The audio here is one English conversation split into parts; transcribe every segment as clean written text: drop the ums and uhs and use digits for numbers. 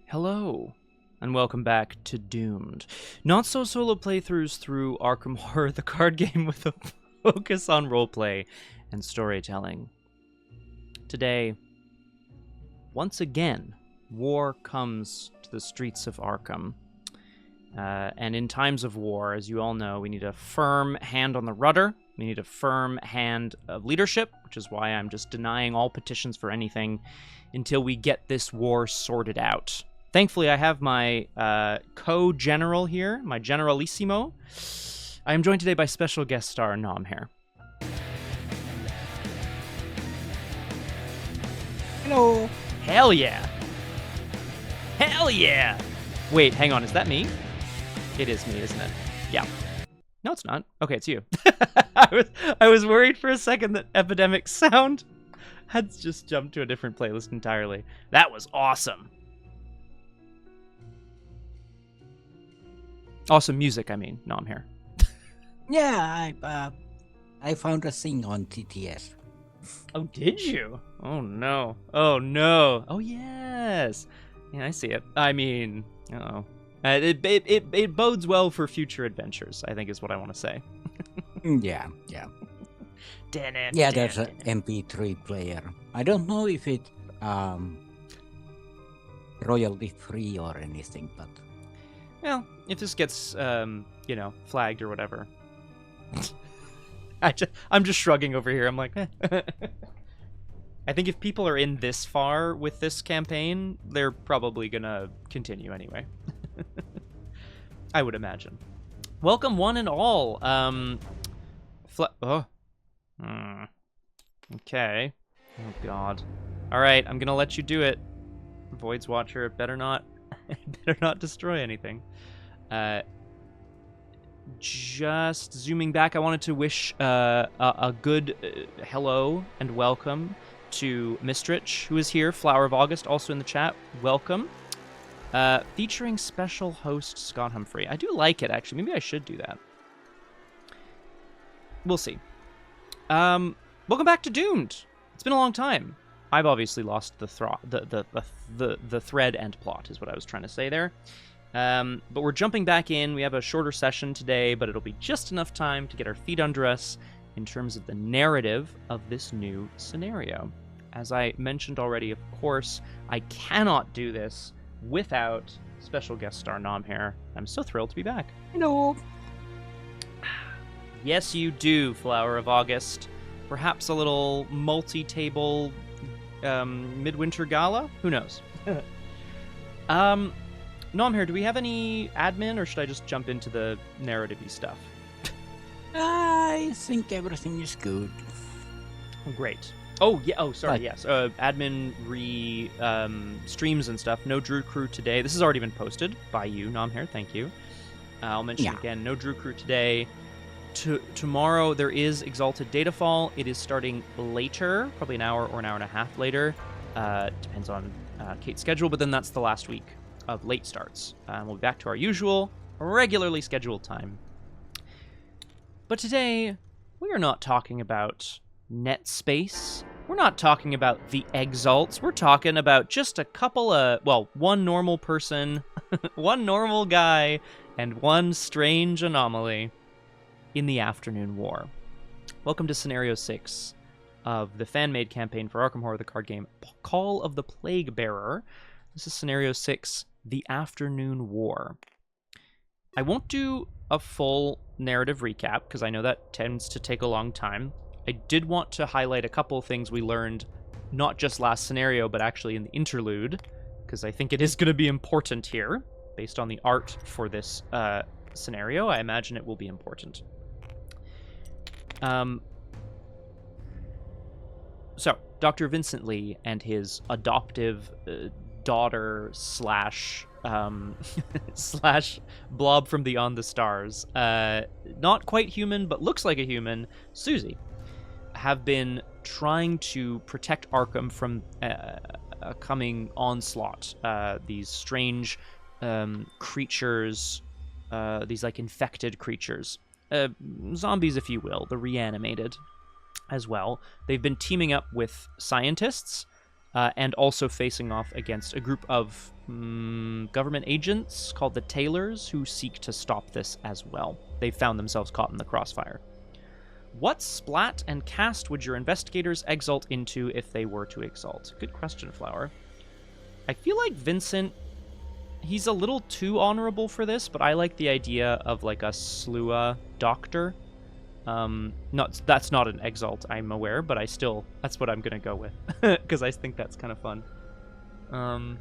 Hello, and welcome back to Doomed. Not so solo playthroughs through Arkham Horror, the card game with a focus on roleplay and storytelling. Today, once again, war comes to the streets of Arkham. And in times of war, as you all know, we need a firm hand on the rudder. We need a firm hand of leadership, which is why I'm just denying all petitions for anything until we get this war sorted out. Thankfully, I have my co-general here, my generalissimo. I am joined today by special guest star Nomhare. Hello. Hell yeah! Hell yeah! Wait, hang on, is that me? It is me, isn't it? Yeah. No, it's not. Okay, it's you. I was worried for a second that Epidemic sound had just jumped to a different playlist entirely. That was awesome. Awesome music, I mean. No, I'm here. Yeah, I found a thing on TTS. Oh, did you? Oh, no. Oh, no. Oh, yes. Yeah, I see it. I mean, uh-oh. It bodes well for future adventures, I think is what I want to say. Yeah. Yeah, there's an MP3 player. I don't know if it's royalty free or anything, but... Well, if this gets, flagged or whatever. I'm just shrugging over here. I'm like, eh. I think if people are in this far with this campaign, they're probably gonna continue anyway. I would imagine. Welcome one and all. Okay. Oh god. All right, I'm gonna let you do it. Void's Watcher, it better not destroy anything. Just zooming back, I wanted to wish a good hello and welcome to Mistrich, who is here. Flower of August, also in the chat. Welcome. Featuring special host Scott Humphrey. I do like it, actually. Maybe I should do that. We'll see. Welcome back to Doomed. It's been a long time. I've obviously lost the thread and plot, is what I was trying to say there. But we're jumping back in. We have a shorter session today, but it'll be just enough time to get our feet under us in terms of the narrative of this new scenario. As I mentioned already, of course, I cannot do this without special guest star Nomhare. I'm so thrilled to be back. Hello. Yes, you do, Flower of August. Perhaps a little multi-table midwinter gala? Who knows? Nomhare, do we have any admin, or should I just jump into the narrative-y stuff? I think everything is good. Great. Oh, yeah. Oh, sorry, yes. Admin streams and stuff. No Drew Crew today. This has already been posted by you, Nomhare. Thank you. I'll mention again, no Drew Crew today. Tomorrow there is Exalted Datafall. It is starting later, probably an hour or an hour and a half later. Depends on Kate's schedule, but then that's the last week of late starts. We'll be back to our usual, regularly scheduled time. But today, we are not talking about net space. We're not talking about the Exalts. We're talking about just a couple of, one normal person, one normal guy, and one strange anomaly in the Afternoon War. Welcome to Scenario 6 of the fan-made campaign for Arkham Horror, the card game, Call of the Plague Bearer. This is Scenario 6, the Afternoon War. I won't do a full narrative recap, because I know that tends to take a long time. I did want to highlight a couple of things we learned, not just last scenario, but actually in the interlude, because I think it is going to be important here. Based on the art for this scenario, I imagine it will be important. So, Dr. Vincent Lee and his adoptive daughter slash blob from beyond the stars, not quite human, but looks like a human, Suzi, have been trying to protect Arkham from a coming onslaught. These strange creatures, these like infected creatures, zombies if you will, the reanimated as well. They've been teaming up with scientists and also facing off against a group of government agents called the Tailors who seek to stop this as well. They found themselves caught in the crossfire. What splat and caste would your investigators exalt into if they were to exalt? Good question, Flower. I feel like Vincent, he's a little too honorable for this, but I like the idea of like a Slua doctor. That's not an exalt, I'm aware, but that's what I'm gonna go with because I think that's kind of fun. And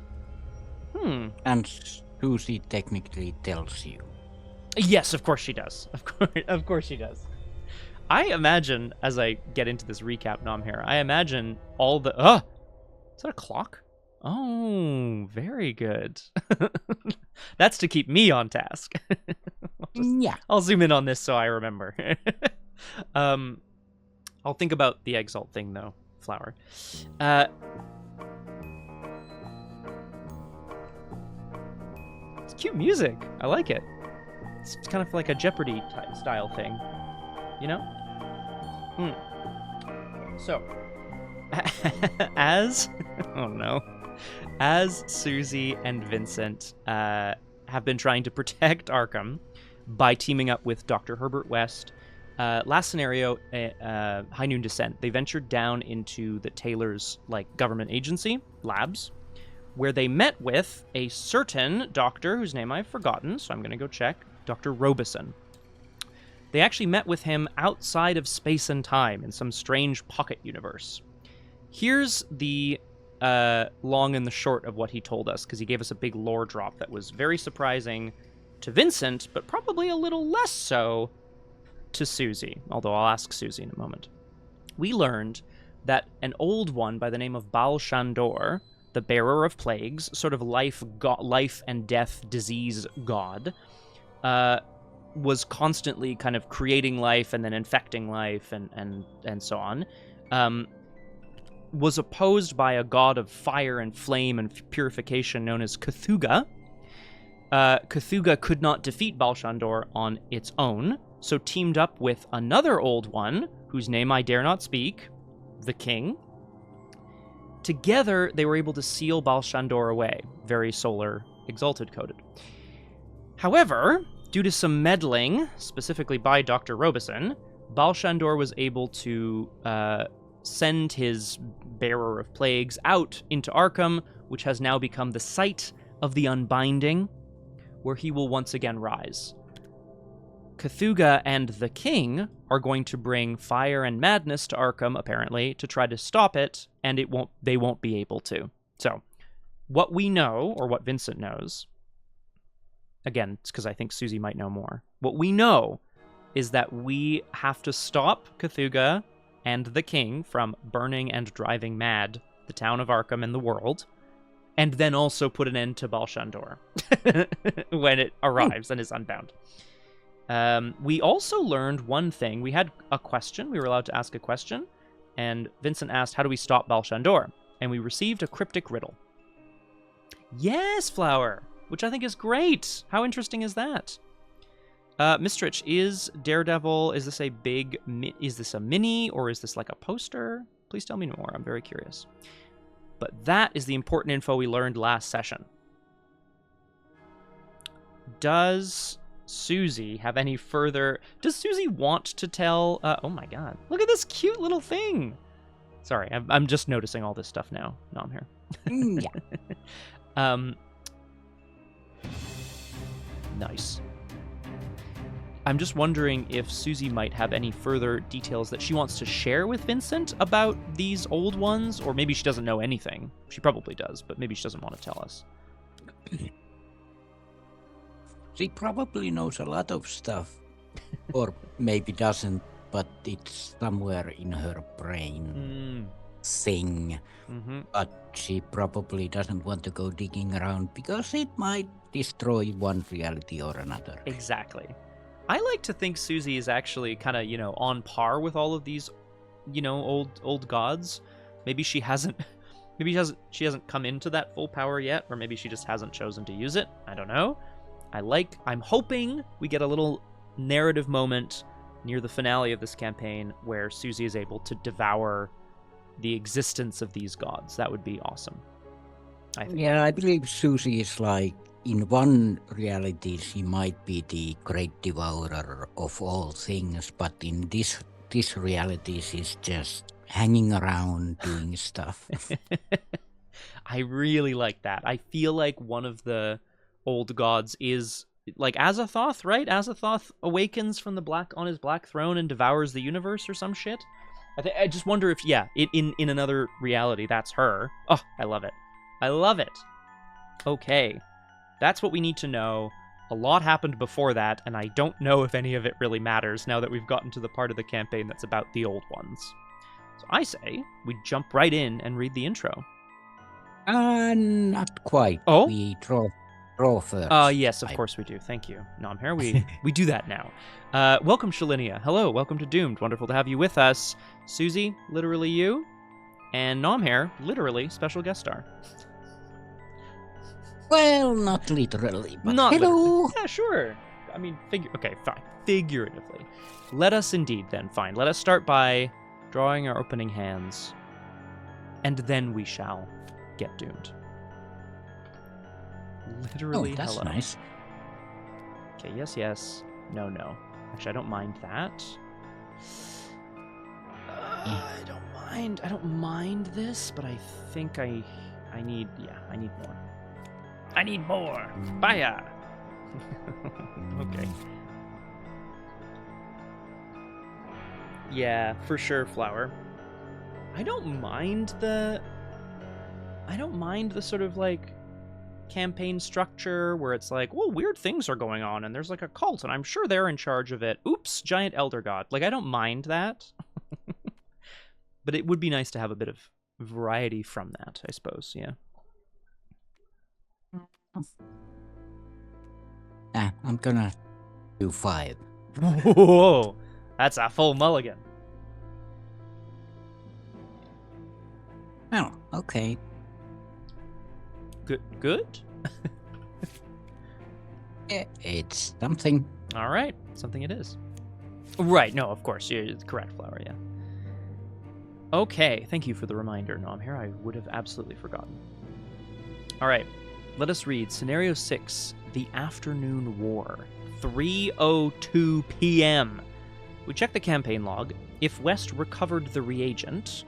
Suzi technically tells you. Yes, of course she does. Of course she does. I imagine, as I get into this recap, Nomhare, I imagine all the... is that a clock? Oh, very good. That's to keep me on task. I'll zoom in on this so I remember. I'll think about the exalt thing, though, Flower. It's cute music. I like it. It's kind of like a Jeopardy style thing. You know? So, as Suzi and Vincent have been trying to protect Arkham by teaming up with Dr. Herbert West, last scenario, High Noon Descent, they ventured down into the Tailors' government agency, labs, where they met with a certain doctor whose name I've forgotten, so I'm going to go check, Dr. Robeson. They actually met with him outside of space and time in some strange pocket universe. Here's the long and the short of what he told us, because he gave us a big lore drop that was very surprising to Vincent, but probably a little less so to Suzi, although I'll ask Suzi in a moment. We learned that an old one by the name of Baalshandor, the bearer of plagues, sort of life and death disease god, was constantly kind of creating life and then infecting life and so on, was opposed by a god of fire and flame and purification known as Cthugha. Cthugha could not defeat Baalshandor on its own, so teamed up with another old one, whose name I dare not speak, the king. Together, they were able to seal Baalshandor away, very solar exalted coded. However, due to some meddling, specifically by Dr. Robeson, Baalshandor was able to send his bearer of plagues out into Arkham, which has now become the site of the Unbinding, where he will once again rise. Cthugha and the King are going to bring fire and madness to Arkham, apparently, to try to stop it, and they won't be able to. So, what we know, or what Vincent knows, again, it's because I think Suzi might know more. What we know is that we have to stop Cthugha and the King from burning and driving mad the town of Arkham and the world, and then also put an end to Baalshandor when it arrives and is unbound. We also learned one thing. We had a question. We were allowed to ask a question, and Vincent asked, how do we stop Baalshandor? And we received a cryptic riddle. Yes, Flower! Which I think is great. How interesting is that? Mistrich, is Daredevil, is this a mini, or is this like a poster? Please tell me more. I'm very curious. But that is the important info we learned last session. Does Suzi have any further... Does Suzi want to tell... oh my god. Look at this cute little thing! Sorry, I'm just noticing all this stuff now. No, I'm here. Yeah. Nice. I'm just wondering if Suzi might have any further details that she wants to share with Vincent about these old ones, or maybe she doesn't know anything. She probably does, but maybe she doesn't want to tell us. She probably knows a lot of stuff, or maybe doesn't, but it's somewhere in her brain. Thing. But she probably doesn't want to go digging around because it might destroy one reality or another. Exactly. I like to think Suzi is actually kind of, on par with all of these, old gods. Maybe she hasn't come into that full power yet, or maybe she just hasn't chosen to use it. I don't know. I'm hoping we get a little narrative moment near the finale of this campaign where Suzi is able to devour the existence of these gods. That would be awesome, I think. Yeah, I believe Suzi is like, in one reality, she might be the great devourer of all things, but in this reality, she's just hanging around doing stuff. I really like that. I feel like one of the old gods is like Azathoth, right? Azathoth awakens from on his black throne and devours the universe or some shit. I just wonder if, in another reality, that's her. Oh, I love it. I love it. Okay. That's what we need to know. A lot happened before that, and I don't know if any of it really matters now that we've gotten to the part of the campaign that's about the old ones. So I say we jump right in and read the intro. Not quite. Oh? We draw first. Yes, of course we do. Thank you, Nomhare. We do that now. Welcome, Shalinia. Hello, welcome to Doomed. Wonderful to have you with us. Suzi, literally you. And Nomhare, literally special guest star. Well, not literally, but not hello. Literally. Yeah, sure. I mean, okay, fine. Figuratively. Let us indeed then, fine. Let us start by drawing our opening hands. And then we shall get doomed. Literally, that's hello. Nice. Okay, yes. No. Actually, I don't mind that. I don't mind this, but I think I need more. I need more. Fire. Okay. Yeah, for sure, Flower. I don't mind the sort of like campaign structure where it's like, well, weird things are going on and there's like a cult and I'm sure they're in charge of it. Oops, giant elder god. Like, I don't mind that. But it would be nice to have a bit of variety from that, I suppose, yeah. I'm gonna do 5. Whoa, that's a full mulligan. Oh, okay. Good? It's something. All right, something it is. Right, no, of course, you're correct, Flower, yeah. Okay, thank you for the reminder, Nomhare. I would have absolutely forgotten. All right, let us read Scenario 6, The Afternoon War, 3:02 p.m. We check the campaign log. If West recovered the reagent,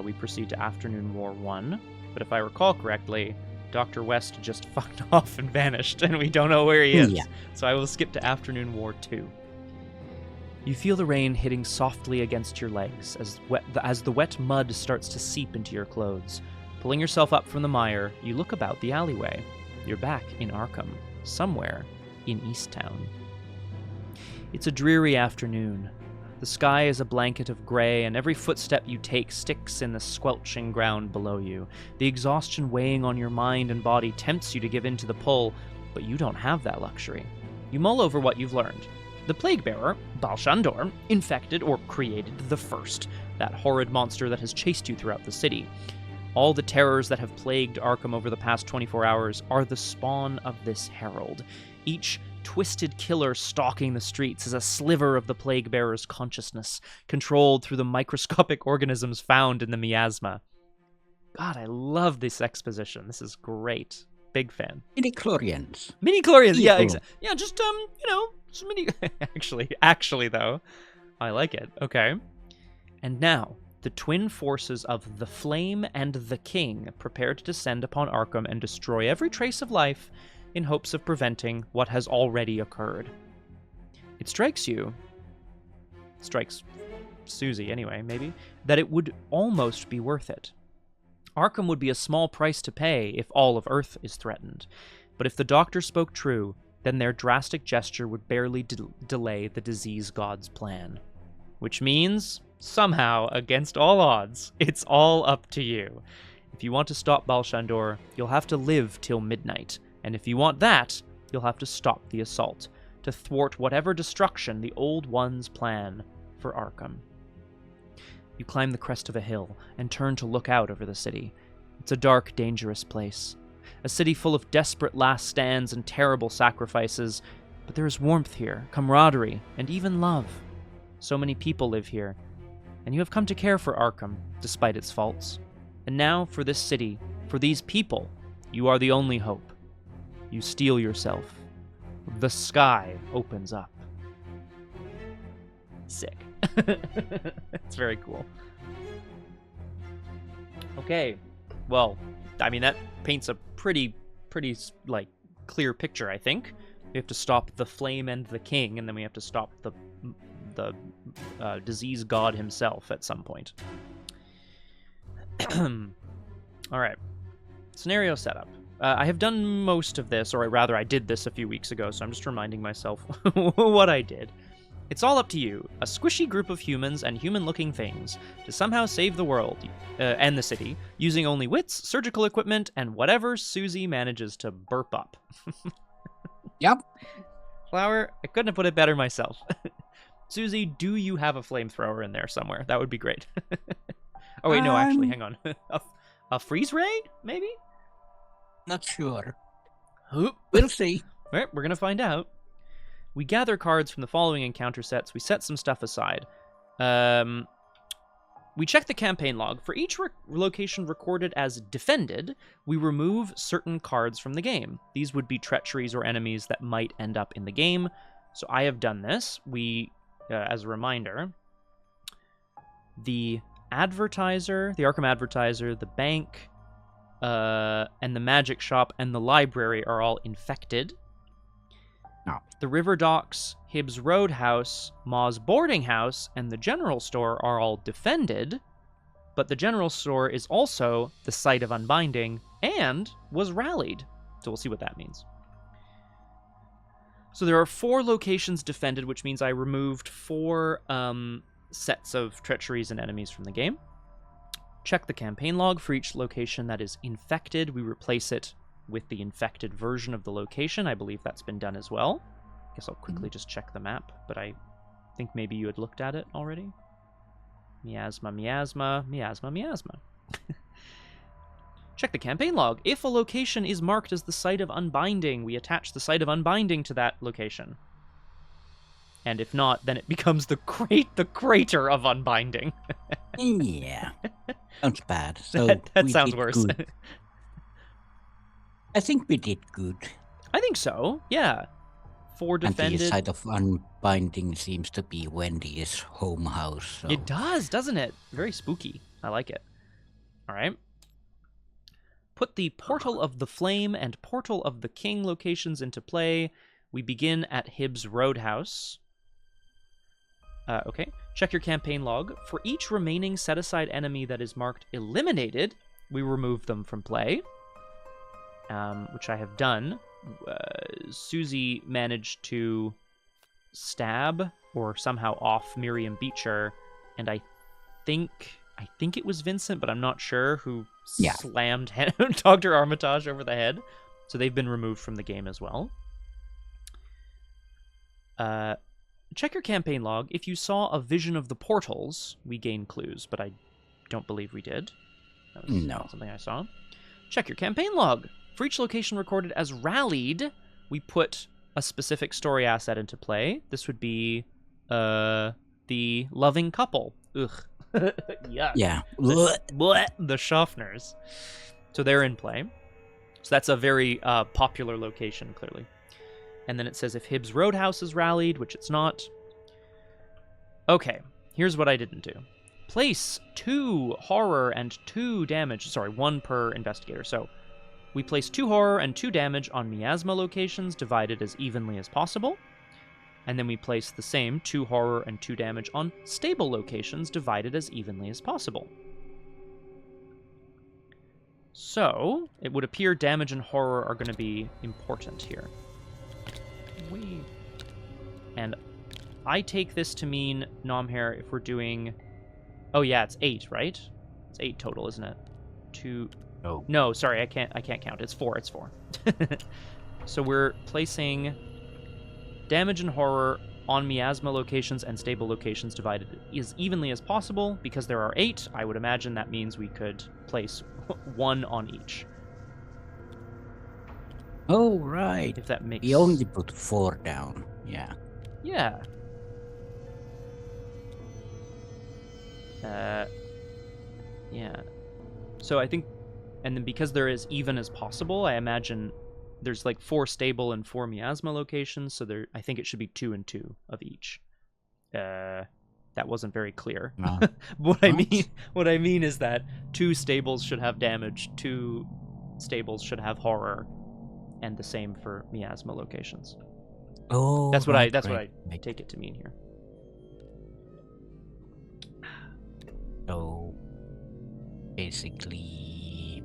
we proceed to Afternoon War 1. But if I recall correctly, Dr. West just fucked off and vanished, and we don't know where he is. Yeah. So I will skip to Afternoon War 2. You feel the rain hitting softly against your legs as the wet mud starts to seep into your clothes. Pulling yourself up from the mire, you look about the alleyway. You're back in Arkham, somewhere in Easttown. It's a dreary afternoon. The sky is a blanket of gray, and every footstep you take sticks in the squelching ground below you. The exhaustion weighing on your mind and body tempts you to give in to the pull, but you don't have that luxury. You mull over what you've learned. The Plague Bearer, Baalshandor, infected or created the First, that horrid monster that has chased you throughout the city. All the terrors that have plagued Arkham over the past 24 hours are the spawn of this herald. Each twisted killer stalking the streets is a sliver of the Plague Bearer's consciousness, controlled through the microscopic organisms found in the miasma. God, I love this exposition. This is great. Big fan. Midi-chlorians. Midi-chlorians, yeah, exactly. Yeah, just, just mini... Actually, though, I like it. Okay. And now, the twin forces of the Flame and the King prepare to descend upon Arkham and destroy every trace of life in hopes of preventing what has already occurred. It strikes Suzi anyway, maybe, that it would almost be worth it. Arkham would be a small price to pay if all of Earth is threatened, but if the doctor spoke true, then their drastic gesture would barely delay the disease god's plan. Which means, somehow, against all odds, it's all up to you. If you want to stop Baalshandor, you'll have to live till midnight, and if you want that, you'll have to stop the assault, to thwart whatever destruction the Old Ones plan for Arkham. You climb the crest of a hill and turn to look out over the city. It's a dark, dangerous place. A city full of desperate last stands and terrible sacrifices, but there is warmth here, camaraderie, and even love. So many people live here. and you have come to care for Arkham, despite its faults. And now, for this city, for these people, you are the only hope. You steel yourself. The sky opens up. Sick. It's very cool. Okay. Well, I mean, that paints a pretty, like, clear picture, I think. We have to stop the flame and the king, and then we have to stop the disease god himself at some point. All right. Scenario setup. I have done most of this, or rather I did this a few weeks ago, so I'm just reminding myself what I did. It's all up to you, a squishy group of humans and human-looking things, to somehow save the world, and the city, using only wits, surgical equipment, and whatever Suzi manages to burp up. Yep. Flower, I couldn't have put it better myself. Suzi, do you have a flamethrower in there somewhere? That would be great. Oh wait, no, actually, hang on. A freeze ray, maybe? Not sure. We'll see. All right, we're gonna find out. We gather cards from the following encounter sets. We set some stuff aside. We check the campaign log. For each location recorded as defended, we remove certain cards from the game. These would be treacheries or enemies that might end up in the game. So I have done this. We, as a reminder, the advertiser, the Arkham advertiser, the bank, and the magic shop and the library are all infected. No. The River Docks, Hibbs Roadhouse, Maw's boarding house, and the general store are all defended, but the general store is also the site of unbinding and was rallied. So we'll see what that means. So there are 4 locations defended, which means I removed 4 sets of treacheries and enemies from the game. Check the campaign log. For each location that is infected, we replace it with the infected version of the location. I believe that's been done as well. I guess I'll quickly just check the map, but I think maybe you had looked at it already. Miasma, miasma, miasma, miasma. Check the campaign log. If a location is marked as the site of unbinding, we attach the site of unbinding to that location. And if not, then it becomes the crater of unbinding. Yeah. Sounds bad. So that sounds worse. I think we did good. I think so, yeah. 4 defended. And the side of unbinding seems to be Wendy's home house. So. It does, doesn't it? Very spooky. I like it. All right. Put the Portal of the Flame and Portal of the King locations into play. We begin at Hibbs Roadhouse. Okay. Check your campaign log. For each remaining set-aside enemy that is marked eliminated, we remove them from play. Which I have done. Suzi managed to stab or somehow off Miriam Beecher, and I think it was Vincent, but I'm not sure, who slammed Dr. Armitage over the head. So they've been removed from the game as well. Check your campaign log. If you saw a vision of the portals, we gain clues, but I don't believe we did. That was not something I saw. Check your campaign log. For each location recorded as rallied, we put a specific story asset into play. This would be the loving couple. Ugh. Yuck. Yeah. The Schaffners. So they're in play. So that's a very popular location, clearly. And then it says if Hibbs Roadhouse is rallied, which it's not. Okay, here's what I didn't do. Place 2 horror and 2 damage. Sorry, 1 per investigator. So we place 2 horror and 2 damage on miasma locations, divided as evenly as possible. And then we place the same 2 horror and 2 damage on stable locations, divided as evenly as possible. So, it would appear damage and horror are going to be important here. And I take this to mean, Nomhare, if we're doing... Oh yeah, it's 8, right? It's 8 total, isn't it? 2... Oh. No, sorry, I can't count. It's 4. So we're placing damage and horror on miasma locations and stable locations, divided as evenly as possible. Because there are 8, I would imagine that means we could place 1 on each. Oh, right. If that makes... We only put 4 down. Yeah. Yeah. Yeah. So I think, and then because they're as even as possible, I imagine there's like 4 stable and 4 miasma locations, so I think it should be 2 and 2 of each. That wasn't very clear. No. What I mean is that 2 stables should have damage, 2 stables should have horror, and the same for miasma locations. Oh, that's what right, I take it to mean here. So basically,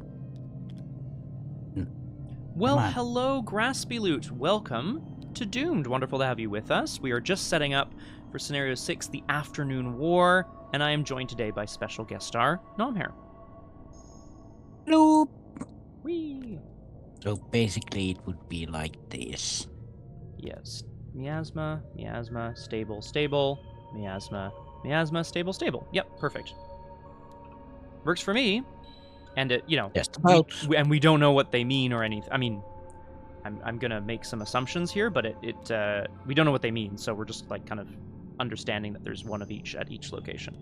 well, hello, Graspy Loot. Welcome to Doomed. Wonderful to have you with us. We are just setting up for Scenario 6, the Afternoon War, and I am joined today by special guest star Nomhare. hello. Whee! So basically, it would be like this. Yes. Miasma, stable, stable, miasma, stable, stable. Yep, perfect. Works for me. And it, Just about. and we don't know what they mean or anything. I mean, I'm gonna make some assumptions here, but we don't know what they mean, so we're just like kind of understanding that there's one of each at each location.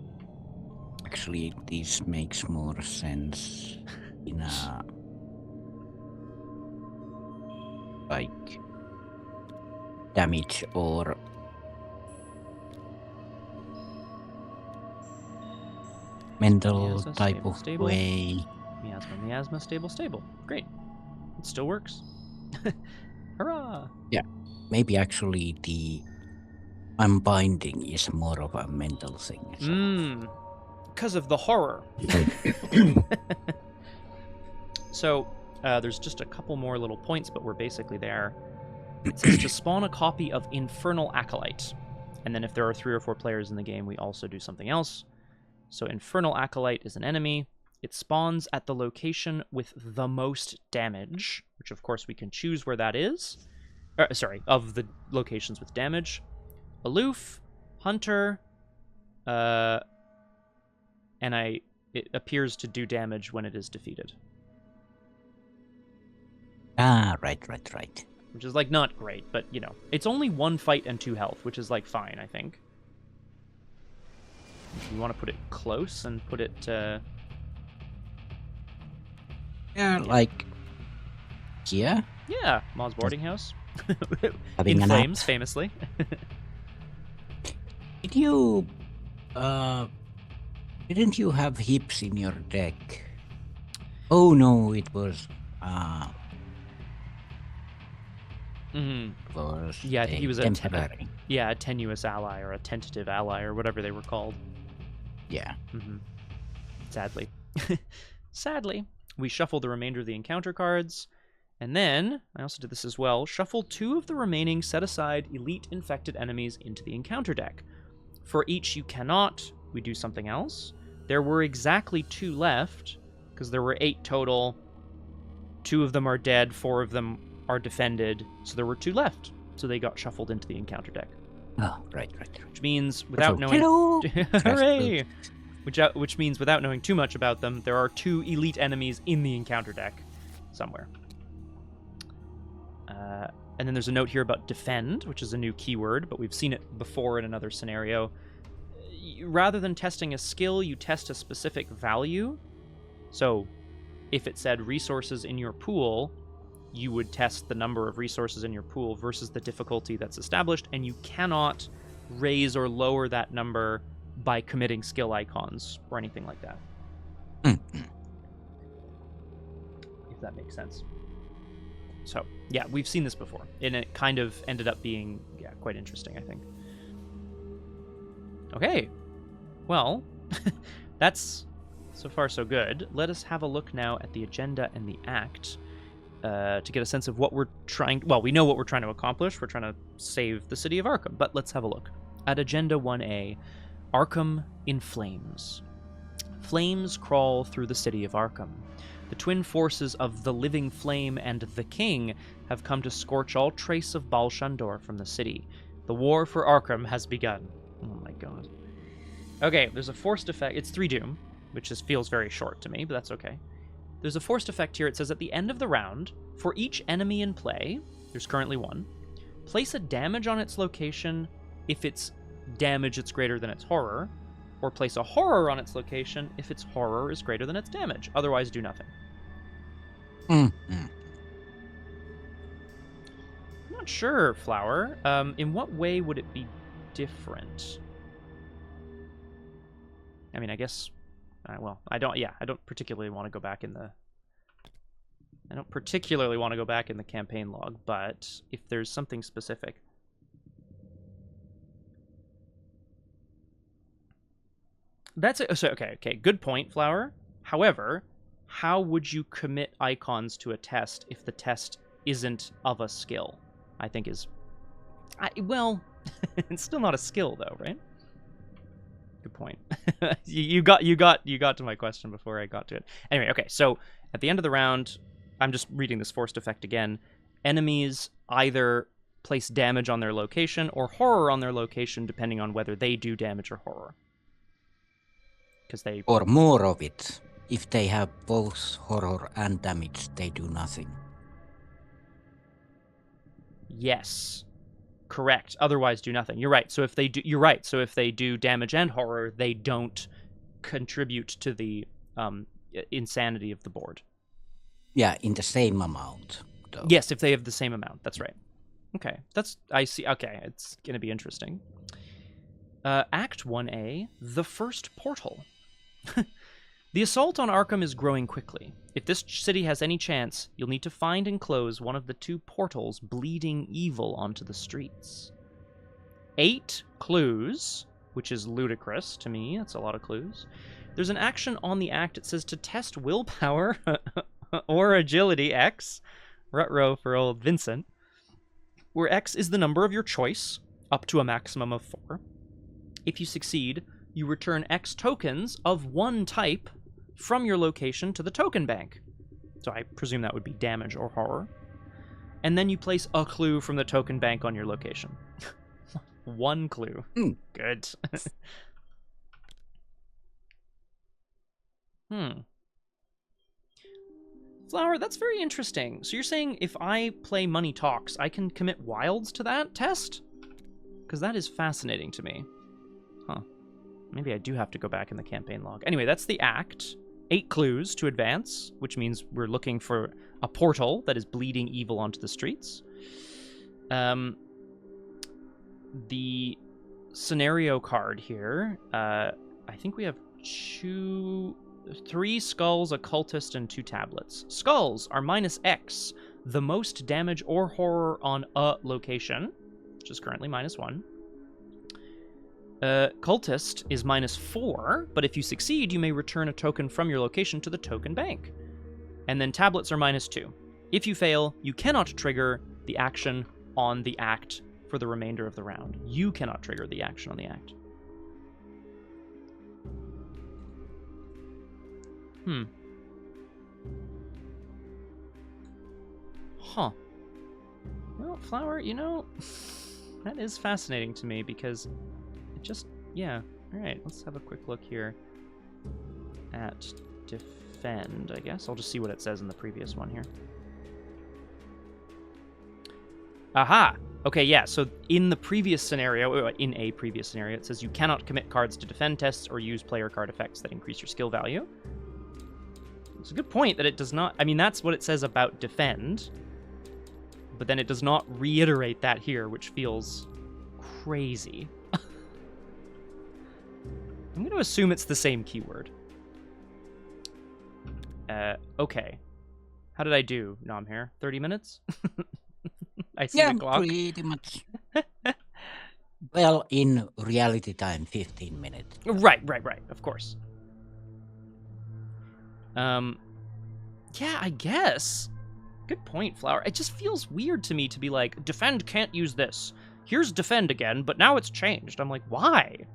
Actually, this makes more sense in a like damage or mental Miasma, type stable, of stable. way. Miasma, stable, stable. Great. It still works. Hurrah! Yeah, maybe actually the unbinding is more of a mental thing. Because of the horror. So, there's just a couple more little points, but we're basically there. It says to spawn a copy of Infernal Acolyte. And then if there are 3 or 4 players in the game, we also do something else. So Infernal Acolyte is an enemy. It spawns at the location with the most damage, which of course we can choose where that is. Of the locations with damage. Aloof, Hunter, and it appears to do damage when it is defeated. Ah, right. Which is like not great, but it's only 1 fight and 2 health, which is like fine, I think. You want to put it close and put it like here. Yeah, Ma's boarding house. Having in a flames, nap. famously. Didn't you have hips in your deck? Oh no, it was Yeah, I think he was temporary. a tenuous ally or a tentative ally or whatever they were called. Yeah. Sadly, we shuffle the remainder of the encounter cards, and then I also did this as well. Shuffle 2 of the remaining set-aside elite infected enemies into the encounter deck. For each you cannot, we do something else. There were exactly 2 left because there were 8 total. 2 of them are dead, 4 of them are defended, so there were 2 left. So they got shuffled into the encounter deck. Oh, right. Which means without knowing... Hello! Hooray! Which means without knowing too much about them, there are 2 elite enemies in the encounter deck somewhere. And then there's a note here about defend, which is a new keyword, but we've seen it before in another scenario. Rather than testing a skill, you test a specific value. So if it said resources in your pool, you would test the number of resources in your pool versus the difficulty that's established, and you cannot raise or lower that number by committing skill icons or anything like that. If that makes sense. So, yeah, we've seen this before, and it kind of ended up being, quite interesting, I think. Okay, well, that's so far so good. Let us have a look now at the agenda and the act to get a sense of what we're trying... Well, we know what we're trying to accomplish. We're trying to save the city of Arkham, but let's have a look. At Agenda 1A, Arkham in Flames. Flames crawl through the city of Arkham. The twin forces of the Living Flame and the King have come to scorch all trace of Baalshandor from the city. The war for Arkham has begun. Oh my god. Okay, there's a forced effect. It's 3 Doom, which feels very short to me, but that's okay. There's a forced effect here. It says at the end of the round, for each enemy in play, there's currently 1, place a damage on its location if its damage is greater than its horror, or place a horror on its location if its horror is greater than its damage. Otherwise, do nothing. Mm-hmm. I'm not sure, Flower. In what way would it be different? I mean, I guess... well, I don't particularly want to go back in the... I don't particularly want to go back in the campaign log, but if there's something specific... That's it. So, okay, good point, Flower. However, how would you commit icons to a test if the test isn't of a skill? I think is... well, it's still not a skill, though, right? Good point. you got to my question before I got to it. Anyway, okay, so at the end of the round, I'm just reading this forced effect again. Enemies either place damage on their location or horror on their location, depending on whether they do damage or horror. Because they... Or more of it. If they have both horror and damage, they do nothing. Yes. Correct. Otherwise, do nothing. You're right. So if they do, you're right. So if they do damage and horror, they don't contribute to the insanity of the board. Yeah, in the same amount, though. Yes, if they have the same amount. That's right. Okay. I see. Okay, it's gonna be interesting. Act 1A, the first portal. The assault on Arkham is growing quickly. If this city has any chance, you'll need to find and close one of the 2 portals bleeding evil onto the streets. 8 clues, which is ludicrous to me. That's a lot of clues. There's an action on the act. It says to test willpower or agility, X, ruh-roh for old Vincent, where X is the number of your choice, up to a maximum of 4. If you succeed, you return X tokens of one type from your location to the token bank. So I presume that would be damage or horror. And then you place a clue from the token bank on your location. 1 clue. Good. Flower, that's very interesting. So you're saying if I play Money Talks, I can commit wilds to that test? Because that is fascinating to me. Huh. Maybe I do have to go back in the campaign log. Anyway, that's the act. 8 clues to advance, which means we're looking for a portal that is bleeding evil onto the streets. The scenario card here, I think we have 3 skulls, a cultist, and 2 tablets. Skulls are -X, the most damage or horror on a location, which is currently -1. Cultist is -4, but if you succeed, you may return a token from your location to the token bank. And then tablets are -2. If you fail, you cannot trigger the action on the act for the remainder of the round. You cannot trigger the action on the act. Huh. Well, Flower, you know, that is fascinating to me because it just, yeah. All right, let's have a quick look here at defend, I guess. I'll just see what it says in the previous one here. Aha! Okay, yeah, so in a previous scenario, it says you cannot commit cards to defend tests or use player card effects that increase your skill value. It's a good point that it does not... I mean, that's what it says about defend, but then it does not reiterate that here, which feels crazy. I'm going to assume it's the same keyword. Okay. How did I do, Nomhare? 30 minutes? I see the clock. Yeah, pretty much. Well, in reality time, 15 minutes. Right, of course. Yeah, I guess. Good point, Flower. It just feels weird to me to be like, defend can't use this. Here's defend again, but now it's changed. I'm like, why?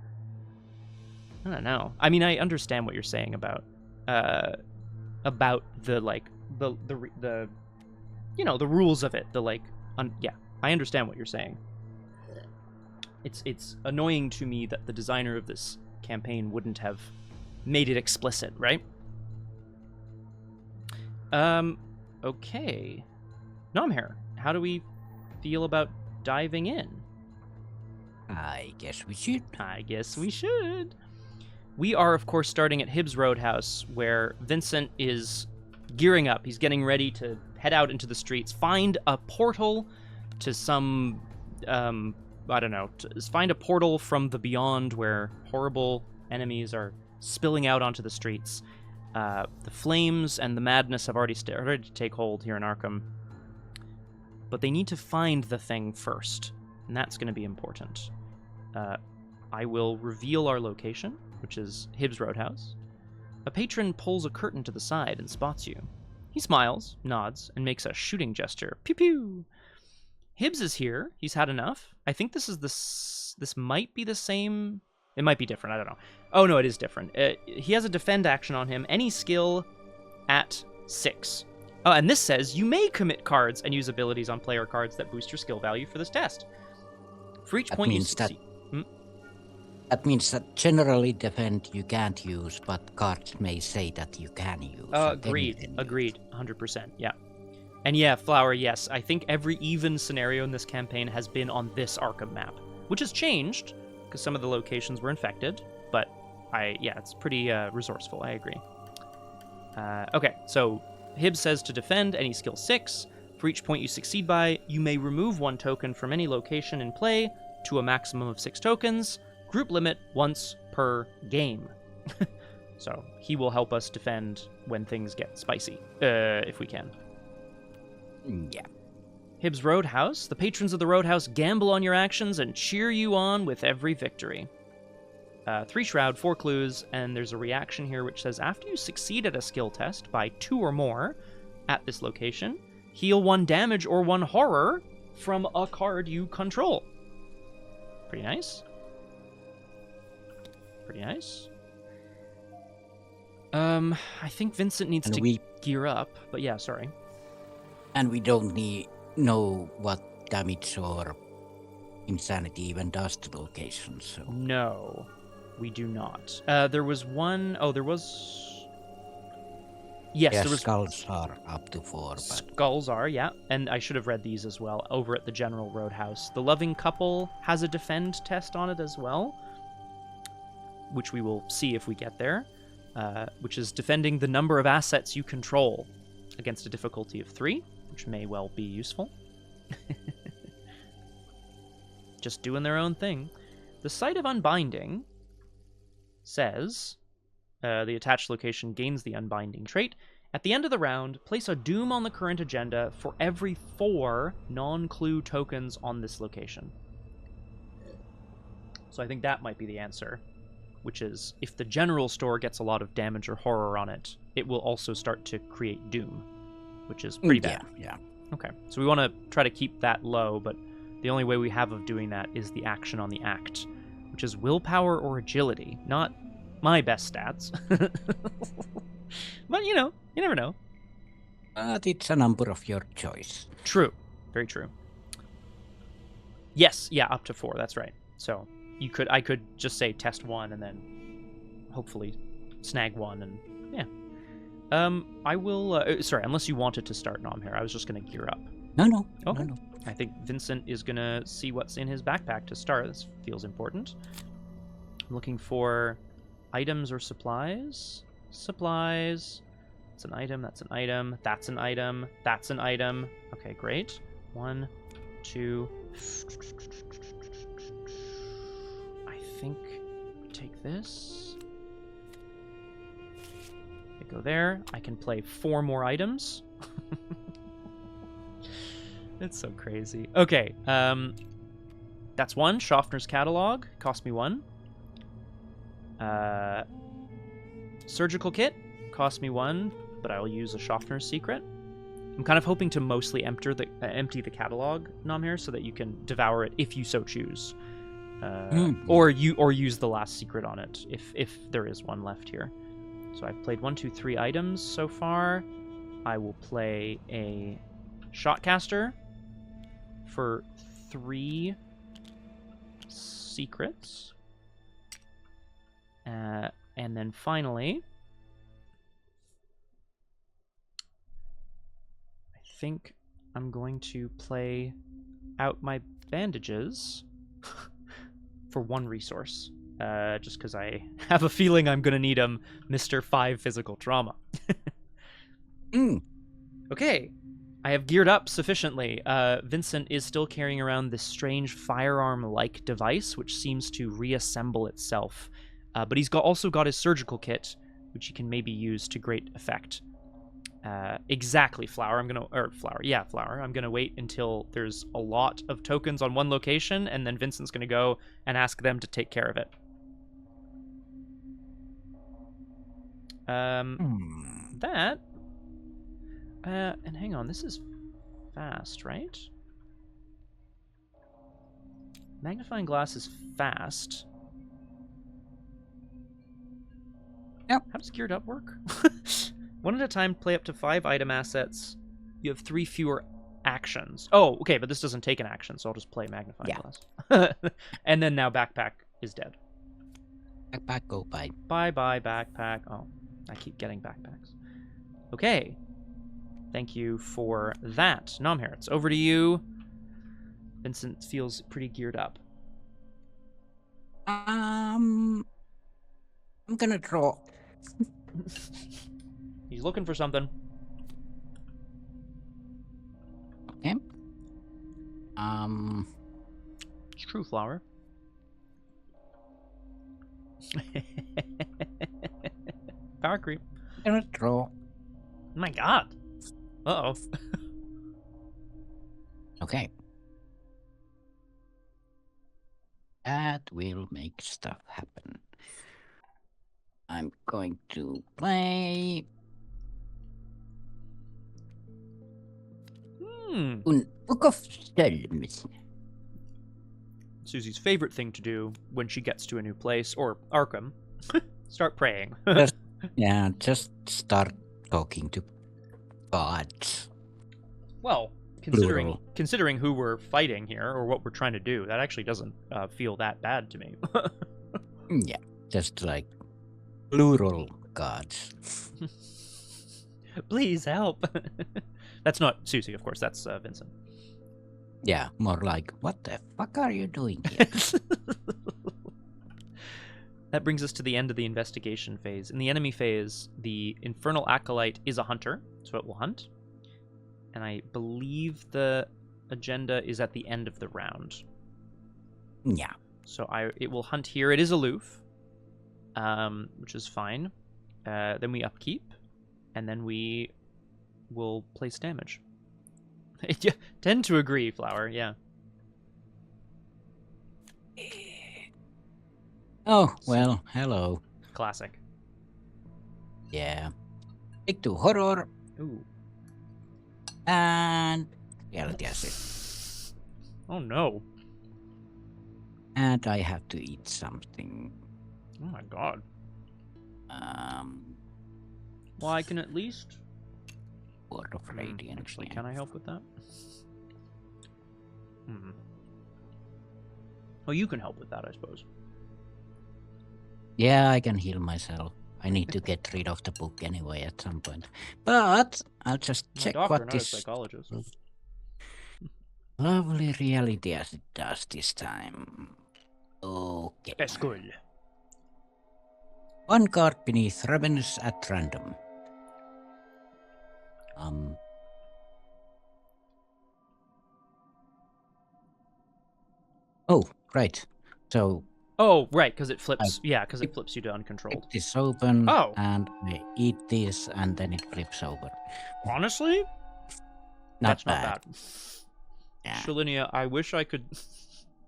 I don't know. I mean, I understand what you're saying about the like the you know, the rules of it. The like, yeah, I understand what you're saying. It's annoying to me that the designer of this campaign wouldn't have made it explicit, right? Okay. Nomhare, how do we feel about diving in? I guess we should. I guess we should. We are, of course, starting at Hibbs Roadhouse, where Vincent is gearing up. He's getting ready to head out into the streets, find a portal to some, I don't know, find a portal from the beyond where horrible enemies are spilling out onto the streets. The flames and the madness have already started to take hold here in Arkham. But they need to find the thing first, and that's going to be important. I will reveal our location, which is Hibbs Roadhouse. A patron pulls a curtain to the side and spots you. He smiles, nods, and makes a shooting gesture. Pew pew! Hibbs is here. He's had enough. I think this might be the same. It might be different. I don't know. Oh, no, it is different. He has a defend action on him. Any skill at 6. Oh, and this says you may commit cards and use abilities on player cards that boost your skill value for this test. For each point you succeed... That means that generally defend you can't use, but cards may say that you can use. Agreed. 100%, yeah. And yeah, Flower, yes, I think every even scenario in this campaign has been on this Arkham map, which has changed, because some of the locations were infected, but it's pretty resourceful, I agree. Okay, so Hibbs says to defend any skill 6. For each point you succeed by, you may remove 1 token from any location in play to a maximum of 6 tokens. Group limit once per game. So he will help us defend when things get spicy, if we can. Yeah. Hibbs Roadhouse. The patrons of the Roadhouse gamble on your actions and cheer you on with every victory. 3 shroud, 4 clues, and there's a reaction here which says after you succeed at a skill test by 2 or more at this location, heal 1 damage or 1 horror from a card you control. Pretty nice. Pretty nice. I think Vincent needs to gear up, but yeah, sorry. And we don't know what damage or insanity even does to locations, so... No, we do not. There was one... Oh, there was... Yes, yeah, there was... Skulls are up to 4, but... Skulls are, yeah. And I should have read these as well, over at the General Roadhouse. The Loving Couple has a defend test on it as well, which we will see if we get there, which is defending the number of assets you control against a difficulty of 3, which may well be useful. Just doing their own thing. The Site of Unbinding says the attached location gains the Unbinding trait. At the end of the round, place a doom on the current agenda for every 4 non-clue tokens on this location. So I think that might be the answer, which is if the general store gets a lot of damage or horror on it, it will also start to create doom, which is pretty bad. Yeah. Okay, so we want to try to keep that low, but the only way we have of doing that is the action on the act, which is willpower or agility. Not my best stats. But, you never know. But it's a number of your choice. True. Very true. Yes, yeah, up to 4, that's right. So I could just say test 1 and then hopefully snag 1 and yeah. I will, sorry, unless you wanted to start Nomhare, I was just going to gear up. No. Okay. No. I think Vincent is going to see what's in his backpack to start. This feels important. I'm looking for items or supplies. Supplies. That's an item, that's an item, that's an item, that's an item. Okay, great. 1, 2. I think we take this. I go there. I can play 4 more items. It's so crazy. Okay, that's 1. Schaffner's catalog cost me 1. Surgical kit cost me 1, but I'll use a Schaffner's secret. I'm kind of hoping to mostly empty the catalog, Nomhare, so that you can devour it if you so choose, or use the last secret on it if there is one left here. So I've played 1, 2, 3 items so far. I will play a Shotcaster for 3 secrets. And then finally, I think I'm going to play out my bandages for 1 resource. just because I have a feeling I'm going to need him, Mr. 5 physical trauma. Okay, I have geared up sufficiently. Vincent is still carrying around this strange firearm-like device, which seems to reassemble itself. But he's also got his surgical kit, which he can maybe use to great effect. Exactly, Flower. Flower. I'm gonna wait until there's a lot of tokens on one location, and then Vincent's gonna go and ask them to take care of it. That. And hang on, this is fast, right? Magnifying glass is fast. Yep. How does geared up work? One at a time, play up to 5 item assets. You have 3 fewer actions. Oh, okay, but this doesn't take an action, so I'll just play magnifying glass. And then now backpack is dead. Backpack, go bye. Bye-bye, backpack. Oh, I keep getting backpacks. Okay. Thank you for that. Nomhare, it's over to you. Vincent feels pretty geared up. I'm gonna draw. He's looking for something. Okay. It's true, Flower. Power creep. I'm gonna draw. Oh my god. Uh-oh. Okay. That will make stuff happen. I'm going to play Un Book of Psalms. Suzi's favorite thing to do when she gets to a new place, or Arkham, start praying. just start talking to gods. Well, considering who we're fighting here, or what we're trying to do, that actually doesn't feel that bad to me. Yeah, just like plural gods. Please help. That's not Suzi, of course. That's Vincent. Yeah, more like, what the fuck are you doing here? That brings us to the end of the investigation phase. In the enemy phase, the Infernal Acolyte is a hunter, so it will hunt. And I believe the agenda is at the end of the round. Yeah. So it will hunt here. It is aloof, which is fine. Then we upkeep, and then we will place damage. Yeah, tend to agree, Flower, yeah. Oh, well, hello. Classic. Yeah. Stick to horror. Ooh. And reality acid. Oh no. And I have to eat something. Oh my god. Well, I can at least... Word of Radiance. Actually, can I help with that? Well, you can help with that, I suppose. Yeah, I can heal myself. I need to get rid of the book anyway at some point. But I'll just check what this psychologist. lovely reality acid does this time. Okay. That's good. One card beneath Ravenous at random. Oh, right. So. Oh, right, because it flips. Because it flips you to uncontrolled. Keep this open. Oh. And I eat this, and then it flips over. Honestly, That's not bad. Yeah. Shalinia, I wish I could.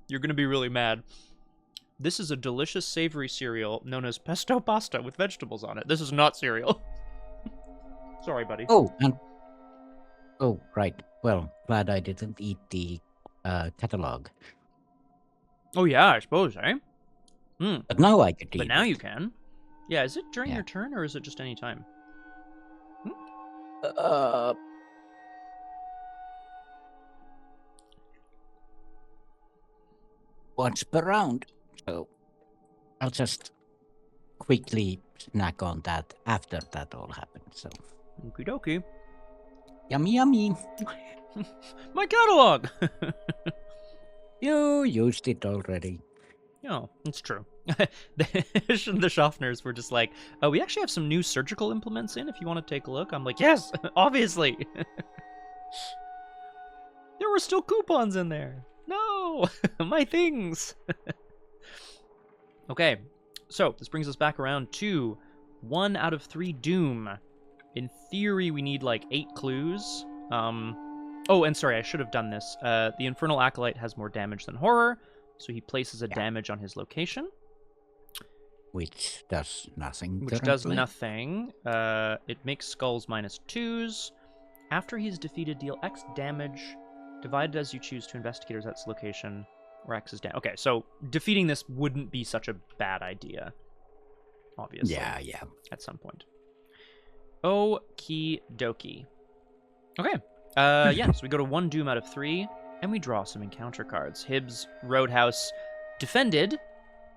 You're gonna be really mad. This is a delicious savory cereal known as pesto pasta with vegetables on it. This is not cereal. Sorry, buddy. Oh, right. Well, glad I didn't eat the catalog. Oh yeah, I suppose, eh? But now I could eat. But now you can. Yeah, is it during your turn or is it just any time? Once per round. So I'll just quickly snack on that after that all happens. So. Okie dokie. Yummy, yummy. My catalog! You used it already. Oh, it's true. The Schaffners were just like, oh, we actually have some new surgical implements in if you want to take a look. I'm like, yes, obviously. There were still coupons in there. No, my things. Okay, so this brings us back around to 1 out of 3 Doom. In theory, we need like 8 clues. Oh, and sorry, I should have done this. The Infernal Acolyte has more damage than Horror, so he places a damage on his location. Which does nothing. Which does nothing. It makes skulls -2s. After he's defeated, deal X damage, divided as you choose to investigators at this location, or X is damage. Okay, so defeating this wouldn't be such a bad idea, obviously. Yeah. At some point. Okie dokie. Okay. Yeah, so we go to 1 Doom out of 3, and we draw some encounter cards. Hibbs Roadhouse defended,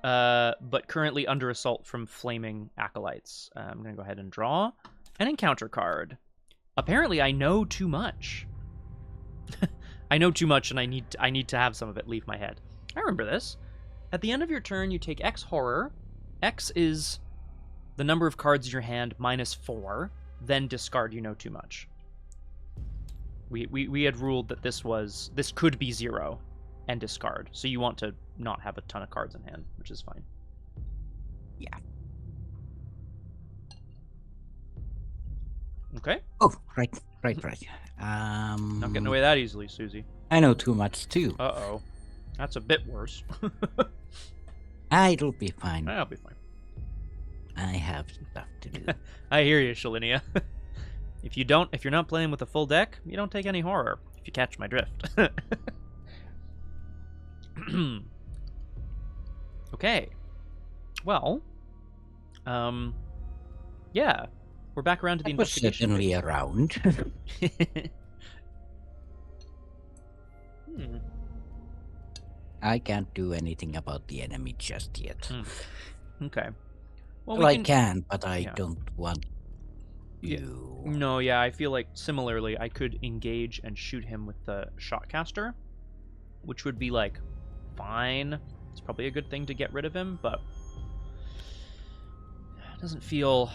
but currently under assault from flaming acolytes. I'm going to go ahead and draw an encounter card. Apparently, I know too much. I know too much, and I need to have some of it leave my head. I remember this. At the end of your turn, you take X Horror. X is the number of cards in your hand -4, then discard You Know Too Much. We had ruled that this could be 0 and discard. So you want to not have a ton of cards in hand, which is fine. Yeah. Okay. Oh, right. Not getting away that easily, Suzi. I know too much too. Uh-oh. That's a bit worse. It'll be fine. I'll be fine. I have stuff to do. I hear you, Shalinia. If you're not playing with a full deck, you don't take any horror, if you catch my drift. Okay. Well, yeah. We're back around to the investigation. Certainly around. I can't do anything about the enemy just yet. Okay. Well, I can, but I don't want you. No, yeah, I feel like similarly I could engage and shoot him with the shotcaster, which would be like fine. It's probably a good thing to get rid of him, but it doesn't feel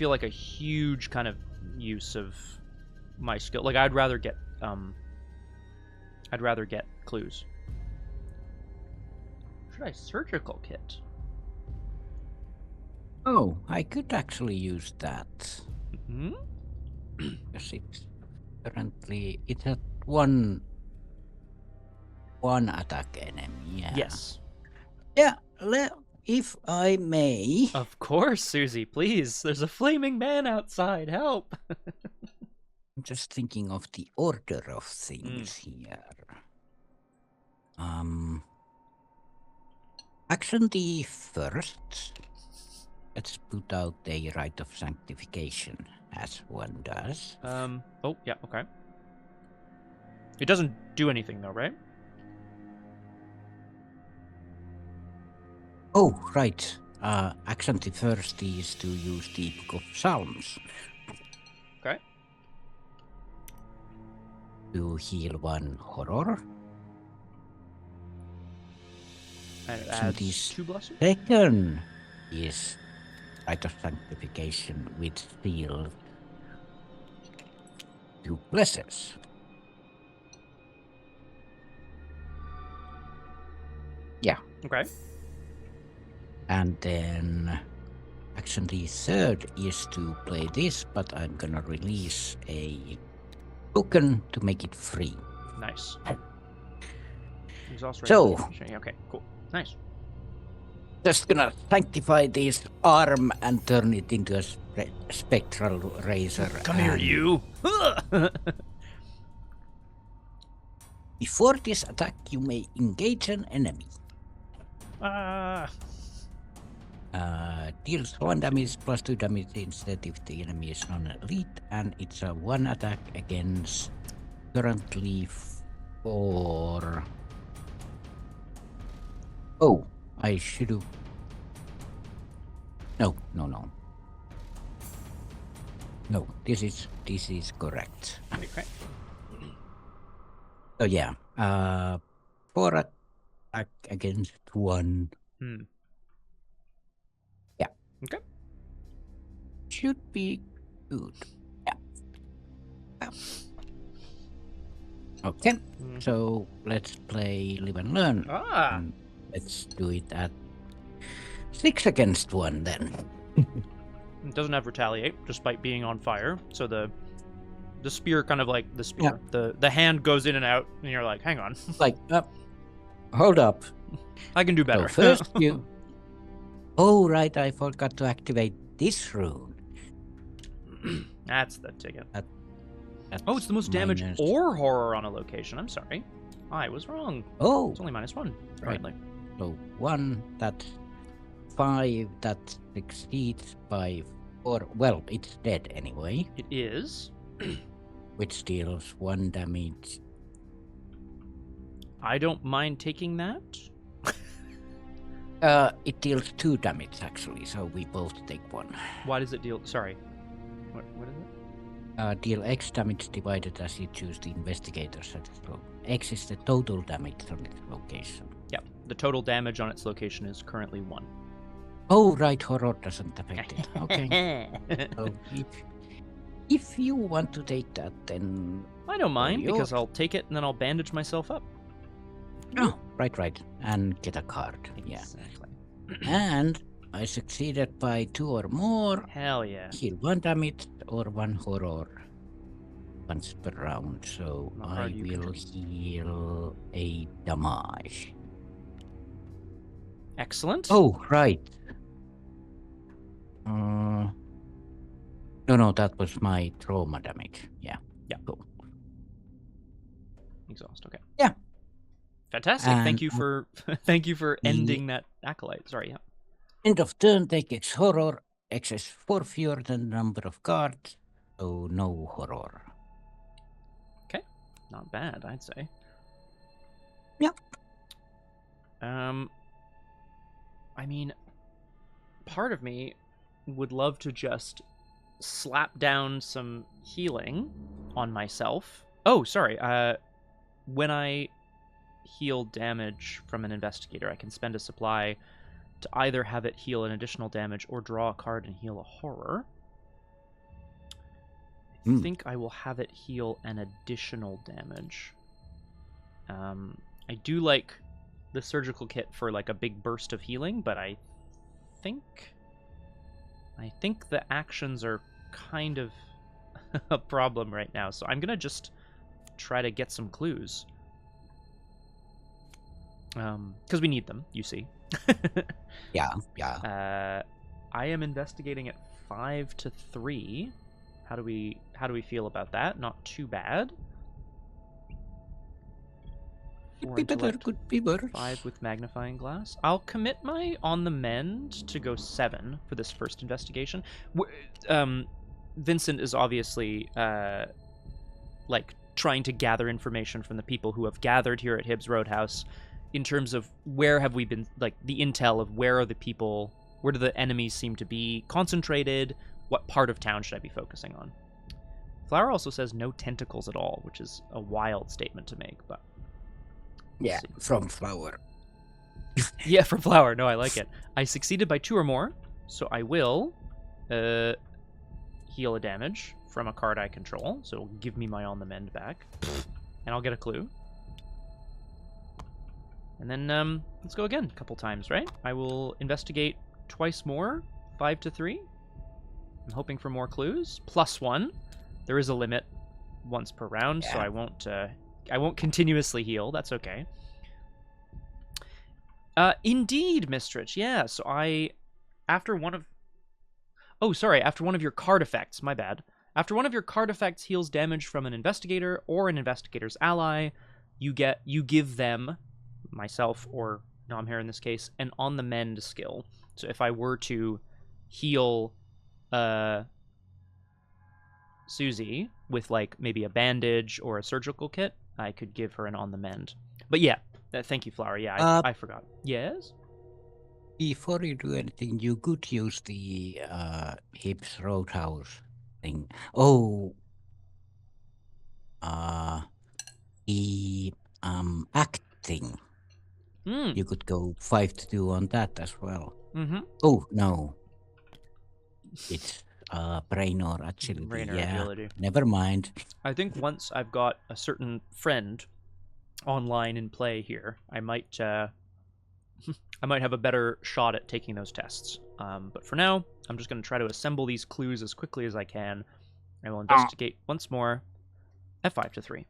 like a huge kind of use of my skill. Like I'd rather get clues. Should I surgical kit? Oh, I could actually use that. Because it's currently it's at one attack enemy. Yeah. Yes. Yeah. If I may. Of course, Suzi. Please. There's a flaming man outside. Help. I'm just thinking of the order of things here. Action the first. Let's put out a rite of sanctification, as one does. Oh, yeah, okay. It doesn't do anything, though, right? Oh, right. Action the first is to use the Book of Psalms. Okay. To heal 1 horror. And it adds 2 blessings? Second is Rite of Sanctification with Seal 2 blessings. Yeah. Okay. And then action the third is to play this, but I'm gonna release a token to make it free. Nice. Exhaust So, okay, cool. Nice. Just gonna sanctify this arm and turn it into a spectral razor. Come here, you! Before this attack, you may engage an enemy. Deals 1 damage plus 2 damage instead if the enemy is non-elite, and it's a 1 attack against currently 4. Oh, I should have. No. No, this is correct. Okay. So yeah, 4 attack against 1 Hmm. Yeah. Okay. Should be good. Yeah. Okay. So let's play Live and Learn. And let's do it at 6 against 1 then. It doesn't have retaliate, despite being on fire. So the spear kind of like the spear. Yeah. The hand goes in and out, and you're like, hang on. Like, hold up. I can do better. So first you... Oh, right, I forgot to activate this rune. That's the ticket. That's it's the most damage or horror on a location. I'm sorry. I was wrong. Oh. It's only -1. Right. So 1, that's 5, that succeeds by 4. Well, it's dead anyway. It is. Which deals 1 damage. I don't mind taking that. It deals 2 damage actually, so we both take 1. Why does it deal? Sorry. What is it? Deal X damage divided as you choose the investigator status. X is the total damage on its location. Yeah, the total damage on its location is currently 1. Oh, right, horror doesn't affect it. Okay. So if you want to take that, then... I don't mind, because I'll take it and then I'll bandage myself up. Oh, right. And get a card. Exactly. Yeah. And I succeeded by 2 or more. Hell yeah. Heal 1 damage or 1 horror once per round. So I will heal a damage. Excellent. Oh, right. No, that was my trauma damage. Yeah. Cool. Exhaust. Okay. Yeah. Fantastic. And thank you for ending that acolyte. Sorry. Yeah. End of turn. Take X horror. X is 4 fewer than the number of cards, so no horror. Okay. Not bad, I'd say. Yeah. I mean, part of me would love to just slap down some healing on myself. Oh, sorry. When I heal damage from an investigator, I can spend a supply to either have it heal an additional damage or draw a card and heal a horror. I think I will have it heal an additional damage. I do like the surgical kit for like a big burst of healing, but I think the actions are kind of a problem right now, so I'm gonna just try to get some clues. Because we need them, you see. Yeah. I am investigating at 5 to 3. How do we feel about that? Not too bad. Could be better, could be worse. 5 with magnifying glass. I'll commit my on the mend to go 7 for this first investigation. Vincent is obviously like trying to gather information from the people who have gathered here at Hibbs Roadhouse in terms of where have we been, like the intel of where are the people, where do the enemies seem to be concentrated, what part of town should I be focusing on. Flower also says no tentacles at all, which is a wild statement to make, but yeah, from Flower. Yeah, from Flower. No, I like it. I succeeded by 2 or more, so I will heal a damage from a card I control, so it'll give me my on the mend back, and I'll get a clue. And then let's go again a couple times, right? I will investigate twice more, 5 to 3. I'm hoping for more clues. +1. There is a limit once per round, so I won't continuously heal. That's okay. Indeed, Mistrich. Yeah, so after one of your card effects, my bad. After one of your card effects heals damage from an investigator or an investigator's ally, you give them, myself or Nomhare in this case, an on the mend skill. So if I were to heal Suzi with like maybe a bandage or a surgical kit, I could give her an on the mend. But yeah, thank you, Flower. Yeah, I forgot. Yes? Before you do anything, you could use the Hibbs Roadhouse thing. Oh, the acting. You could go 5-2 on that as well. Mm-hmm. Oh, no. It's brain or agility. Brain or yeah, agility. never mind. I think once I've got a certain friend online in play here, I might I might have a better shot at taking those tests. But for now, I'm just going to try to assemble these clues as quickly as I can. I will investigate once more. F5 to 3.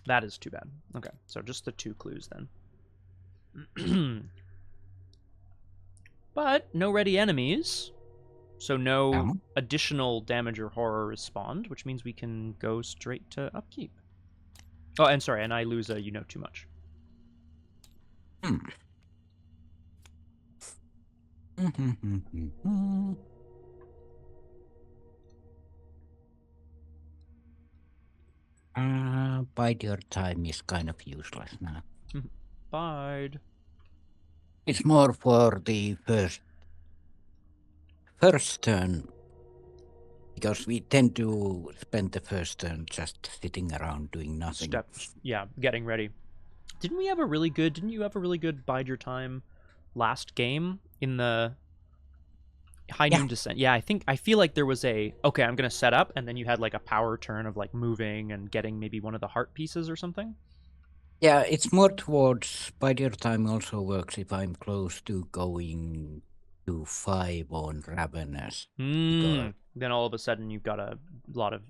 That is too bad. Okay, so just the 2 clues then. But no ready enemies, so no additional damage or horror is spawned, which means we can go straight to upkeep. Oh, and sorry, and I lose a you know too much. Bide your time is kind of useless now. Bide. It's more for the first turn, because we tend to spend the first turn just sitting around doing nothing. Getting ready. Didn't you have a really good bide your time last game in the High Noon Descent? Yeah, I feel like there was I'm gonna set up, and then you had like a power turn of like moving and getting maybe one of the heart pieces or something. Yeah, it's more towards bide your time also works if I'm close to going to 5 on Ravenous. Then all of a sudden you've got a lot of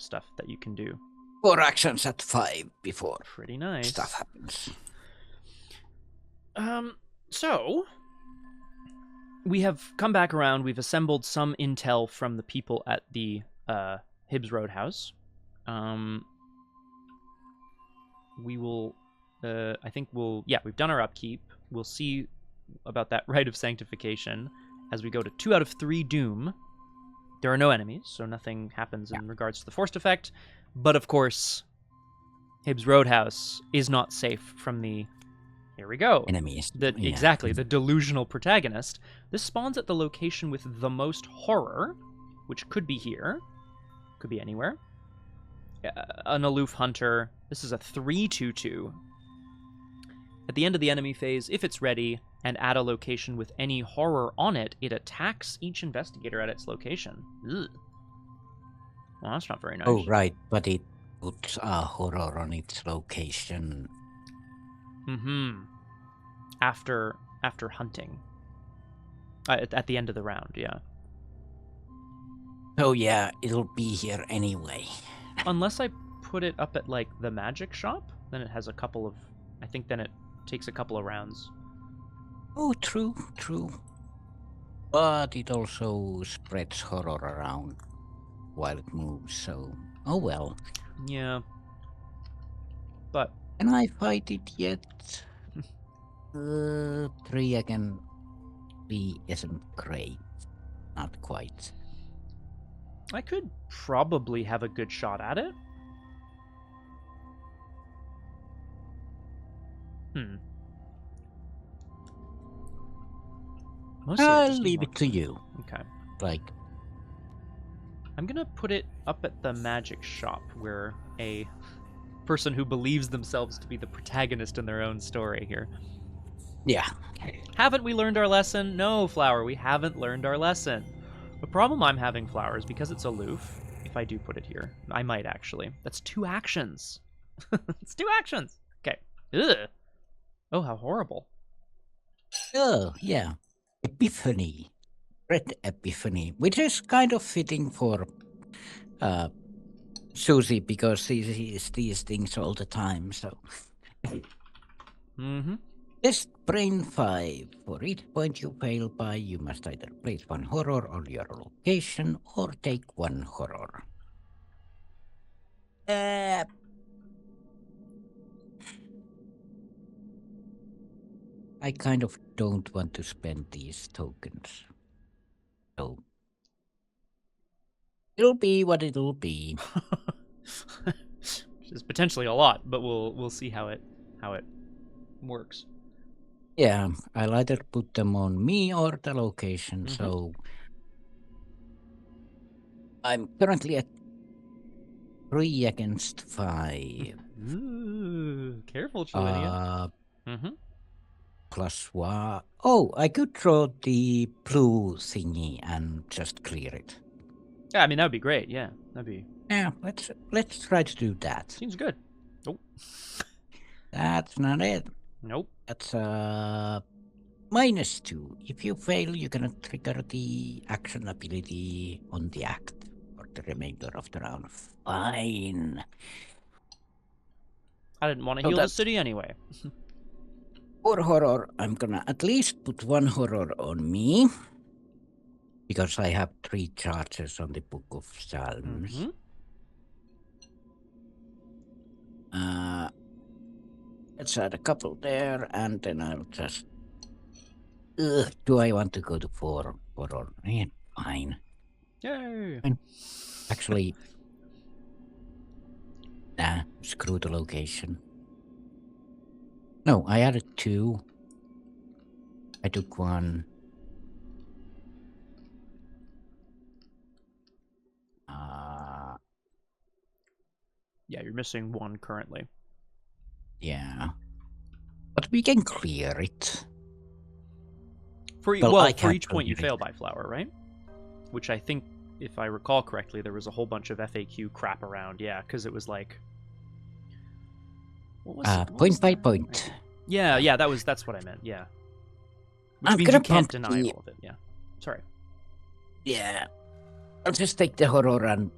stuff that you can do. 4 actions at 5 before pretty nice stuff happens. So we have come back around. We've assembled some intel from the people at the Hibbs Roadhouse. We will we've done our upkeep. We'll see about that rite of sanctification as we go to 2 out of 3 doom. There are no enemies, so nothing happens in regards to the forced effect. But of course, Hibbs Roadhouse is not safe from the here we go. Enemies. Exactly, the delusional protagonist. This spawns at the location with the most horror, which could be here, could be anywhere. An aloof hunter. This is a 3/2/2. At the end of the enemy phase, if it's ready, and at a location with any horror on it, it attacks each investigator at its location. Ugh. Well, that's not very nice. Oh, right, but it puts a horror on its location. After hunting. At the end of the round, yeah. Oh yeah, it'll be here anyway. Unless I put it up at like the magic shop, then it has a couple of. I think then it takes a couple of rounds. Oh, true. But it also spreads horror around while it moves, so oh well. Yeah. But can I fight it yet? 3 again. 3 isn't great. Not quite. I could probably have a good shot at it. I'll leave it to you. Okay. I'm gonna put it up at the magic shop, where a person who believes themselves to be the protagonist in their own story here. Yeah. Haven't we learned our lesson? No, Flower, we haven't learned our lesson. The problem I'm having, Flower, is because it's aloof. If I do put it here, I might actually. That's 2 actions. It's 2 actions. Okay. Ugh. Oh, how horrible. Oh, yeah. Epiphany. Red Epiphany, which is kind of fitting for Suzi, because she sees these things all the time, so. Test brain 5. For each point you fail by, you must either place 1 horror on your location or take 1 horror. I kind of don't want to spend these tokens. So it'll be what it'll be. Which is potentially a lot, but we'll see how it works. Yeah, I'll either put them on me or the location, so I'm currently at 3 against 5. Ooh, careful, Chilenia. +1. Oh, I could draw the blue thingy and just clear it. Yeah, I mean that would be great. Yeah, that'd be. Yeah, let's try to do that. Seems good. Nope. That's not it. Nope. That's -2. If you fail, you can trigger the action ability on the act for the remainder of the round. Fine. I didn't want to heal the city anyway. For horror, I'm gonna at least put 1 horror on me. Because I have 3 charges on the Book of Psalms. Let's add a couple there, and then I'll just... do I want to go to 4 horror? Yeah, fine. Yay! Fine. Actually, nah, screw the location. No, I added 2. I took 1. Yeah, you're missing 1 currently. Yeah. But we can clear it. For each point you fail by flower, right? Which I think, if I recall correctly, there was a whole bunch of FAQ crap around. Yeah, because it was like... What was it? Point by point. Yeah, that's what I meant, yeah. Which means you can't deny all of it, yeah. Sorry. Yeah. I'll just take the horror and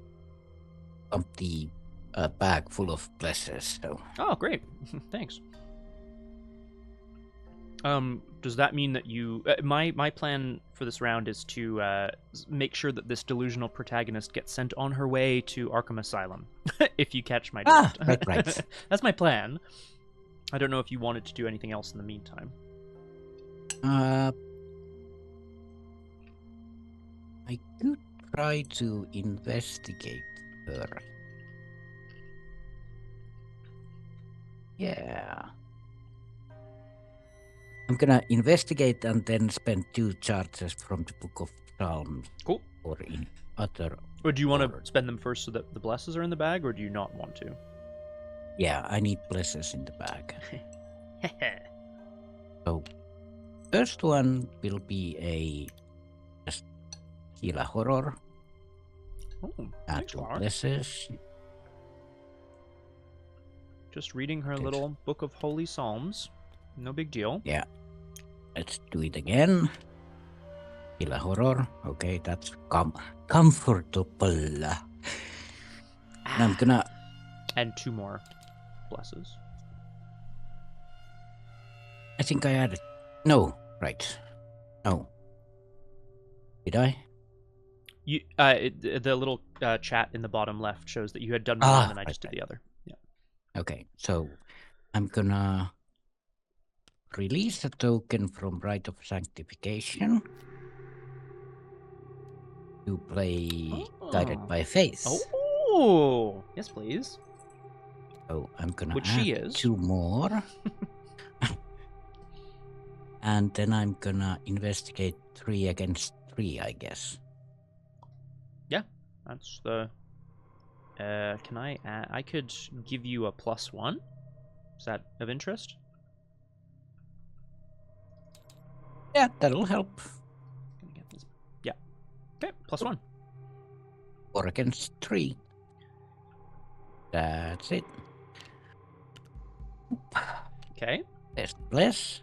pump the bag full of blesses. So. Oh, great. Thanks. Does that mean that you... my plan for this round is to make sure that this delusional protagonist gets sent on her way to Arkham Asylum, if you catch my drift. Right. That's my plan. I don't know if you wanted to do anything else in the meantime. I could try to investigate her. Yeah. I'm gonna investigate and then spend 2 charges from the Book of Psalms. Cool. Or in other... Or do you want to spend them first so that the blesses are in the bag, or do you not want to? Yeah, I need blesses in the bag. So, first one will be just heal a horror. Oh, add 2 blesses. Just reading her little book of holy psalms. No big deal. Yeah. Let's do it again. Heal a horror. Okay, that's comfortable. And I'm gonna... And 2 more blesses. I think I added... No, right. No. Did I? You, the little chat in the bottom left shows that you had done one and I just did the other. Yeah. Okay, so I'm gonna release a token from Rite of Sanctification to play Guided by Faith. Oh, yes, please. So I'm gonna Which add she is. 2 more. And then I'm gonna investigate 3 against 3, I guess. Yeah, that's the... can I add... I could give you a +1. Is that of interest? Yeah, that'll help. Yeah. Okay, +1. 4 against 3. That's it. Okay. Bless.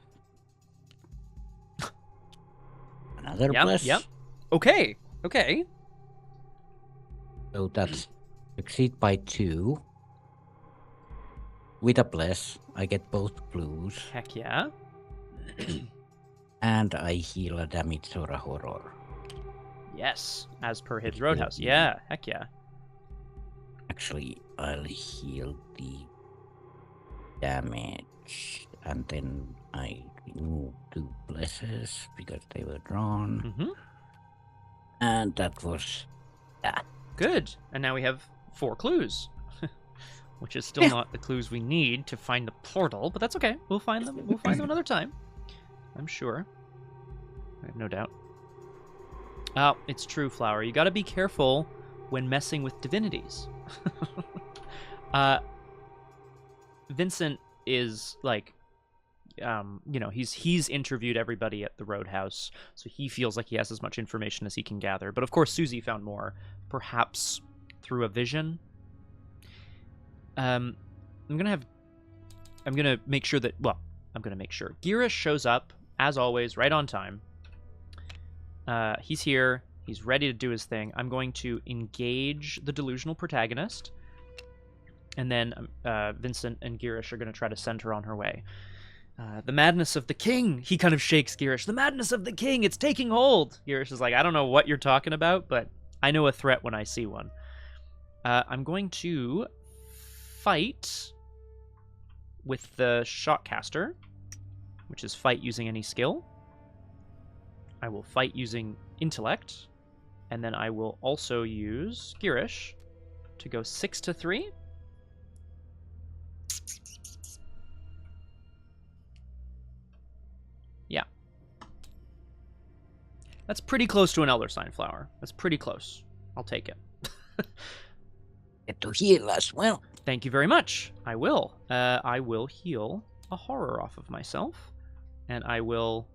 Another bless. Yep. Okay. So that's succeed by 2. With a bless, I get both blues. Heck yeah. And I heal a damage or a horror. Yes, as per his Roadhouse. Yeah, heck yeah. Actually, I'll heal the damage. And then I remove 2 blesses because they were drawn. And that was that. Good. And now we have 4 clues. Which is still not the clues we need to find the portal, but that's okay. We'll find them. We'll find them another time. I'm sure. I have no doubt. Oh, it's true, Flower. You gotta be careful when messing with divinities. Vincent is, like, he's interviewed everybody at the Roadhouse, so he feels like he has as much information as he can gather. But of course, Suzi found more, perhaps through a vision. I'm gonna make sure that. Well, I'm gonna make sure Girish shows up as always, right on time. He's here. He's ready to do his thing. I'm going to engage the delusional protagonist, and then Vincent and Girish are going to try to send her on her way. The madness of the king. He kind of shakes Girish. The madness of the king. It's taking hold. Girish is like, I don't know what you're talking about, but I know a threat when I see one. I'm going to fight with the shotcaster, which is fight using any skill. I will fight using intellect, and then I will also use Girish to go 6-3. Yeah. That's pretty close to an Elder Sign Flower. That's pretty close. I'll take it. Get to heal as well. Thank you very much. I will. I will heal a horror off of myself, and I will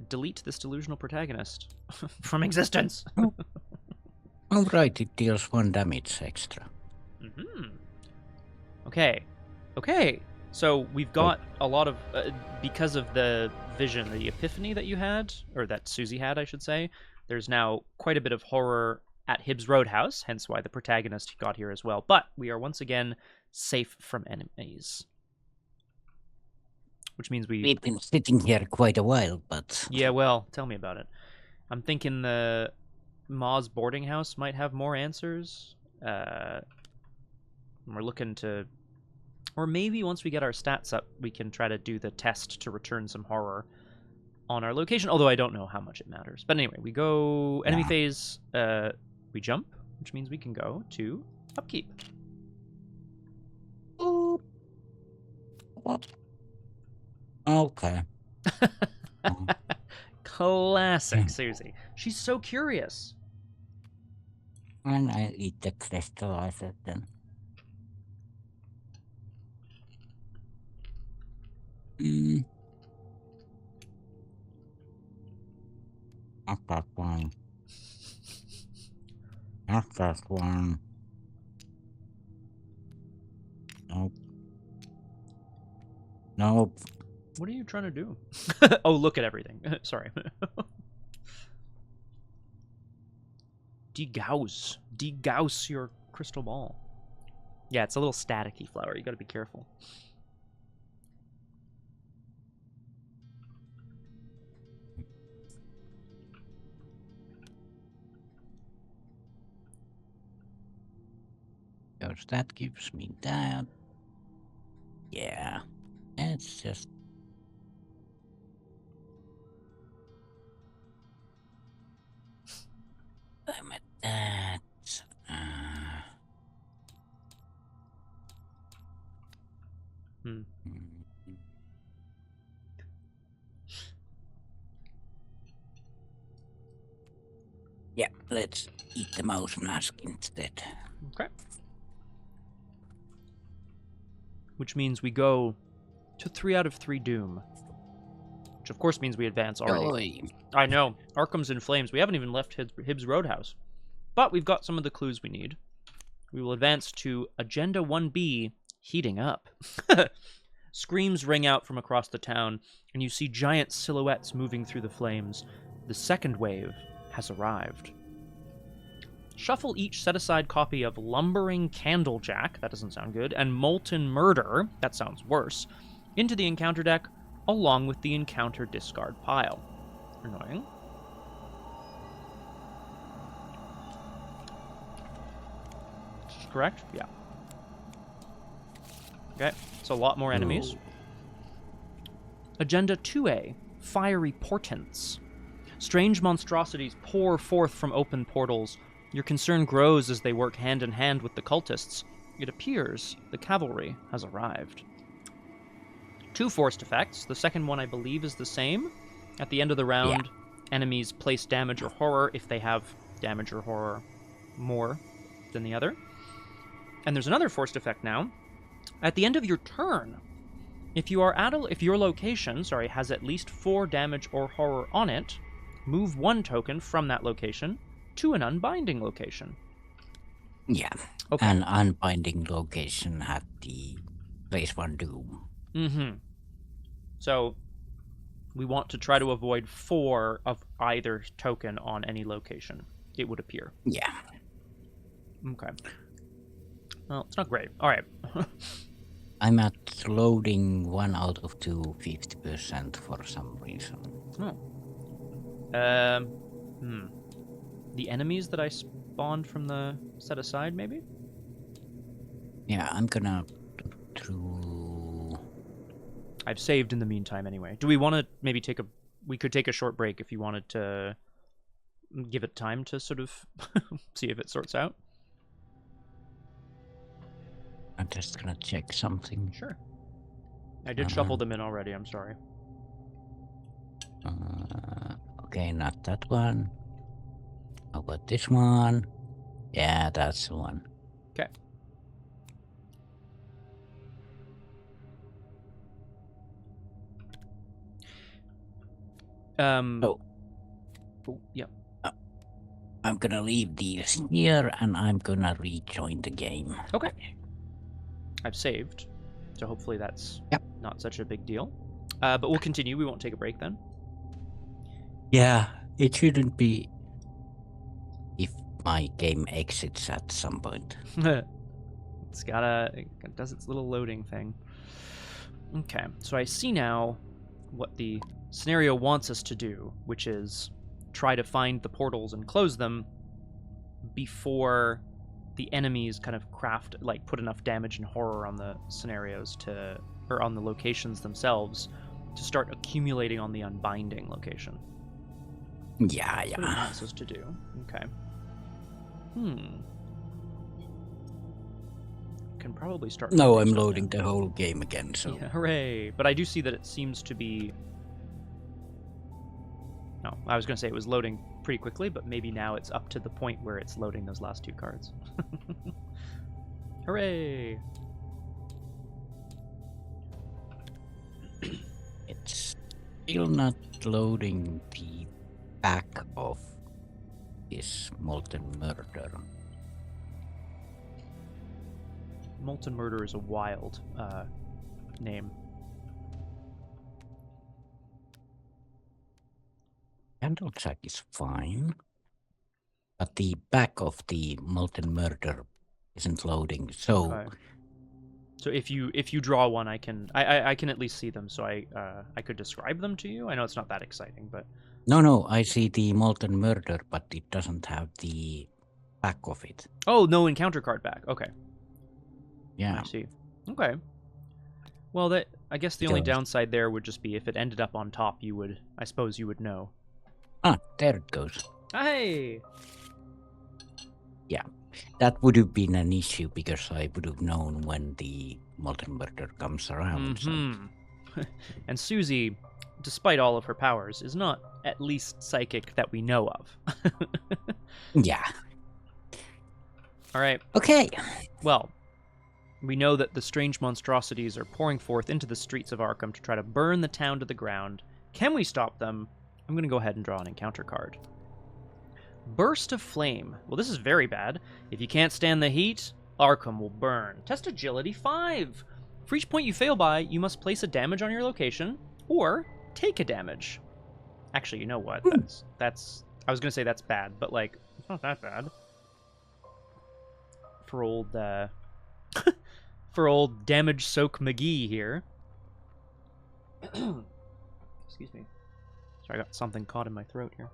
delete this delusional protagonist from existence. All right, it deals 1 damage extra. Mm-hmm. Okay. So we've got a lot of because of the vision, the epiphany that you had, or that Suzi had, I should say. There's now quite a bit of horror at Hibbs Roadhouse, hence why the protagonist got here as well. But we are once again safe from enemies. Which means we've been sitting here quite a while, but... Yeah, well, tell me about it. I'm thinking the Ma's boarding house might have more answers. We're looking to... Or maybe once we get our stats up, we can try to do the test to return some horror on our location, although I don't know how much it matters. But anyway, we go enemy phase, we jump, which means we can go to upkeep. Okay. Classic Suzi. She's so curious. And I eat the crystallizer then. Not that one. Not that one. Nope. Nope. What are you trying to do? Oh, look at everything. Sorry. Degauss. Degauss your crystal ball. Yeah, it's a little staticky flower. You gotta be careful. Because that gives me that. Yeah. It's just... I'm at that. Yeah, let's eat the mouse mask instead. Okay. Which means we go to 3 out of 3 Doom. Which of course means we advance already. I know. Arkham's in flames. We haven't even left Hibbs Roadhouse. But we've got some of the clues we need. We will advance to Agenda 1B, heating up. Screams ring out from across the town, and you see giant silhouettes moving through the flames. The second wave has arrived. Shuffle each set-aside copy of Lumbering Candlejack, that doesn't sound good, and Molten Murder, that sounds worse, into the encounter deck, along with the encounter discard pile. Annoying. Is this correct? Yeah. Okay, so a lot more enemies. Ooh. Agenda 2A, Fiery Portents. Strange monstrosities pour forth from open portals. Your concern grows as they work hand in hand with the cultists. It appears the cavalry has arrived. 2 forced effects. The second one, I believe, is the same. At the end of the round, enemies place damage or horror if they have damage or horror more than the other. And there's another forced effect now. At the end of your turn, If your location, has at least 4 damage or horror on it, move 1 token from that location to an unbinding location. Yeah. Okay. An unbinding location had the place 1 doom. Mm-hmm. So we want to try to avoid 4 of either token on any location, it would appear. Yeah. Okay. Well, it's not great. All right. I'm at loading 1 out of 2, 50% for some reason. Oh. The enemies that I spawned from the set aside, maybe? Yeah, I'm gonna through. I've saved in the meantime anyway. Do we want to maybe we could take a short break if you wanted to give it time to sort of see if it sorts out? I'm just gonna check something. Sure. I did shuffle them in already, I'm sorry. Okay, not that one. How about this one? Yeah, that's the one. Okay. Oh, yeah. I'm gonna leave these here and I'm gonna rejoin the game. Okay. I've saved, so hopefully that's not such a big deal. But we'll continue. We won't take a break then. Yeah, it shouldn't be if my game exits at some point. It does its little loading thing. Okay, so I see now what the scenario wants us to do, which is try to find the portals and close them before the enemies kind of put enough damage and horror on the scenarios or on the locations themselves to start accumulating on the unbinding location. Yeah. That's what it wants us to do. Okay. Can probably start. No, I'm loading the whole game again, so. Yeah, hooray! But I do see that it seems to be. No, I was going to say it was loading pretty quickly, but maybe now it's up to the point where it's loading those last 2 cards. Hooray! It's still not loading the back of this Molten Murder. Molten Murder is a wild name. Candlejack is fine, but the back of the Molten Murder isn't loading. So, okay. So if you draw one, I can at least see them. So I could describe them to you. I know it's not that exciting, but no, I see the Molten Murder, but it doesn't have the back of it. Oh, no encounter card back. Okay. Yeah. I see. Okay. Well, I guess the only downside there would just be if it ended up on top, I suppose you would know. Ah, there it goes. Hey! Yeah, that would have been an issue because I would have known when the Molten Murder comes around. Mm-hmm. And Suzi, despite all of her powers, is not at least psychic that we know of. Yeah. All right. Okay. Well, we know that the strange monstrosities are pouring forth into the streets of Arkham to try to burn the town to the ground. Can we stop them? I'm going to go ahead and draw an encounter card. Burst of Flame. Well, this is very bad. If you can't stand the heat, Arkham will burn. Test Agility 5. For each point you fail by, you must place a damage on your location, or take a damage. Actually, you know what? That's. I was going to say that's bad, but, it's not that bad. For old, for old Damage Soak McGee here. Excuse me. Sorry, I got something caught in my throat here.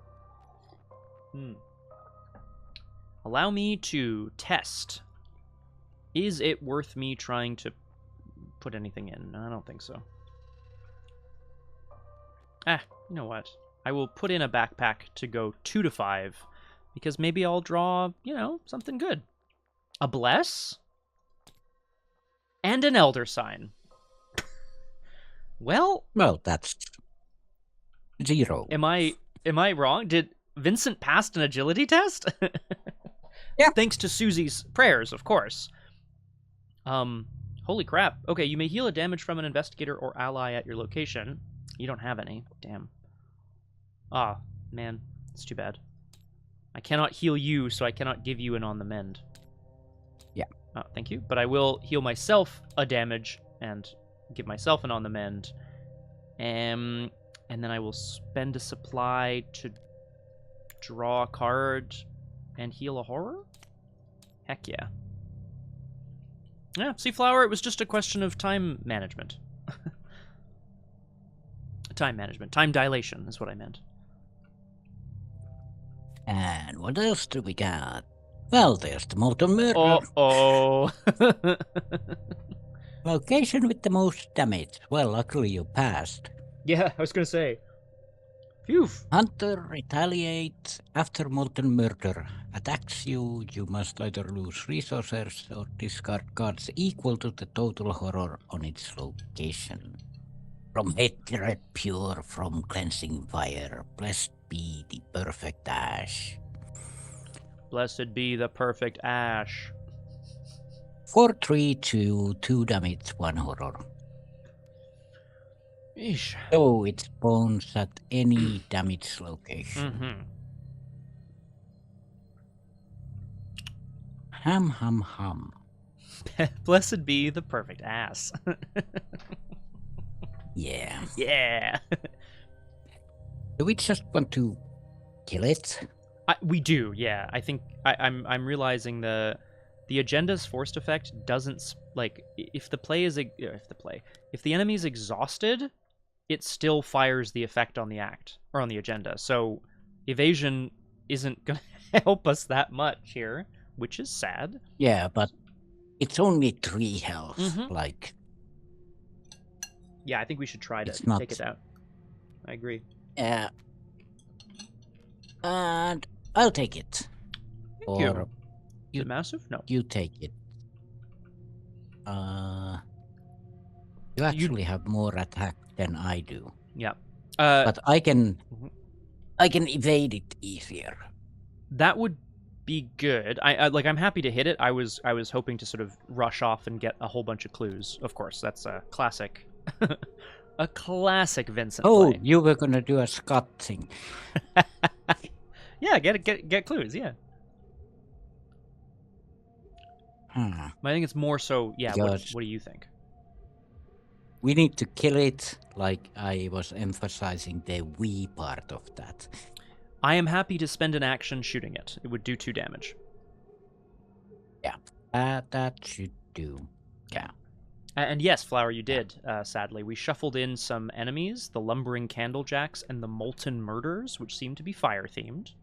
Allow me to test. Is it worth me trying to put anything in? No, I don't think so. You know what? I will put in a backpack to go 2 to 5, because maybe I'll draw, something good. A Bless? And an Elder Sign. Well, that's 0. Am I wrong? Did Vincent pass an agility test? Yeah. Thanks to Suzi's prayers, of course. Holy crap. Okay, you may heal a damage from an investigator or ally at your location. You don't have any. Damn. Ah, man. It's too bad. I cannot heal you, so I cannot give you an on the mend. Yeah. Oh, thank you. But I will heal myself a damage and give myself an on the mend. And then I will spend a supply to draw a card and heal a horror? Heck yeah. Yeah, see, Flower, it was just a question of time management. Time management. Time dilation is what I meant. And what else do we got? Well, there's the molten murder. Uh-oh. Location with the most damage. Well, luckily you passed. Yeah, I was gonna say. Phew. Hunter retaliates after molten murder. Attacks you, you must either lose resources or discard cards equal to the total horror on its location. From hatred pure, from cleansing fire, blessed be the perfect ash. Blessed be the perfect ash. 4-3 to 2 damage, 1 horror. Eesh. So it spawns at any damage location. Mm-hmm. Hum. Blessed be the perfect ass. Yeah. Yeah. Do we just want to kill it? We do, yeah. I think I'm realizing the agenda's forced effect doesn't like if the enemy is exhausted, it still fires the effect on the act or on the agenda. So evasion isn't gonna help us that much here, which is sad. Yeah, but it's only 3 health. Mhm. Like, yeah, I think we should try to take it out. I agree. Yeah. And I'll take it. Thank you. Is it massive? No. You take it. You actually have more attack than I do. Yeah. But I can evade it easier. That would be good. I'm happy to hit it. I was hoping to sort of rush off and get a whole bunch of clues. Of course, that's a classic. A classic Vincent play. You were gonna do a Scott thing. Yeah, get clues, yeah. I think it's more so, yeah, what do you think? We need to kill it, like I was emphasizing the we part of that. I am happy to spend an action shooting it. It would do 2 damage. Yeah, that should do. Yeah. And yes, Flower, you did, sadly. We shuffled in some enemies, the Lumbering Candlejacks and the Molten Murderers, which seem to be fire-themed.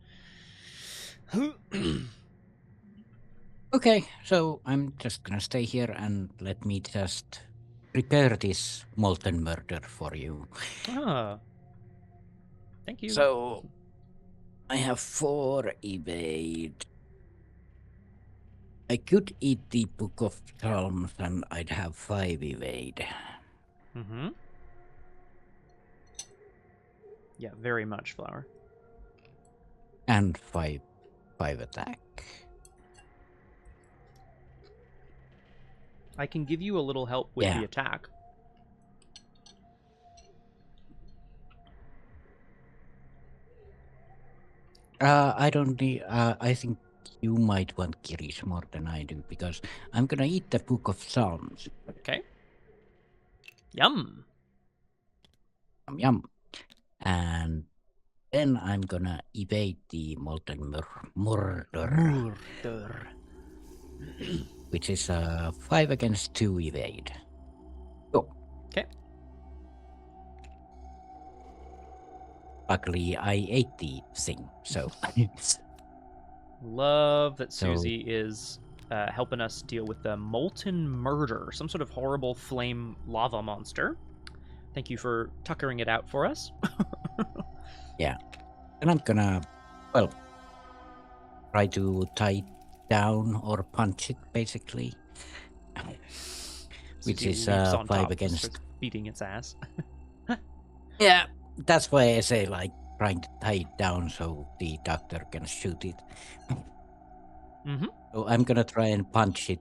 Okay, so I'm just gonna stay here and let me just prepare this molten murder for you. Ah. Thank you. So I have 4 evade. I could eat the Book of Psalms and I'd have 5 evade. Mm-hmm. Yeah, very much, Flower. And 5 attack. I can give you a little help with the attack. I don't need. I think you might want Kirish more than I do because I'm gonna eat the Book of Psalms. Okay. Yum. Yum. And then I'm gonna evade the molten murder. Which is 5 against 2 evade. Oh. Okay. Luckily, I ate the thing, so. Love that Suzi is helping us deal with the Molten Murder, some sort of horrible flame lava monster. Thank you for tuckering it out for us. Yeah. And I'm gonna, well, try to tie it down or punch it, basically. Which is 5 against... beating its ass. Yeah, that's why I say, like, trying to tie it down so the doctor can shoot it. Mm-hmm. So I'm gonna try and punch it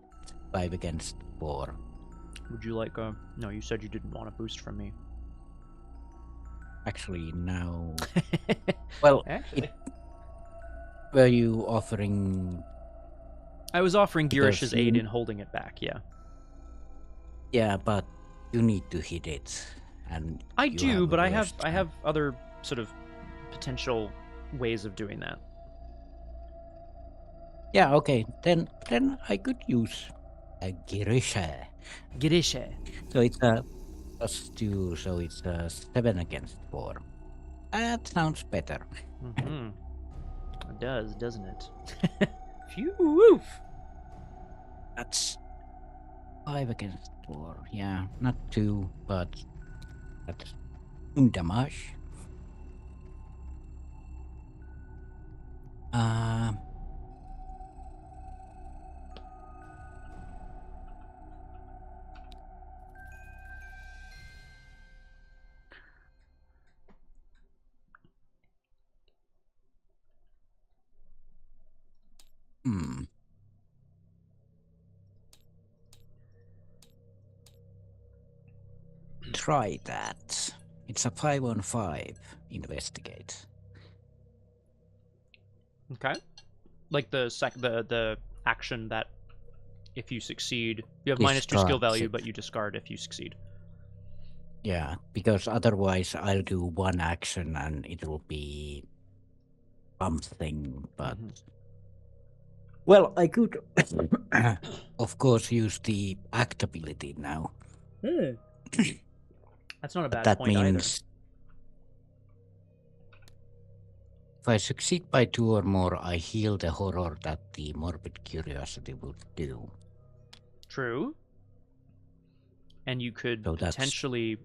5 against 4. Would you like a... No, you said you didn't want a boost from me. Actually, no. Well, were you offering... I was offering Girish's aid in holding it back, yeah. Yeah, but you need to hit it. And I do, but I have other sort of potential ways of doing that. Yeah, okay. Then I could use a Girisha. Girisha. So it's a +2, so it's a 7 against 4. That sounds better. Mm-hmm. It does, doesn't it? Phew, woof. That's 5 against 4. Yeah, not 2, but that's damage. Try that. It's a 5-on-5 investigate. Okay. Like the action that if you succeed, you have -2 skill value, but you discard if you succeed. Yeah, because otherwise I'll do one action and it will be something, but... Well, I could, of course, use the act ability now. That's not a bad that point means if I succeed by 2 or more, I heal the horror that the morbid curiosity would do. True. And you could potentially,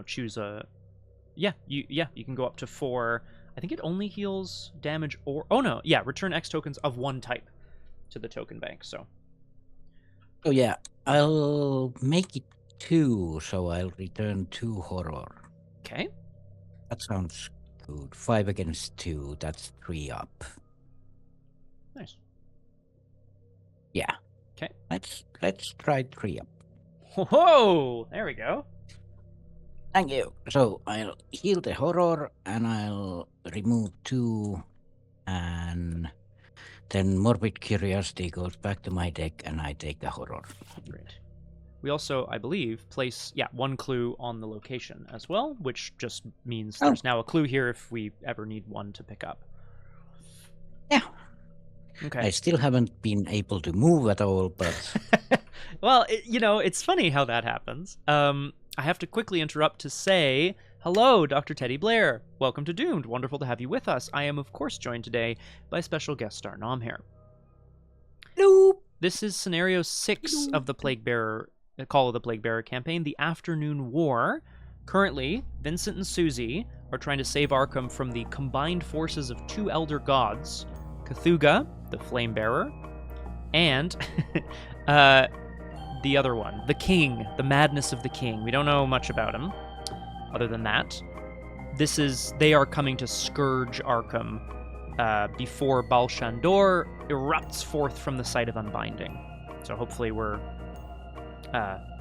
choose a... Yeah, you can go up to 4. I think it only heals damage or... Oh, no. Yeah, return X tokens of one type to the token bank, so... Oh, yeah. I'll make it 2, so I'll return 2 horror. Okay. That sounds good. 5 against 2, that's 3 up. Nice. Yeah. Okay. Let's try 3 up. Whoa! There we go. Thank you. So I'll heal the horror and I'll remove 2, and then morbid curiosity goes back to my deck and I take the horror. Great. We also, I believe, place 1 clue on the location as well, which just means there's now a clue here if we ever need one to pick up. Yeah. Okay. I still haven't been able to move at all, but... Well, it's funny how that happens. I have to quickly interrupt to say, hello, Dr. Teddy Blair. Welcome to Doomed. Wonderful to have you with us. I am, of course, joined today by special guest star Nomhare. Hello. This is scenario 6 of the Call of the Plague Bearer campaign, the Afternoon War. Currently, Vincent and Suzi are trying to save Arkham from the combined forces of 2 elder gods, Cthulhu, the Flame Bearer, and the other one, the King, the Madness of the King. We don't know much about him, other than that. They are coming to scourge Arkham before Baalshandor erupts forth from the site of unbinding. So hopefully we're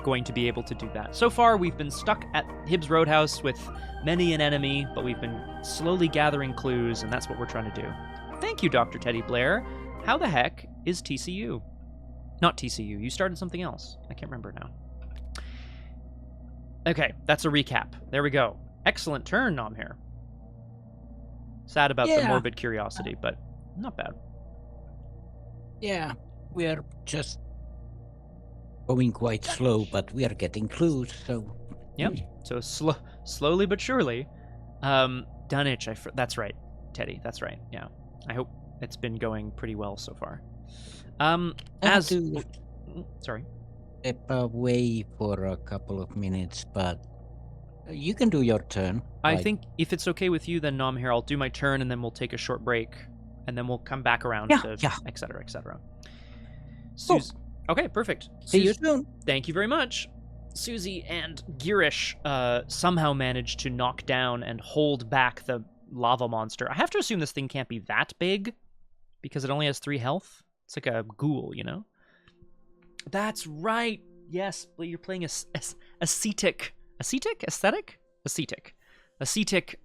going to be able to do that. So far, we've been stuck at Hibbs Roadhouse with many an enemy, but we've been slowly gathering clues, and that's what we're trying to do. Thank you, Dr. Teddy Blair. How the heck is TCU? Not TCU. You started something else. I can't remember now. Okay, that's a recap. There we go. Excellent turn, Nomhare. Sad about the morbid curiosity, but not bad. Yeah, we're just going quite slow, but we are getting clues, so... Yep, so slowly but surely. Dunwich, that's right, Teddy, that's right, yeah. I hope it's been going pretty well so far. Sorry. Step away for a couple of minutes, but you can do your turn. I think if it's okay with you, then Nomhare, I'll do my turn, and then we'll take a short break, and then we'll come back around to et cetera, et cetera. Okay, perfect. See you soon. Thank you very much. Suzi and Girish somehow managed to knock down and hold back the lava monster. I have to assume this thing can't be that big because it only has 3 health. It's like a ghoul, That's right. Yes, but you're playing ascetic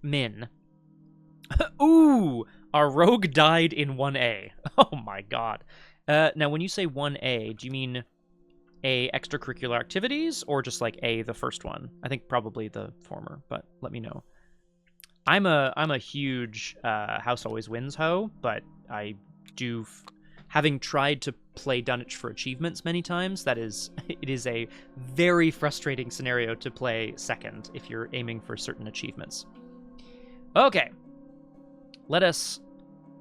min. Ooh, our rogue died in 1A. Oh my god. Now, when you say 1A, do you mean A, extracurricular activities, or just like A, the first one? I think probably the former, but let me know. I'm a huge House Always Wins ho, but I do, having tried to play Dunwich for achievements many times, it is a very frustrating scenario to play second if you're aiming for certain achievements. Okay. Let us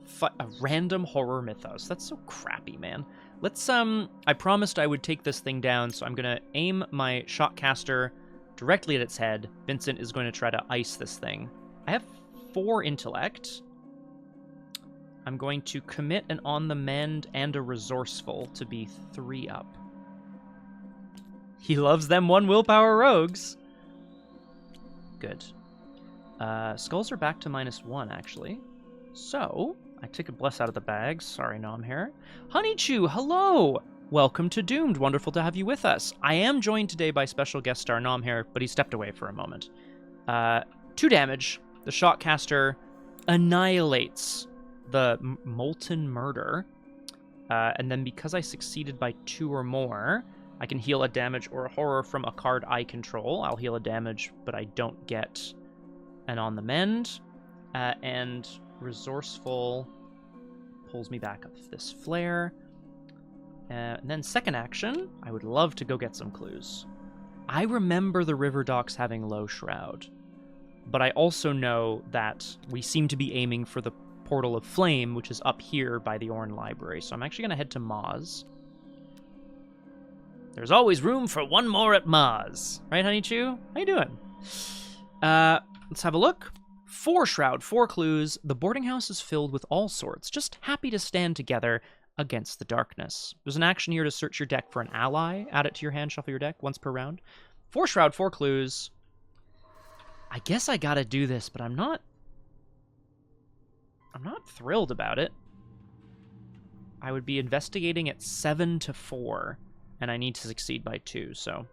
fight a random horror mythos. That's so crappy, man. Let's, I promised I would take this thing down, so I'm gonna aim my shotcaster directly at its head. Vincent is going to try to ice this thing. I have 4 intellect. I'm going to commit an on the mend and a resourceful to be 3 up. He loves them 1 willpower rogues. Good. Skulls are back to -1, actually. So, I took a bless out of the bag. Sorry, Nomhare. Honeychew, hello! Welcome to Doomed. Wonderful to have you with us. I am joined today by special guest star Nomhare, but he stepped away for a moment. 2 damage. The shotcaster annihilates the molten murder. And then because I succeeded by 2 or more, I can heal a damage or a horror from a card I control. I'll heal a damage, but I don't get an on the mend. And resourceful pulls me back up this flare. And then second action, I would love to go get some clues. I remember the river docks having low shroud, but I also know that we seem to be aiming for the Portal of Flame, which is up here by the Orn Library. So I'm actually going to head to Maz. There's always room for one more at Maz. Right, Honeychew? How you doing? Let's have a look. 4 shroud, 4 clues. The boarding house is filled with all sorts, just happy to stand together against the darkness. There's an action here to search your deck for an ally. Add it to your hand, shuffle your deck once per round. 4 shroud, 4 clues. I guess I gotta do this, but I'm not thrilled about it. I would be investigating at 7 to 4, and I need to succeed by 2, so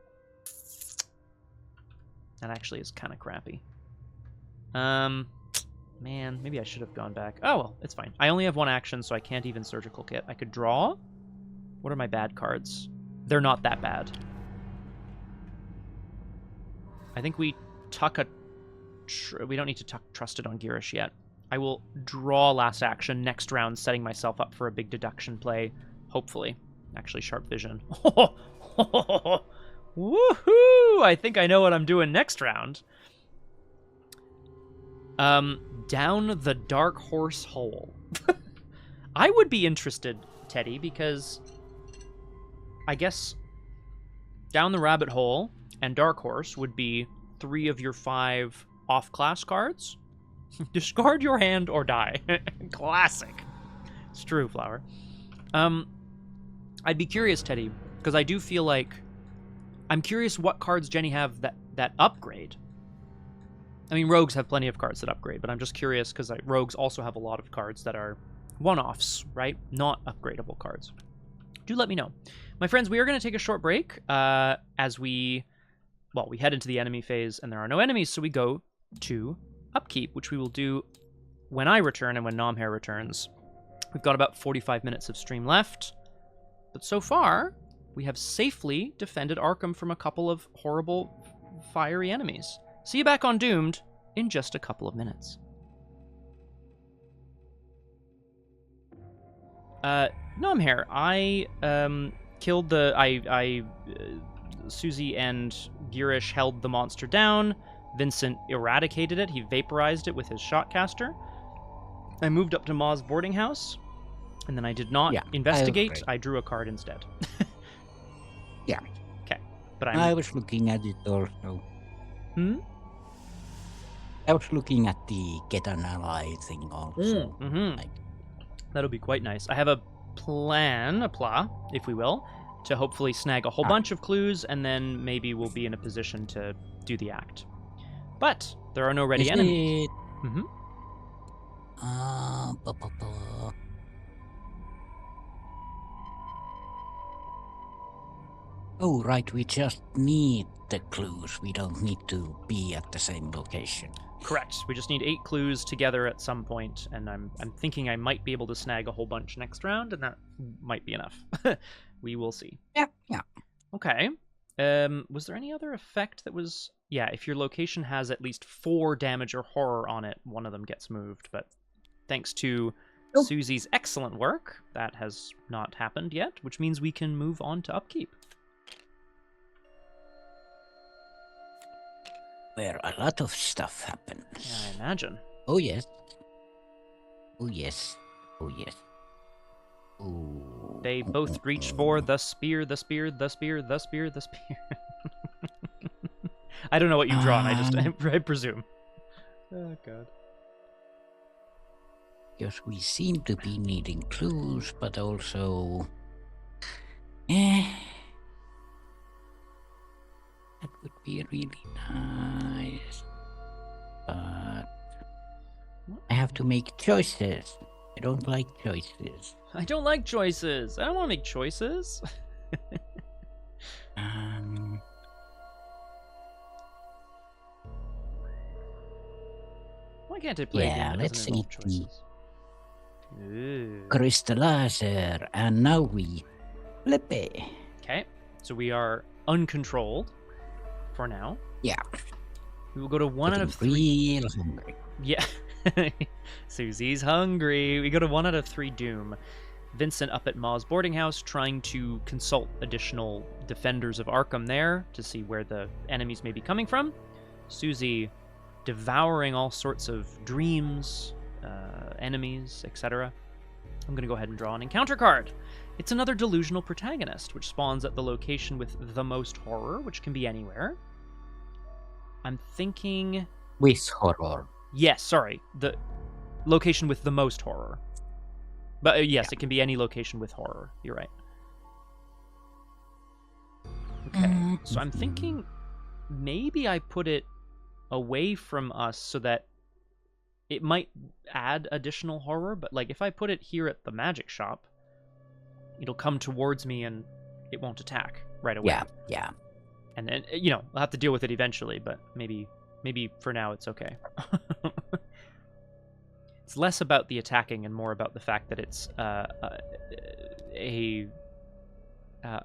that actually is kind of crappy. Man, maybe I should have gone back. Oh, well, it's fine. I only have 1 action, so I can't even surgical kit. I could draw. What are my bad cards? They're not that bad. I think we tuck a... we don't need to tuck Trusted on Girish yet. I will draw last action next round, setting myself up for a big deduction play, hopefully. Actually, sharp vision. Woohoo! I think I know what I'm doing next round. Down the Dark Horse Hole. I would be interested, Teddy, because I guess Down the Rabbit Hole and Dark Horse would be 3 of your 5 off-class cards. Discard your hand or die. Classic. It's true, Flower. I'd be curious, Teddy, because I do feel like... I'm curious what cards Jenny have that upgrade. I mean, rogues have plenty of cards that upgrade, but I'm just curious because rogues also have a lot of cards that are one-offs, right? Not upgradable cards. Do let me know. My friends, we are going to take a short break as we head into the enemy phase, and there are no enemies, so we go to upkeep, which we will do when I return and when Nomhare returns. We've got about 45 minutes of stream left, but so far, we have safely defended Arkham from a couple of horrible, fiery enemies. See you back on Doomed in just a couple of minutes. Nomhare, I killed the... Suzi and Girish held the monster down. Vincent eradicated it. He vaporized it with his shotcaster. I moved up to Maz boarding house, and then I did not investigate. I drew a card instead. Yeah. Okay. But I was looking at it also. I was looking at the get an ally thing also. That'll be quite nice. I have a plan, if we will, to hopefully snag a whole bunch of clues, and then maybe we'll be in a position to do the act. But there are no ready enemies. Oh, right, we just need the clues. We don't need to be at the same location. Correct. We just need 8 clues together at some point, and I'm thinking I might be able to snag a whole bunch next round, and that might be enough. We will see. Yeah. Okay. Was there any other effect that was... Yeah, if your location has at least 4 damage or horror on it, one of them gets moved, but thanks to Suzi's excellent work, that has not happened yet, which means we can move on to upkeep. Where a lot of stuff happens. Yeah, I imagine. Oh, yes. Oh, yes. Oh, yes. Ooh. They both reach for the spear, the spear, the spear, the spear, the spear. I don't know what you've drawn, I presume. Oh, God. Because we seem to be needing clues, but also... That would be really nice. But... I have to make choices. I don't like choices. I don't like choices. I don't want to make choices. Why can't I play a game that let's doesn't involve see. choices? Ooh. Crystallizer, and now we flip it. Okay, so we are uncontrolled for now. Yeah. We will go to 1 out of 3. Real hungry. Yeah. Suzi's hungry. We go to 1 out of 3 doom. Vincent up at Ma's boarding house trying to consult additional defenders of Arkham there to see where the enemies may be coming from. Suzi devouring all sorts of dreams, enemies, etc. I'm going to go ahead and draw an encounter card. It's another delusional protagonist, which spawns at the location with the most horror, which can be anywhere. I'm thinking... With horror. Yes, sorry. The location with the most horror. But yes, it can be any location with horror. You're right. Okay, so I'm thinking maybe I put it away from us so that it might add additional horror, but like if I put it here at the magic shop, it'll come towards me and it won't attack right away. Yeah. And then, you know, I'll have to deal with it eventually, but maybe for now it's okay. It's less about the attacking and more about the fact that it's a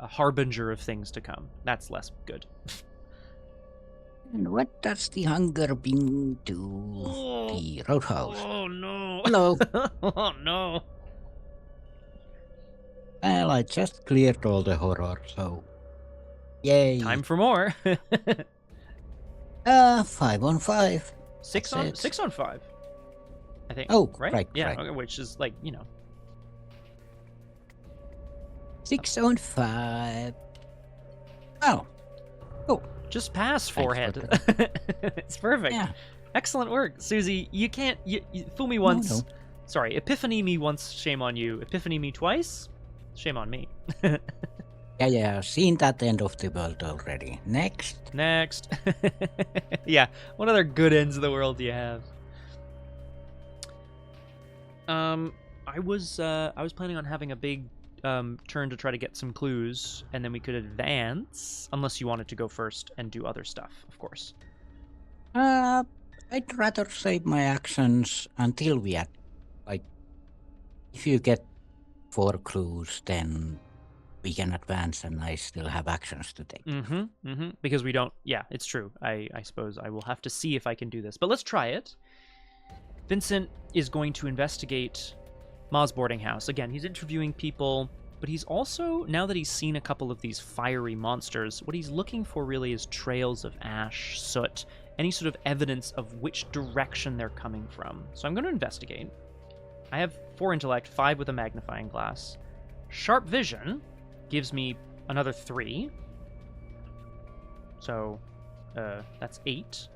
harbinger of things to come. That's less good. And what does the hunger bring to the roadhouse? Oh no! Hello. Oh no! Well, I just cleared all the horror, so yay! Time for more. 5 on 5. 6 on 5. I think. Oh, right. right. Yeah, right. okay, which is like 6 on 5. Oh. Just pass forehead. It's perfect. Yeah. Excellent work, Suzi. You can't you fool me once. No. Sorry, epiphany me once. Shame on you. Epiphany me twice. Shame on me. Yeah. Seen that end of the world already. Next. Yeah. What other good ends of the world do you have? I was planning on having a big turn to try to get some clues, and then we could advance, unless you wanted to go first and do other stuff, of course. I'd rather save my actions until we act. Like, if you get 4 clues, then we can advance, and I still have actions to take. Because we don't... Yeah, it's true. I suppose I will have to see if I can do this. But let's try it. Vincent is going to investigate Ma's boarding house. Again, he's interviewing people, but he's also, now that he's seen a couple of these fiery monsters, what he's looking for really is trails of ash, soot, any sort of evidence of which direction they're coming from. So I'm going to investigate. I have 4 intellect, 5 with a magnifying glass. Sharp vision gives me another 3. So that's 8.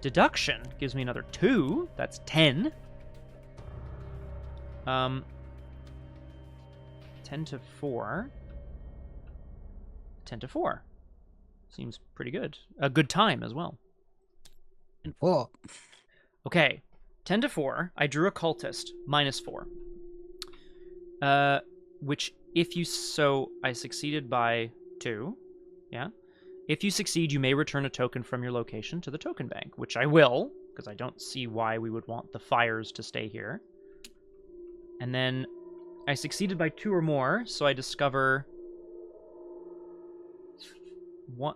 Deduction gives me another 2. That's 10. 10 to 4. 10 to 4. Seems pretty good. A good time as well. And 4. Okay. 10 to 4. I drew a cultist. -4. Which, if you... So, I succeeded by 2. Yeah. If you succeed, you may return a token from your location to the token bank, which I will, because I don't see why we would want the fires to stay here. And then I succeeded by 2 or more, so I discover... One...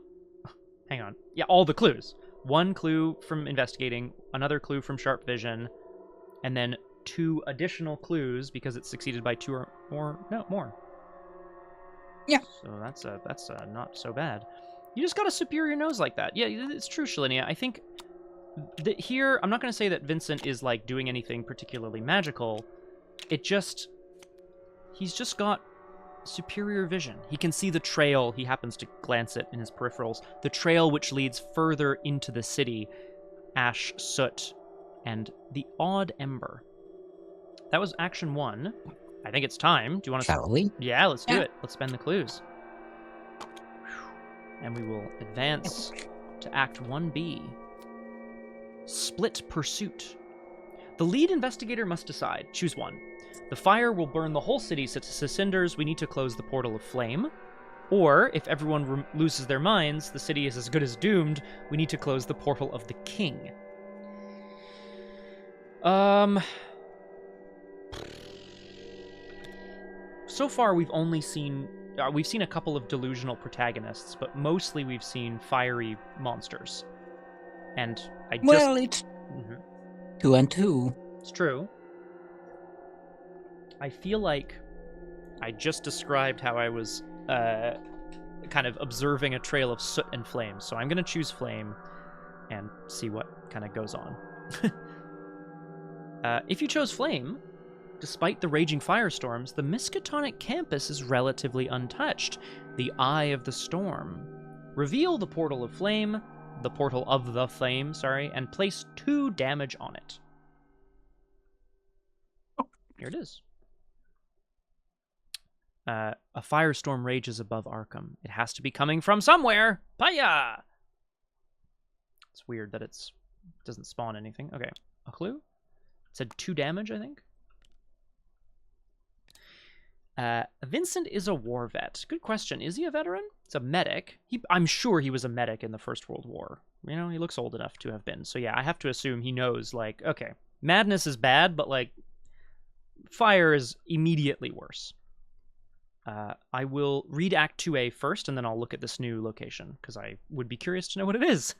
Hang on. Yeah, all the clues. 1 clue from investigating, another clue from sharp vision, and then 2 additional clues because it succeeded by 2 or more. No, more. Yeah. So that's not so bad. You just got a superior nose like that. Yeah, it's true, Shalinia. I think that here, I'm not going to say that Vincent is, like, doing anything particularly magical. He's just got superior vision. He can see the trail. He happens to glance it in his peripherals. The trail which leads further into the city. Ash, soot, and the odd ember. That was action 1. I think it's time. Do you want to... Shall we? Yeah, let's do it. Let's spend the clues. And we will advance to Act 1B. Split Pursuit. The lead investigator must decide. Choose one. The fire will burn the whole city to cinders. We need to close the portal of flame. Or, if everyone loses their minds, the city is as good as doomed. We need to close the portal of the king. So far, we've only seen... we've seen a couple of delusional protagonists, but mostly we've seen fiery monsters. And I just... Well, it's 2 and 2. It's true. I feel like I just described how I was kind of observing a trail of soot and flame, so I'm going to choose flame and see what kind of goes on. If you chose flame, despite the raging firestorms, the Miskatonic campus is relatively untouched. The eye of the storm. Reveal the portal of flame, and place 2 damage on it. Here it is. A firestorm rages above Arkham. It has to be coming from somewhere. Paya! It's weird that it doesn't spawn anything. Okay, a clue? It said 2 damage, I think. Vincent is a war vet. Good question. Is he a veteran? He's a medic. I'm sure he was a medic in the First World War. You know, he looks old enough to have been. So yeah, I have to assume he knows, like, okay, madness is bad, but, like, fire is immediately worse. I will read Act 2A first, and then I'll look at this new location, because I would be curious to know what it is.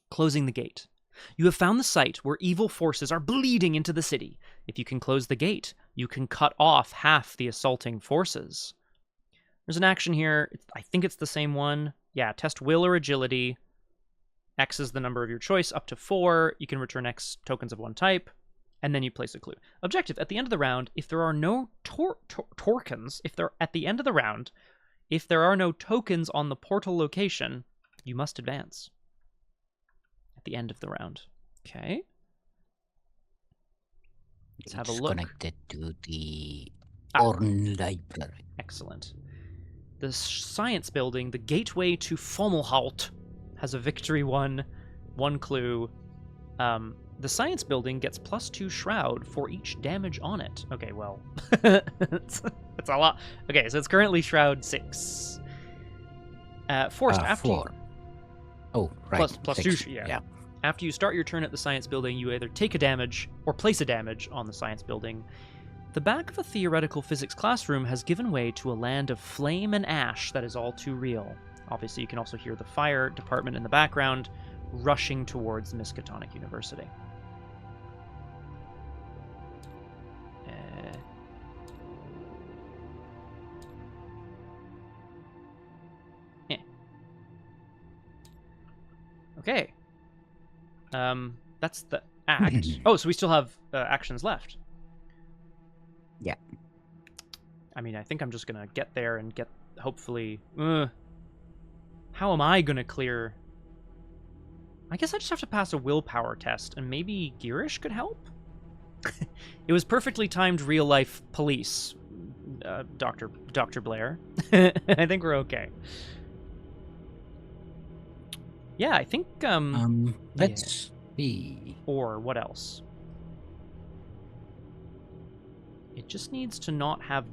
Closing the gate. You have found the site where evil forces are bleeding into the city. If you can close the gate, you can cut off half the assaulting forces. There's an action here. I think it's the same one. Yeah, test will or agility. X is the number of your choice, up to 4. You can return X tokens of one type, and then you place a clue. Objective, at the end of the round, if there are no tokens, if there are no tokens on the portal location, you must advance. At the end of the round. Okay. Let's have a look. Connected to the Orn Library. Excellent. The science building, the gateway to Fomalhaut, has a victory 1 clue. The science building gets +2 shroud for each damage on it. Okay, well, that's a lot. Okay, so it's currently shroud 6. Forced after 4. Oh, right. Plus 2. Yeah. After you start your turn at the science building, you either take a damage or place a damage on the science building. The back of a theoretical physics classroom has given way to a land of flame and ash that is all too real. Obviously, you can also hear the fire department in the background rushing towards Miskatonic University. Okay. That's the act. Oh, so we still have actions left. Yeah. I mean, I think I'm just gonna get there and get, hopefully... how am I gonna clear... I guess I just have to pass a willpower test, and maybe Girish could help? It was perfectly timed real-life police, Dr. Blair. I think we're okay. Yeah, I think, let's see. Or what else? It just needs to not have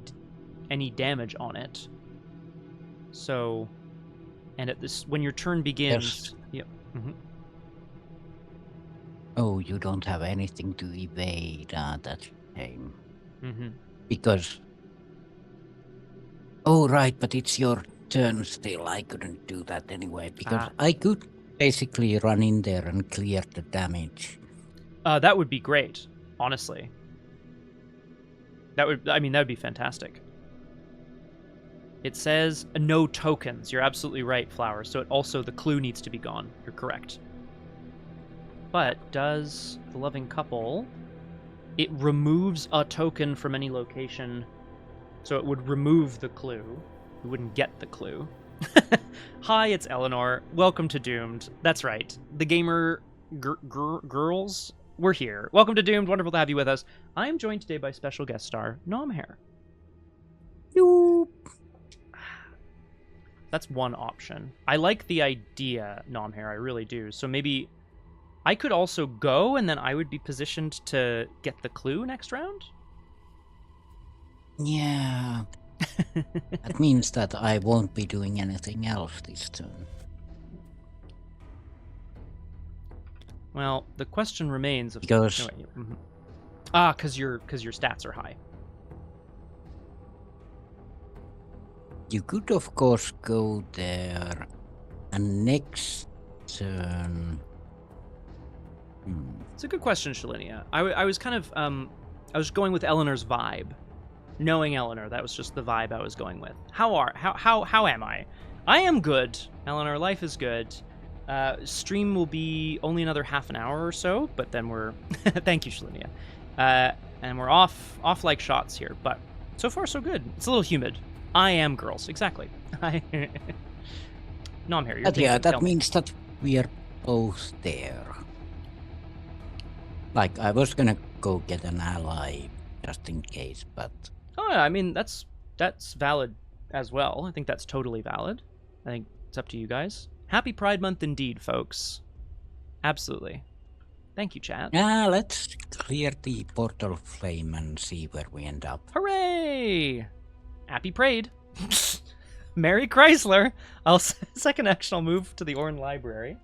any damage on it. So, and at this, when your turn begins... Yep. Mm-hmm. Oh, you don't have anything to evade. That's a shame. Mm-hmm. Because... Oh, right, but it's your turn still. I couldn't do that anyway, because I could basically run in there and clear the damage. That would be great, honestly. That would be fantastic. It says no tokens. You're absolutely right, Flower. So it also, the clue needs to be gone. You're correct. But does the loving couple... It removes a token from any location. So it would remove the clue. You wouldn't get the clue. Hi, it's Eleanor. Welcome to Doomed. That's right. The gamer girls, we're here. Welcome to Doomed. Wonderful to have you with us. I am joined today by special guest star, Nomhare. Yoop. That's one option. I like the idea, Nomhare. I really do. So maybe I could also go, and then I would be positioned to get the clue next round? Yeah. That means that I won't be doing anything else this turn. Well, the question remains... Because... because your stats are high. You could, of course, go there, and next turn... It's a good question, Shalinia. I was kind of... I was going with Eleanor's vibe. Knowing Eleanor, that was just the vibe I was going with. How am I? I am good, Eleanor. Life is good. Stream will be only another half an hour or so, but then we're... Thank you, Shalinia. And we're off like shots here, but so far so good. It's a little humid. I am girls, exactly. No, I'm here. Yeah, that means that we are both there. Like, I was gonna go get an ally just in case, but... Oh, yeah, I mean, that's valid as well. I think that's totally valid. I think it's up to you guys. Happy Pride Month indeed, folks. Absolutely. Thank you, chat. Yeah, let's clear the portal flame and see where we end up. Hooray! Happy Pride. Merry Chrysler. Second action, I'll move to the Orn Library,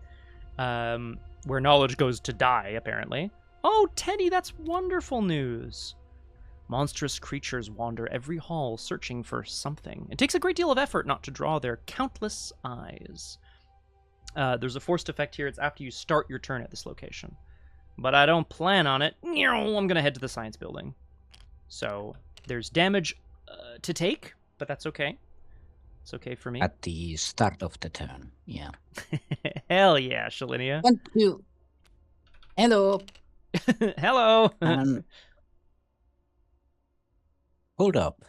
where knowledge goes to die, apparently. Oh, Teddy, that's wonderful news. Monstrous creatures wander every hall searching for something. It takes a great deal of effort not to draw their countless eyes. There's a forced effect here. It's after you start your turn at this location. But I don't plan on it. I'm going to head to the science building. So there's damage to take, but that's okay. It's okay for me. At the start of the turn, yeah. Hell yeah, Shalinia. 1, 2. Hello. Hello. Hold up.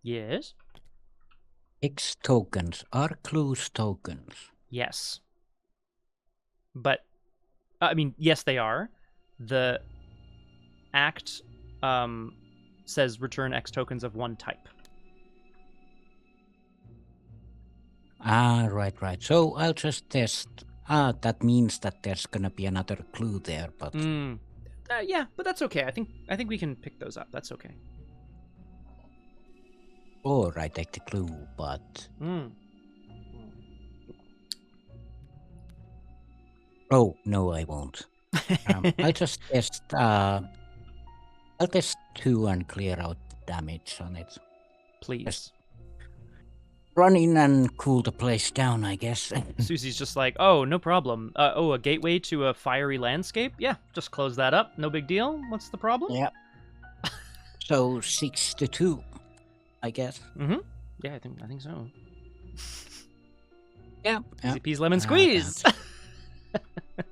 Yes? X tokens are clues tokens. Yes. But, I mean, yes, they are. The act says return X tokens of one type. Ah, right. So I'll just test. That means that there's gonna be another clue there, but... Yeah, but that's okay. I think we can pick those up. That's okay. Or I take the clue, but... Oh, no, I won't. I'll just test... I'll test 2 and clear out damage on it. Please. Just run in and cool the place down, I guess. Suzi's just like, oh, no problem. A gateway to a fiery landscape? Yeah, just close that up. No big deal. What's the problem? Yeah. So 6 to 2, I guess. Mm-hmm. Yeah, I think so. Yeah. Easy peas lemon squeeze.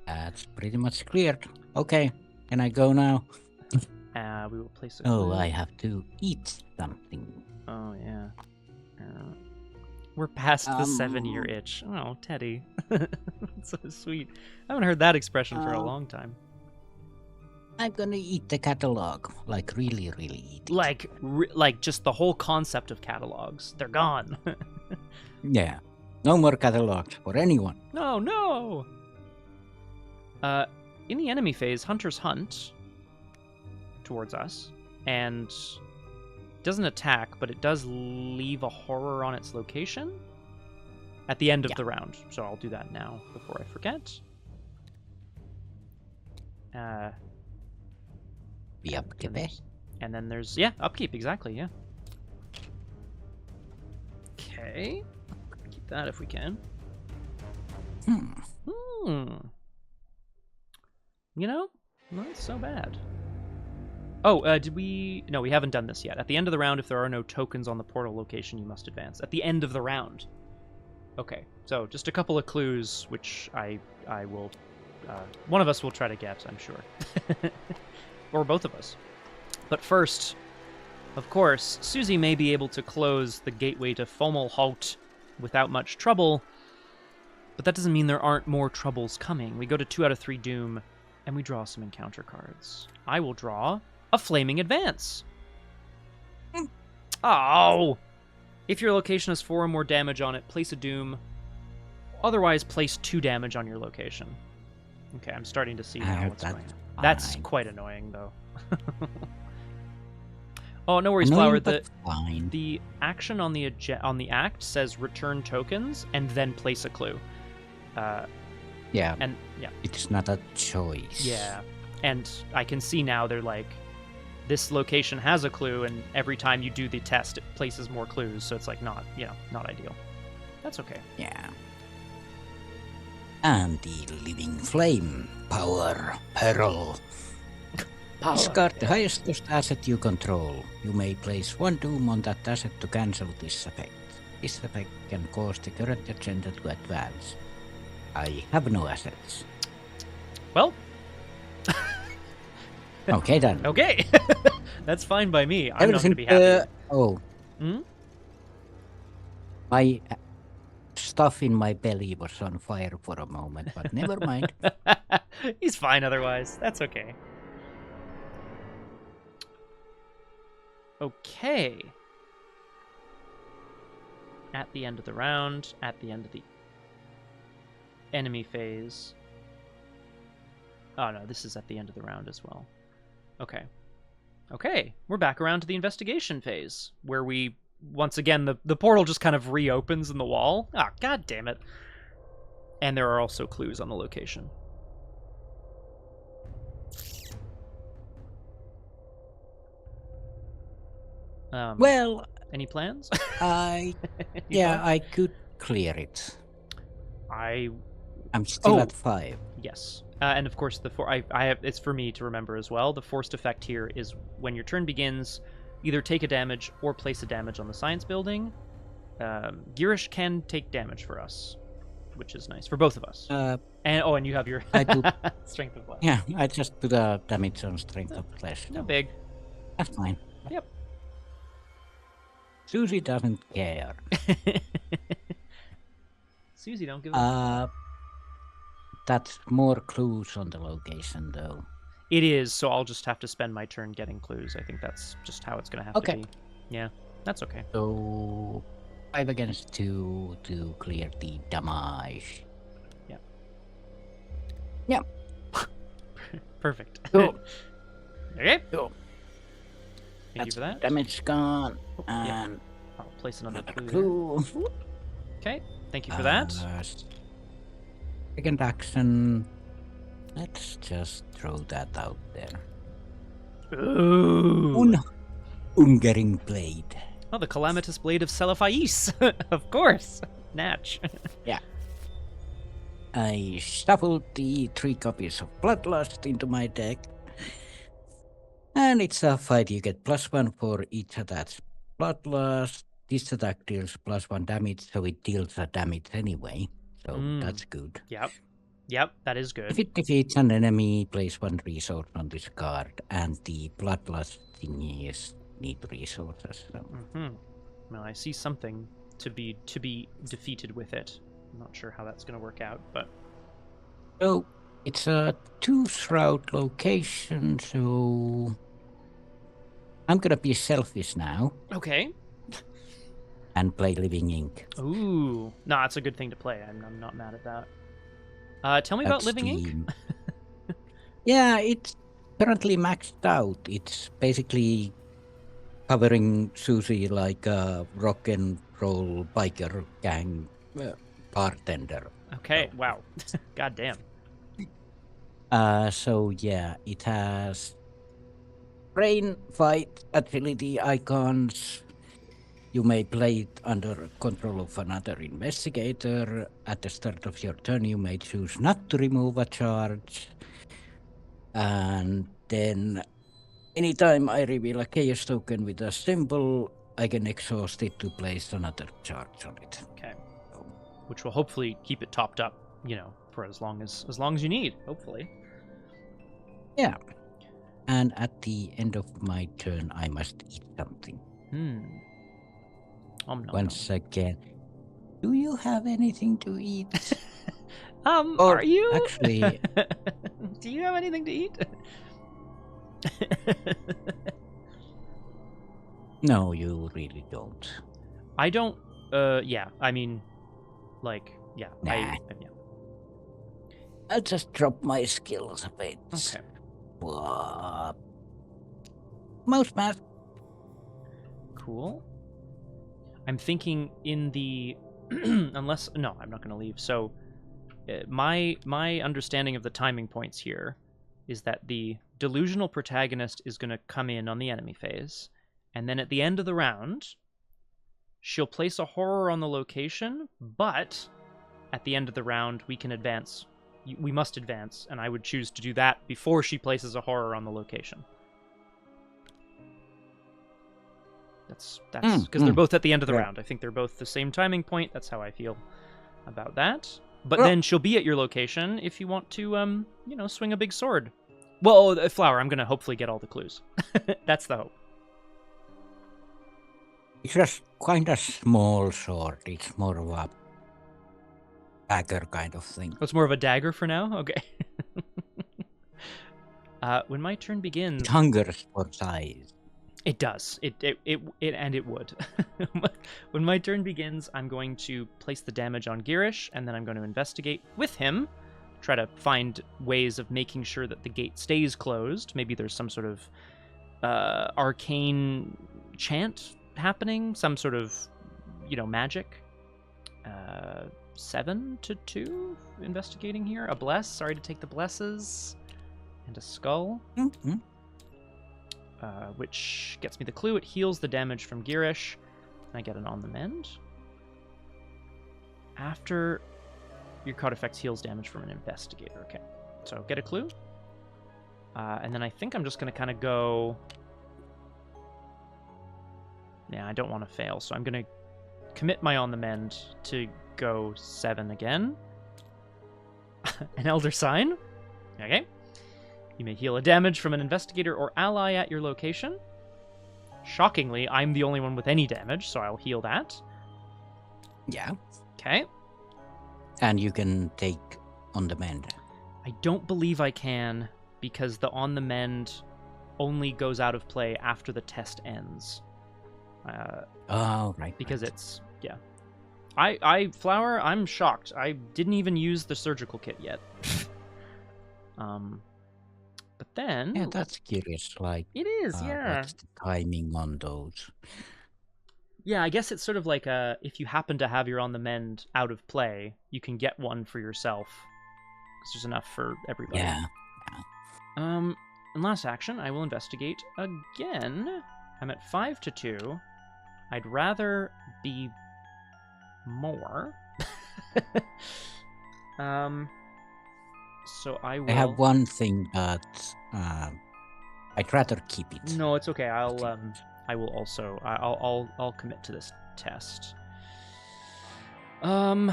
That's pretty much cleared. Okay, can I go now? We will place a Oh, clue. I have to eat something. Oh, yeah. We're past the 7-year itch. Oh, Teddy. That's so sweet. I haven't heard that expression for a long time. I'm gonna eat the catalog. Like, really eat it. Like just the whole concept of catalogs. They're gone. Yeah. No more catalogs for anyone. No. In the enemy phase, hunters hunt towards us, and doesn't attack, but it does leave a horror on its location at the end of the round. So I'll do that now before I forget. The upkeep. And then there's, upkeep, exactly, yeah. Okay. Keep that if we can. You know, not so bad. Oh, did we... No, we haven't done this yet. At the end of the round, if there are no tokens on the portal location, you must advance. At the end of the round. Okay, so just a couple of clues, which I will... one of us will try to get, I'm sure. Or both of us. But first, of course, Suzi may be able to close the gateway to Fomalhaut without much trouble, but that doesn't mean there aren't more troubles coming. We go to 2 out of 3 Doom, and we draw some encounter cards. I will draw a Flaming Advance. Oh! If your location has 4 or more damage on it, place a Doom. Otherwise, place 2 damage on your location. Okay, I'm starting to see now what's going on. That's quite annoying, though. Oh, no worries, Flower. The action on the act says return tokens and then place a clue. Yeah. And yeah, it's not a choice. Yeah, and I can see now they're like, this location has a clue, and every time you do the test, it places more clues. So it's like not ideal. That's okay. Yeah. And the Living Flame, Power, Peril. Discard the highest cost asset you control. You may place 1 Doom on that asset to cancel this effect. This effect can cause the current agenda to advance. I have no assets. Well. Okay then. Okay. That's fine by me. I'm not going to be happy. My stuff in my belly was on fire for a moment, but never mind. He's fine otherwise. That's okay. Okay. At the end of the round, at the end of the enemy phase. Oh no, this is at the end of the round as well. Okay. Okay, we're back around to the investigation phase, where we, once again, the portal just kind of reopens in the wall. Ah, god damn it. And there are also clues on the location. Well, any plans? I could clear it. I'm still at 5. Yes, and of course I have. It's for me to remember as well. The forced effect here is when your turn begins, either take a damage or place a damage on the science building. Girish can take damage for us, which is nice for both of us. And you have your strength of flesh. Yeah, I just put a damage on strength of flesh. No big. That's fine. Yep. Suzi doesn't care. Suzi don't give a That's more clues on the location, though. It is, so I'll just have to spend my turn getting clues. I think that's just how it's going to have to be. Yeah, that's okay. So, 5 against 2 to clear the damage. Yeah. Yeah. Perfect. Cool. Okay. Cool. Thank you for that. Damage gone. And I'll place another clue. Okay. Thank you for that. Second action. Let's just throw that out there. Ooh. Ungering Blade. Oh, the Calamitous Blade of Selaphais. Of course. Natch. Yeah. I shuffled the 3 copies of Bloodlust into my deck. And it's a fight. You get +1 for each attack. Bloodlust. This attack deals +1 damage, so it deals a damage anyway. So that's good. Yep, that is good. If it defeats an enemy, place 1 resource on this card, and the Bloodlust thingy is need resources. So. Well, I see something to be defeated with it. I'm not sure how that's going to work out, but... So, it's a 2-shroud location, so... I'm going to be selfish now. Okay. And play Living Ink. Ooh. No, that's a good thing to play. I'm not mad at that. Tell me about Living Ink. Yeah, it's currently maxed out. It's basically covering Suzi like a rock and roll biker gang bartender. Okay, wow. God damn. So yeah, it has brain, fight, agility icons. You may play it under control of another investigator. At the start of your turn, you may choose not to remove a charge. And then anytime I reveal a chaos token with a symbol, I can exhaust it to place another charge on it. Okay. Which will hopefully keep it topped up, for as long as you need, hopefully. Yeah. And at the end of my turn, I must eat something. Once again, do you have anything to eat? Are you? Actually, do you have anything to eat? No, you really don't. I don't. Yeah. I mean, yeah. Nah. Yeah. I'll just drop my skills a bit. Okay. Mouse mask. Cool. I'm thinking in the unless no, I'm not going to leave. So my understanding of the timing points here is that the delusional protagonist is going to come in on the enemy phase, and then at the end of the round, she'll place a horror on the location, but at the end of the round, we can advance. We must advance, and I would choose to do that before she places a horror on the location. That's because they're both at the end of the round. I think they're both the same timing point. That's how I feel about that. But then she'll be at your location if you want to, swing a big sword. Well, Flower, I'm going to hopefully get all the clues. That's the hope. It's just quite a small sword. It's more of a dagger kind of thing. Oh, it's more of a dagger for now? Okay. When my turn begins... It hungers for size. It does. It would. When my turn begins, I'm going to place the damage on Girish, and then I'm going to investigate with him, try to find ways of making sure that the gate stays closed. Maybe there's some sort of arcane chant happening, some sort of, magic. 7 to 2 investigating here. A bless. Sorry to take the blesses. And a skull. Mm-hmm. Which gets me the clue. It heals the damage from Girish. And I get an on the mend. After your card effects heals damage from an investigator. Okay. So get a clue. And then I think I'm just going to kind of go... Yeah, I don't want to fail. So I'm going to commit my on the mend to go 7 again. An Elder Sign. Okay. You may heal a damage from an investigator or ally at your location. Shockingly, I'm the only one with any damage, so I'll heal that. Yeah. Okay. And you can take on the mend. I don't believe I can, because the on the mend only goes out of play after the test ends. Right. Because it's... Yeah. Flower, I'm shocked. I didn't even use the surgical kit yet. But then... Yeah, that's curious. Like, it is, yeah. What's the timing on those? Yeah, I guess it's sort of like if you happen to have your on the mend out of play, you can get one for yourself. Because there's enough for everybody. Yeah. And last action, I will investigate again. I'm at 5 to 2. I'd rather be more. So I will... I have one thing that I'd rather keep it. No, it's okay. I will also... I'll commit to this test. What am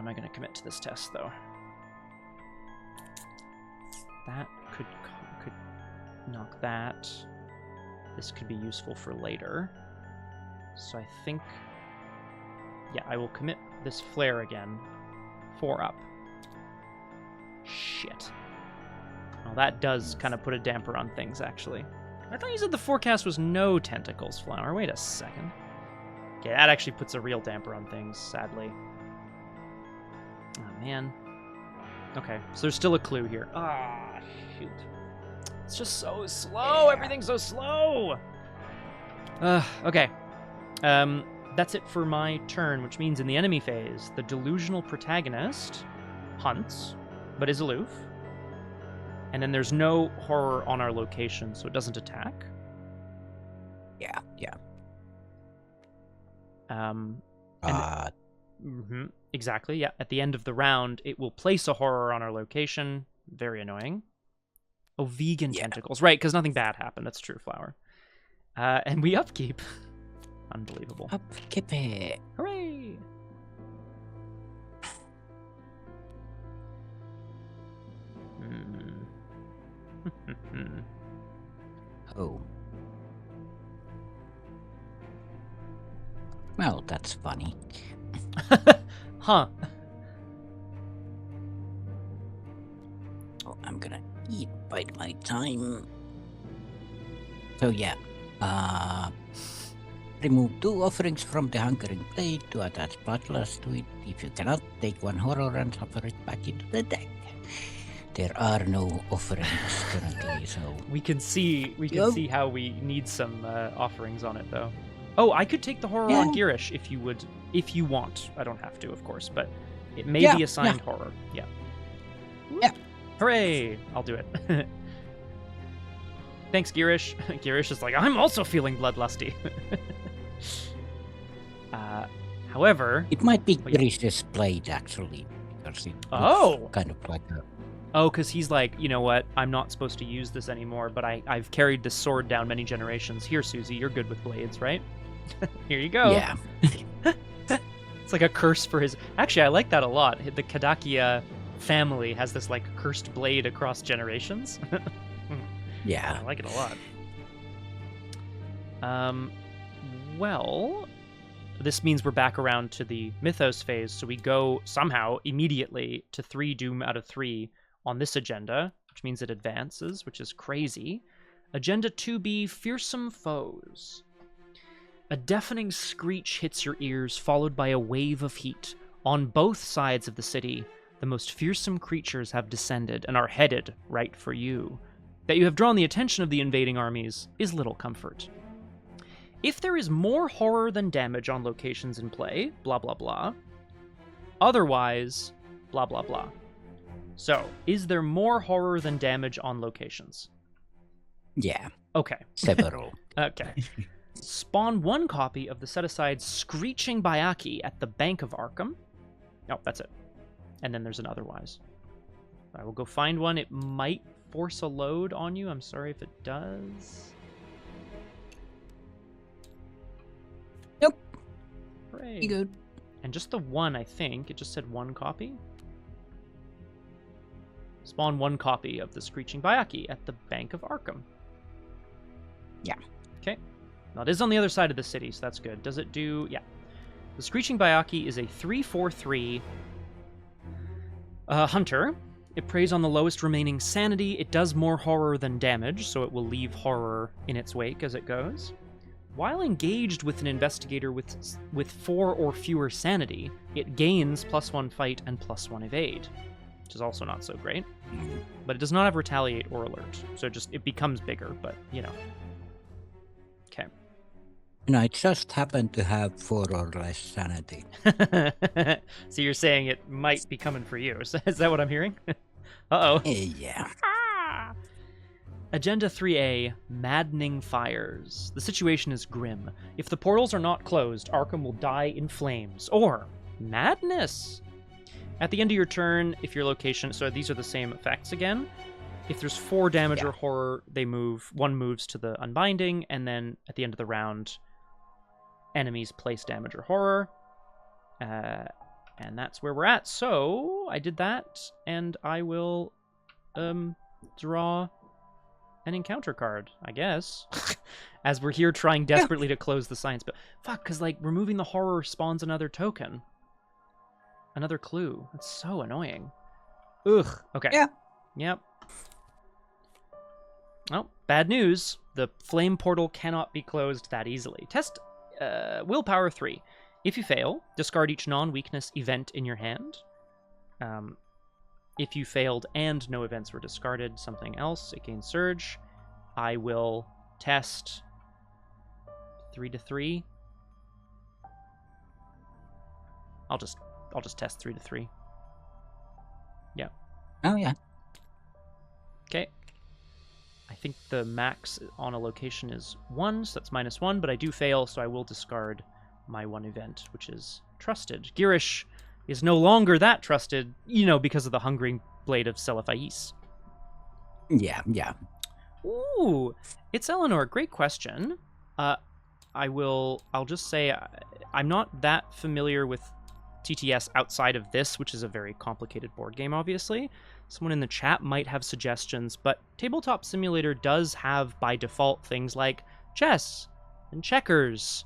I going to commit to this test, though? That could knock that. This could be useful for later. So I think... Yeah, I will commit this flare again. 4 up. Shit. Well, that does kind of put a damper on things, actually. I thought you said the forecast was no tentacles, Flower. Wait a second. Okay, that actually puts a real damper on things, sadly. Oh, man. Okay, so there's still a clue here. Ah, shoot. It's just so slow. Everything's so slow. Okay. That's it for my turn, which means in the enemy phase, the delusional protagonist hunts, but is aloof. And then there's no horror on our location, so it doesn't attack. Yeah. Exactly, yeah. At the end of the round, it will place a horror on our location. Very annoying. Oh, vegan tentacles. Right, because nothing bad happened. That's true, Flower. And we upkeep. Unbelievable. Upkeep it. Hooray! Oh. Well, that's funny. Huh. Oh, I'm gonna bide my time. So yeah. Remove 2 offerings from the Hungering Blade to attach bloodlust to it. If you cannot, take 1 horror and suffer it back into the deck. There are no offerings currently, so we can see how we need some offerings on it, though. Oh, I could take the horror on Girish if you want. I don't have to, of course, but it may be assigned horror. Yeah. Hooray! I'll do it. Thanks, Girish. Girish is like, I'm also feeling bloodlusty. However, it might be Girish's blade actually, because it looks kind of like a. Oh, because he's like, you know what? I'm not supposed to use this anymore, but I've carried this sword down many generations. Here, Suzi, you're good with blades, right? Here you go. Yeah. It's like a curse for his... Actually, I like that a lot. The Kadakia family has this, like, cursed blade across generations. Yeah. I like it a lot. Well... This means we're back around to the mythos phase, so we go somehow immediately to 3 doom out of 3 on this agenda, which means it advances, which is crazy. Agenda 2B, Fearsome Foes. A deafening screech hits your ears, followed by a wave of heat. On both sides of the city, the most fearsome creatures have descended and are headed right for you. That you have drawn the attention of the invading armies is little comfort. If there is more horror than damage on locations in play, blah blah blah. Otherwise, blah blah blah. So, is there more horror than damage on locations? Yeah. Okay. Several. Okay. Spawn 1 copy of the set-aside Screeching Bayaki at the Bank of Arkham. Oh, that's it. And then there's an otherwise. I will go find one. It might force a load on you. I'm sorry if it does. Nope. Hooray. You good. And just the 1, I think. It just said 1 copy. Spawn 1 copy of the Screeching Bayaki at the Bank of Arkham. Yeah. Okay. Now, it is on the other side of the city, so that's good. Does it do... Yeah. The Screeching Bayaki is a 3/4/3 hunter. It preys on the lowest remaining sanity. It does more horror than damage, so it will leave horror in its wake as it goes. While engaged with an investigator with 4 or fewer sanity, it gains +1 fight and +1 evade, which is also not so great. But it does not have retaliate or alert, so it becomes bigger, but, you know. Okay. And I just happen to have 4 or less sanity. So you're saying it might be coming for you. Is that what I'm hearing? Uh-oh. Yeah. Agenda 3A, Maddening Fires. The situation is grim. If the portals are not closed, Arkham will die in flames. Or madness. At the end of your turn, if your location... So these are the same effects again. If there's 4 damage or horror, they move. 1 moves to the Unbinding, and then at the end of the round, enemies place damage or horror. And that's where we're at. So I did that, and I will draw an encounter card, I guess. As we're here trying desperately to close the science. But fuck, because like removing the horror spawns another token. Another clue. That's so annoying. Ugh. Okay. Yeah. Yep. Oh, bad news. The flame portal cannot be closed that easily. Test willpower 3. If you fail, discard each non-weakness event in your hand. If you failed and no events were discarded, something else, it gains surge. I will test 3 to 3. I'll just test 3 to 3. Yeah. Oh yeah. Okay. I think the max on a location is 1, so that's -1, but I do fail, so I will discard my 1 event, which is trusted. Girish is no longer that trusted, because of the Hungering Blade of Selephais. Yeah. Ooh, it's Eleanor. Great question. I'll just say I'm not that familiar with TTS outside of this, which is a very complicated board game, obviously. Someone in the chat might have suggestions, but Tabletop Simulator does have, by default, things like chess and checkers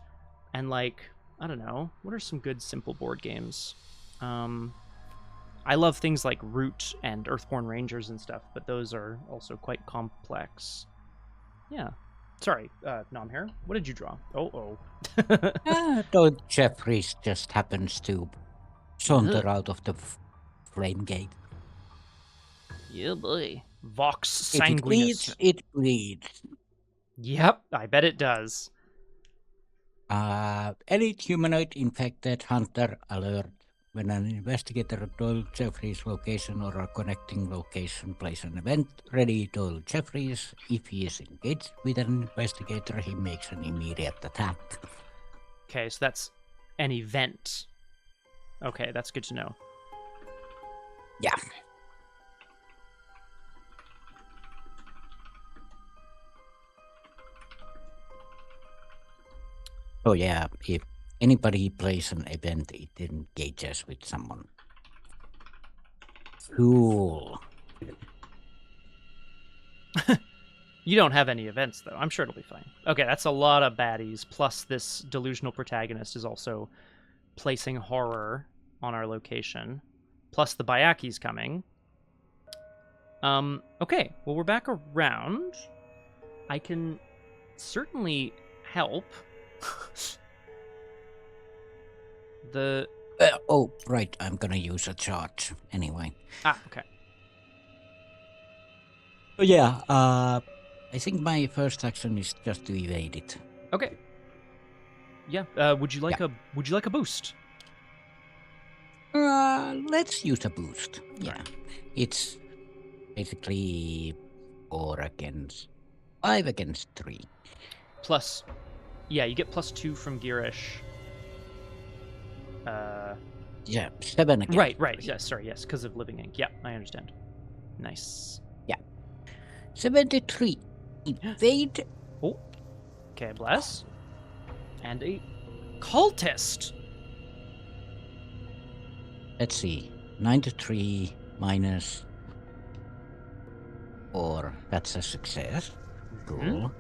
and, like, I don't know, what are some good simple board games? I love things like Root and Earthborn Rangers and stuff, but those are also quite complex. Yeah. Sorry, Nomhare, what did you draw? Oh. Though Jeffries just happens to saunter out of the flame gate. Yeah, boy. Vox If it Sanguinus. bleeds, it bleeds. Yep, I bet it does. Elite humanoid infected hunter alert. When an investigator Doyle Jeffries location or a connecting location plays an event, ready Doyle Jeffries. If he is engaged with an investigator, he makes an immediate attack. Okay, so that's an event. Okay, that's good to know. Yeah. Oh yeah, if anybody plays an event, it engages with someone. Cool. You don't have any events, though. I'm sure it'll be fine. Okay, that's a lot of baddies, plus this delusional protagonist is also placing horror on our location, plus the Bayaki's coming. Okay, well, we're back around. I can certainly help. Oh, right, I'm gonna use a charge anyway. Okay. Oh yeah, I think my first action is just to evade it. Okay. Yeah. Would you like a boost? Let's use a boost. Yeah. Right. It's basically 5 against 3. Plus, yeah, you get +2 from Girish. Yeah, 7 against Right. 3. Yes, sorry, yes, because of Living Ink. Yeah, I understand. Nice. Yeah. 73. Evade. Oh. Okay, bless. And a cultist. Let's see. 93 minus 4. That's a success. Cool.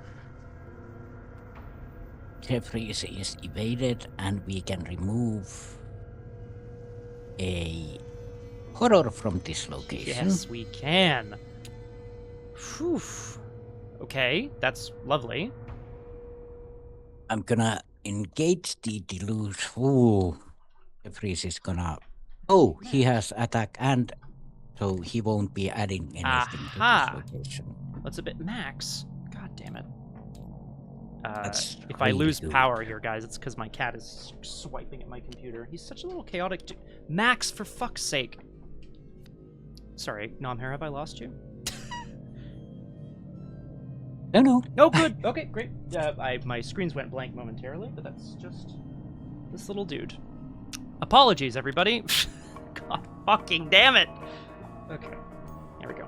Jeffries is evaded, and we can remove a horror from this location. Yes, we can. Whew. Okay, that's lovely. I'm gonna engage the deluge. Ooh. Jeffries is gonna... Oh, he has attack, and so he won't be adding anything to this location. That's a bit max. God damn it. If really I lose good. power here, guys, it's because my cat is swiping at my computer. He's such a little chaotic Max, for fuck's sake. Sorry, Nomhare, have I lost you? No. Oh, good. Okay, great. My screens went blank momentarily, but that's just this little dude. Apologies, everybody. God fucking damn it. Okay, there we go.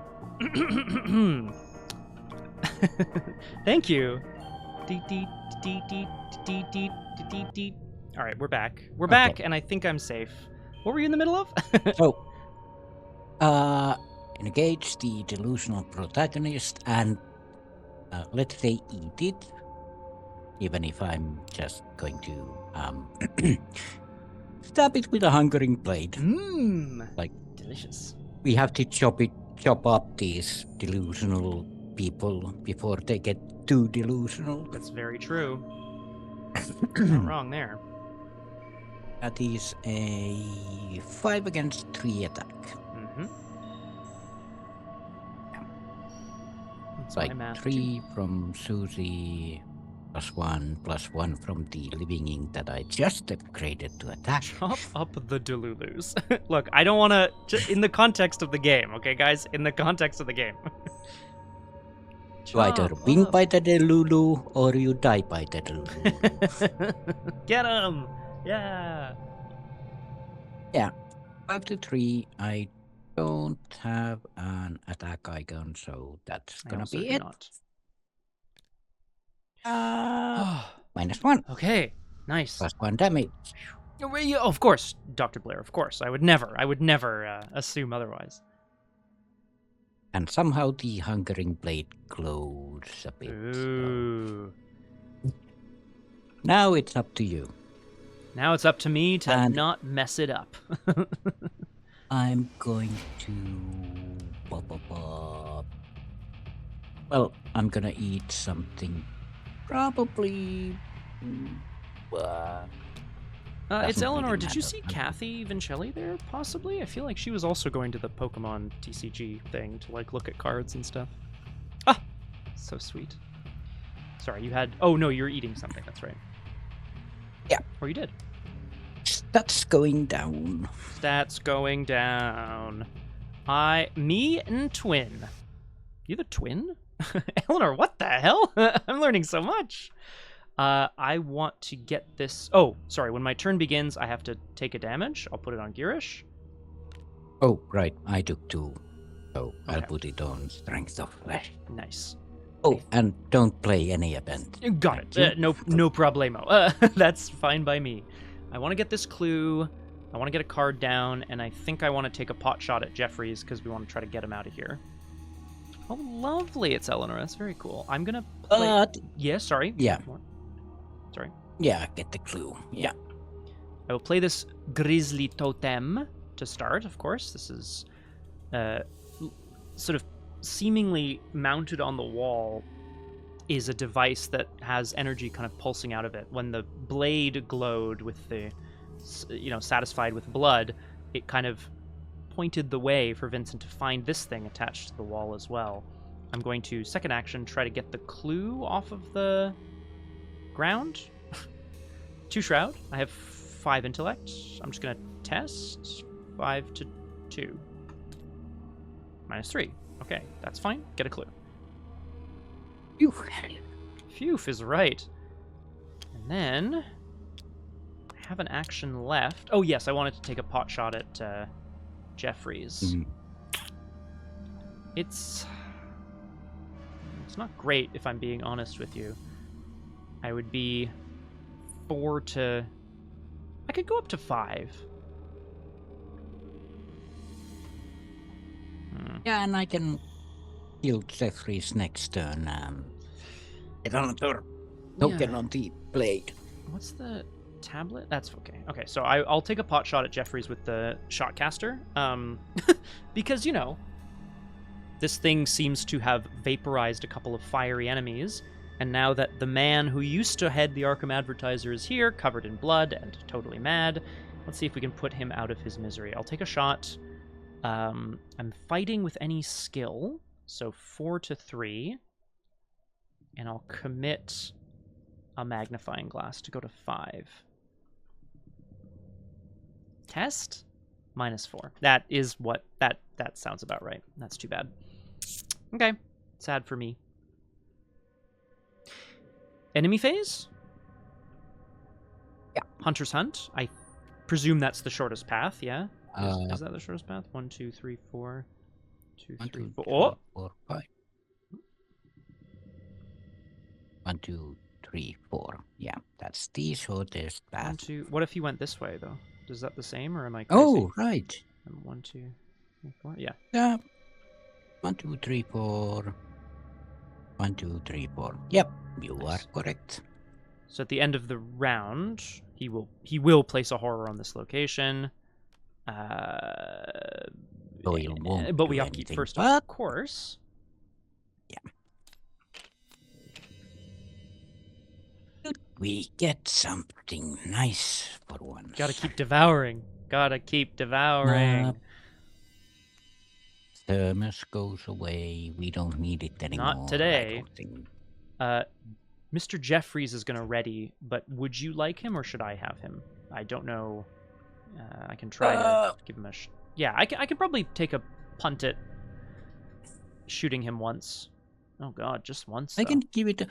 Thank you. All right, we're back. We're back, and I think I'm safe. What were you in the middle of? Engage the delusional protagonist and let's say eat it. Even if I'm just going to stab it with a hungering blade. Like delicious. We have to chop up these delusional people before they get too delusional. That's very true. Not wrong there. That is a 5 against 3 attack. That's like 3 from Suzi +1/+1 from the living ink that I just upgraded to attack. Chop up the Delulus. Look, I don't want to... In the context of the game, okay, guys? In the context of the game. You either win by the Delulu or you die by the Delulu. Get him! Yeah! Yeah. 5 to 3. I don't have an attack icon, so that's gonna be it. -1. Okay, nice. +1 damage. Of course, Dr. Blair, of course. I would never assume otherwise. And somehow the Hungering Blade glows a bit. Ooh. Now it's up to you. Now it's up to me to not mess it up. I'm going to... Well, I'm gonna eat something. Probably... It's Eleanor. really Did you matter. see Kathy Vincelli there, possibly? I feel like she was also going to the Pokemon TCG thing to, like, look at cards and stuff. Ah! So sweet. Sorry, you had... Oh, no, you're eating something. That's right. Yeah. Or you did. Stats going down. Stats going down. Me and twin. You the twin? Eleanor, what the hell? I'm learning so much. I want to get this... Oh, sorry. When my turn begins, I have to take a damage. I'll put it on Girish. Oh, right. I took 2. So Okay. I'll put it on Strength of Flesh. Nice. Oh, and don't play any event. Got it. No problemo. That's fine by me. I want to get this clue. I want to get a card down, and I think I want to take a pot shot at Jeffries because we want to try to get him out of here. Oh, lovely. It's Eleanor. That's very cool. I'm going to play... Yeah, sorry. Yeah. Sorry. Yeah, get the clue. Yeah. I will play this Grizzly Totem to start, of course. This is sort of seemingly mounted on the wall is a device that has energy kind of pulsing out of it. When the blade glowed with the, satisfied with blood, it kind of pointed the way for Vincent to find this thing attached to the wall as well. I'm going to, second action, try to get the clue off of the ground. 2 Shroud. I have 5 Intellect. I'm just going to test. 5 to 2. -3. Okay, that's fine. Get a clue. Phew. Phew is right. And then I have an action left. Oh, yes, I wanted to take a pot shot at Jeffries. Mm-hmm. It's not great, if I'm being honest with you. I would be 4 to... I could go up to 5. Yeah, and I can kill Jeffries next turn. Get another token on the blade. What's the tablet? That's okay. Okay, so I'll take a pot shot at Jeffries with the shotcaster. Because, this thing seems to have vaporized a couple of fiery enemies. And now that the man who used to head the Arkham Advertiser is here, covered in blood and totally mad, let's see if we can put him out of his misery. I'll take a shot. I'm fighting with any skill, so 4 to 3. And I'll commit a magnifying glass to go to 5. Test? -4. That is what... That sounds about right. That's too bad. Okay. Sad for me. Enemy phase? Yeah. Hunter's Hunt? I presume that's the shortest path, yeah? Is that the shortest path? 1, 2, 3, 4. 2, 3, 4. Oh! 4, 5. 1, 2, 3, 4. Yeah, that's the shortest path. 1, 2. What if he went this way, though? Is that the same, or am I crazy? Oh, right. 1, 2, 3, 4. Yeah. Yeah. 1, 2, 3, 4. 1, 2, 3, 4. Yep, you are correct. So at the end of the round, he will place a horror on this location. But we upkeep first, of course. Yeah. We get something nice for once. Gotta keep devouring. Gotta keep devouring. Thermos goes away. We don't need it anymore. Not today. Mr. Jeffries is going to ready, but would you like him or should I have him? I don't know. I can try to give him a... Yeah, I can probably take a punt at shooting him once. Oh god, just once, though. I can give it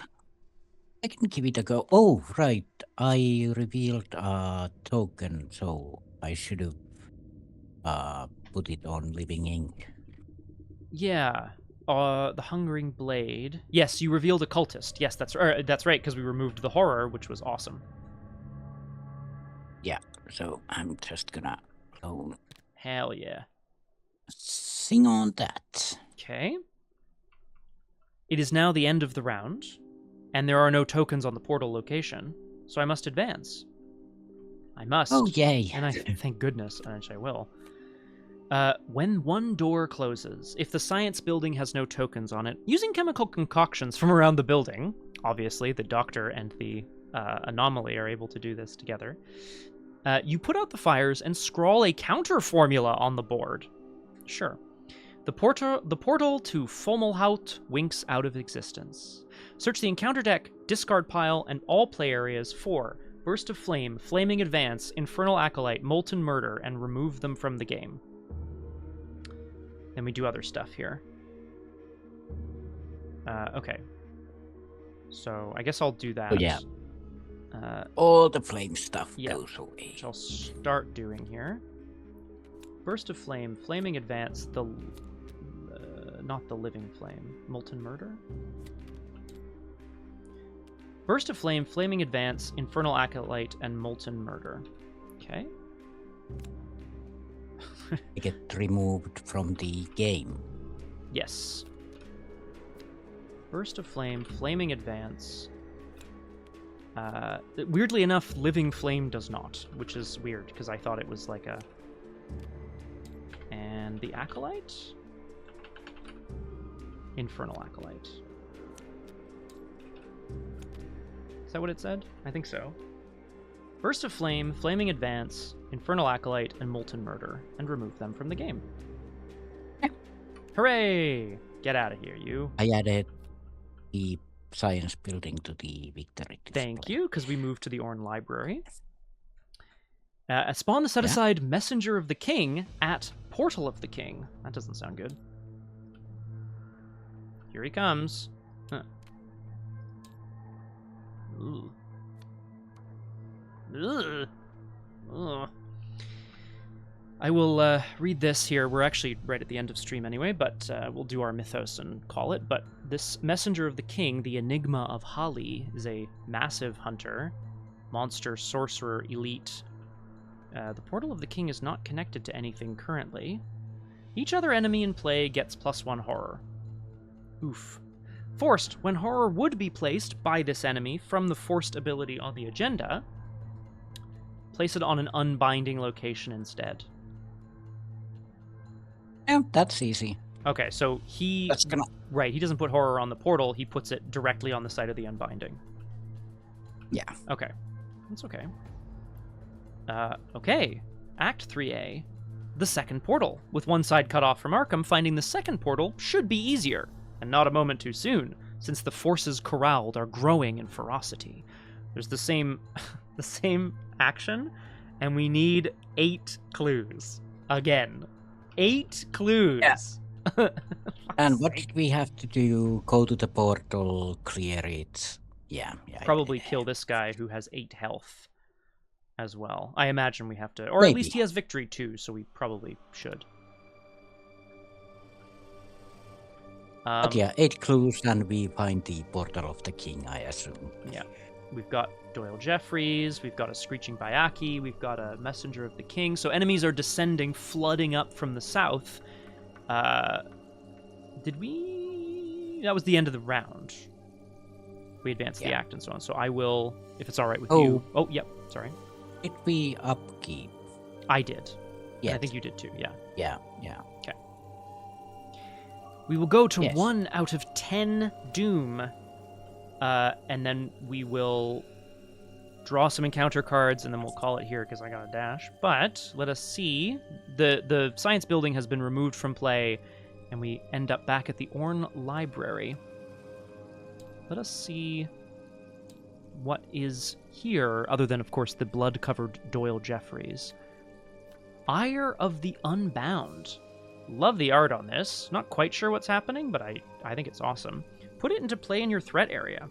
a go. Oh, right. I revealed a token, so I should have put it on living ink. Yeah. The Hungering Blade. Yes, you revealed a cultist. Yes, that's right, because we removed the horror, which was awesome. Yeah, so I'm just gonna clone. Hell yeah. Sing on that. Okay. It is now the end of the round, and there are no tokens on the portal location, so I must advance. I must. Oh, yay. And I thank goodness, and I will. When one door closes, if the science building has no tokens on it, using chemical concoctions from around the building, obviously the doctor and the anomaly are able to do this together, you put out the fires and scrawl a counter formula on the board. Sure. The portal to Fomalhaut winks out of existence. Search the encounter deck, discard pile, and all play areas for Burst of Flame, Flaming Advance, Infernal Acolyte, Molten Murder, and remove them from the game. Then we do other stuff here. Okay. So I guess I'll do that. Oh, yeah. All the flame stuff goes away. Which I'll start doing here. Burst of Flame, Flaming Advance, not the Living Flame. Molten Murder? Burst of Flame, Flaming Advance, Infernal Acolyte, and Molten Murder. Okay. They get removed from the game. Yes. Burst of Flame, Flaming Advance. Weirdly enough, Living Flame does not, which is weird, because I thought it was like a... And the Acolyte? Infernal Acolyte. Is that what it said? I think so. Burst of Flame, Flaming Advance, Infernal Acolyte, and Molten Murder, and remove them from the game. Yeah. Hooray! Get out of here, you. I added the science building to the victory display. Thank you, because we moved to the Orn Library. Spawn the set-aside Messenger of the King at Portal of the King. That doesn't sound good. Here he comes. Huh. Ooh. Ugh. Ugh. I will read this here. We're actually right at the end of stream anyway, but we'll do our mythos and call it. But this Messenger of the King, the Enigma of Hali, is a massive hunter, monster, sorcerer, elite. The Portal of the King is not connected to anything currently. Each other enemy in play gets +1 horror. Oof. Forced. When horror would be placed by this enemy from the forced ability on the agenda, place it on an unbinding location instead. Yeah, that's easy. Okay, so he... Right, he doesn't put horror on the portal, he puts it directly on the site of the unbinding. Yeah. Okay. That's okay. Okay. Act 3A. The second portal. With one side cut off from Arkham, finding the second portal should be easier, and not a moment too soon, since the forces corralled are growing in ferocity. There's the same action, and we need 8 clues. Again. 8 clues! Yeah. And what did we have to do? Go to the portal, clear it. Yeah. Probably kill this guy who has 8 health as well. I imagine we have to. Or Maybe. At least he has victory too, so we probably should. But yeah, 8 clues and we find the Portal of the King, I assume. Yeah. We've got Doyle Jeffries, we've got a Screeching Bayaki, we've got a Messenger of the King. So enemies are descending, flooding up from the south. Did we... That was the end of the round. We advanced the act and so on. So I will, if it's all right with you... Oh, yep, sorry. Did we upkeep? I did. Yeah. I think you did too, yeah. Yeah. Okay. We will go to 1 out of 10 Doom. And then we will draw some encounter cards, and then we'll call it here because I got a dash. But let us see. The science building has been removed from play, and we end up back at the Orn Library. Let us see what is here, other than, of course, the blood-covered Doyle Jeffries. Ire of the Unbound. Love the art on this. Not quite sure what's happening, but I think it's awesome. Put it into play in your threat area.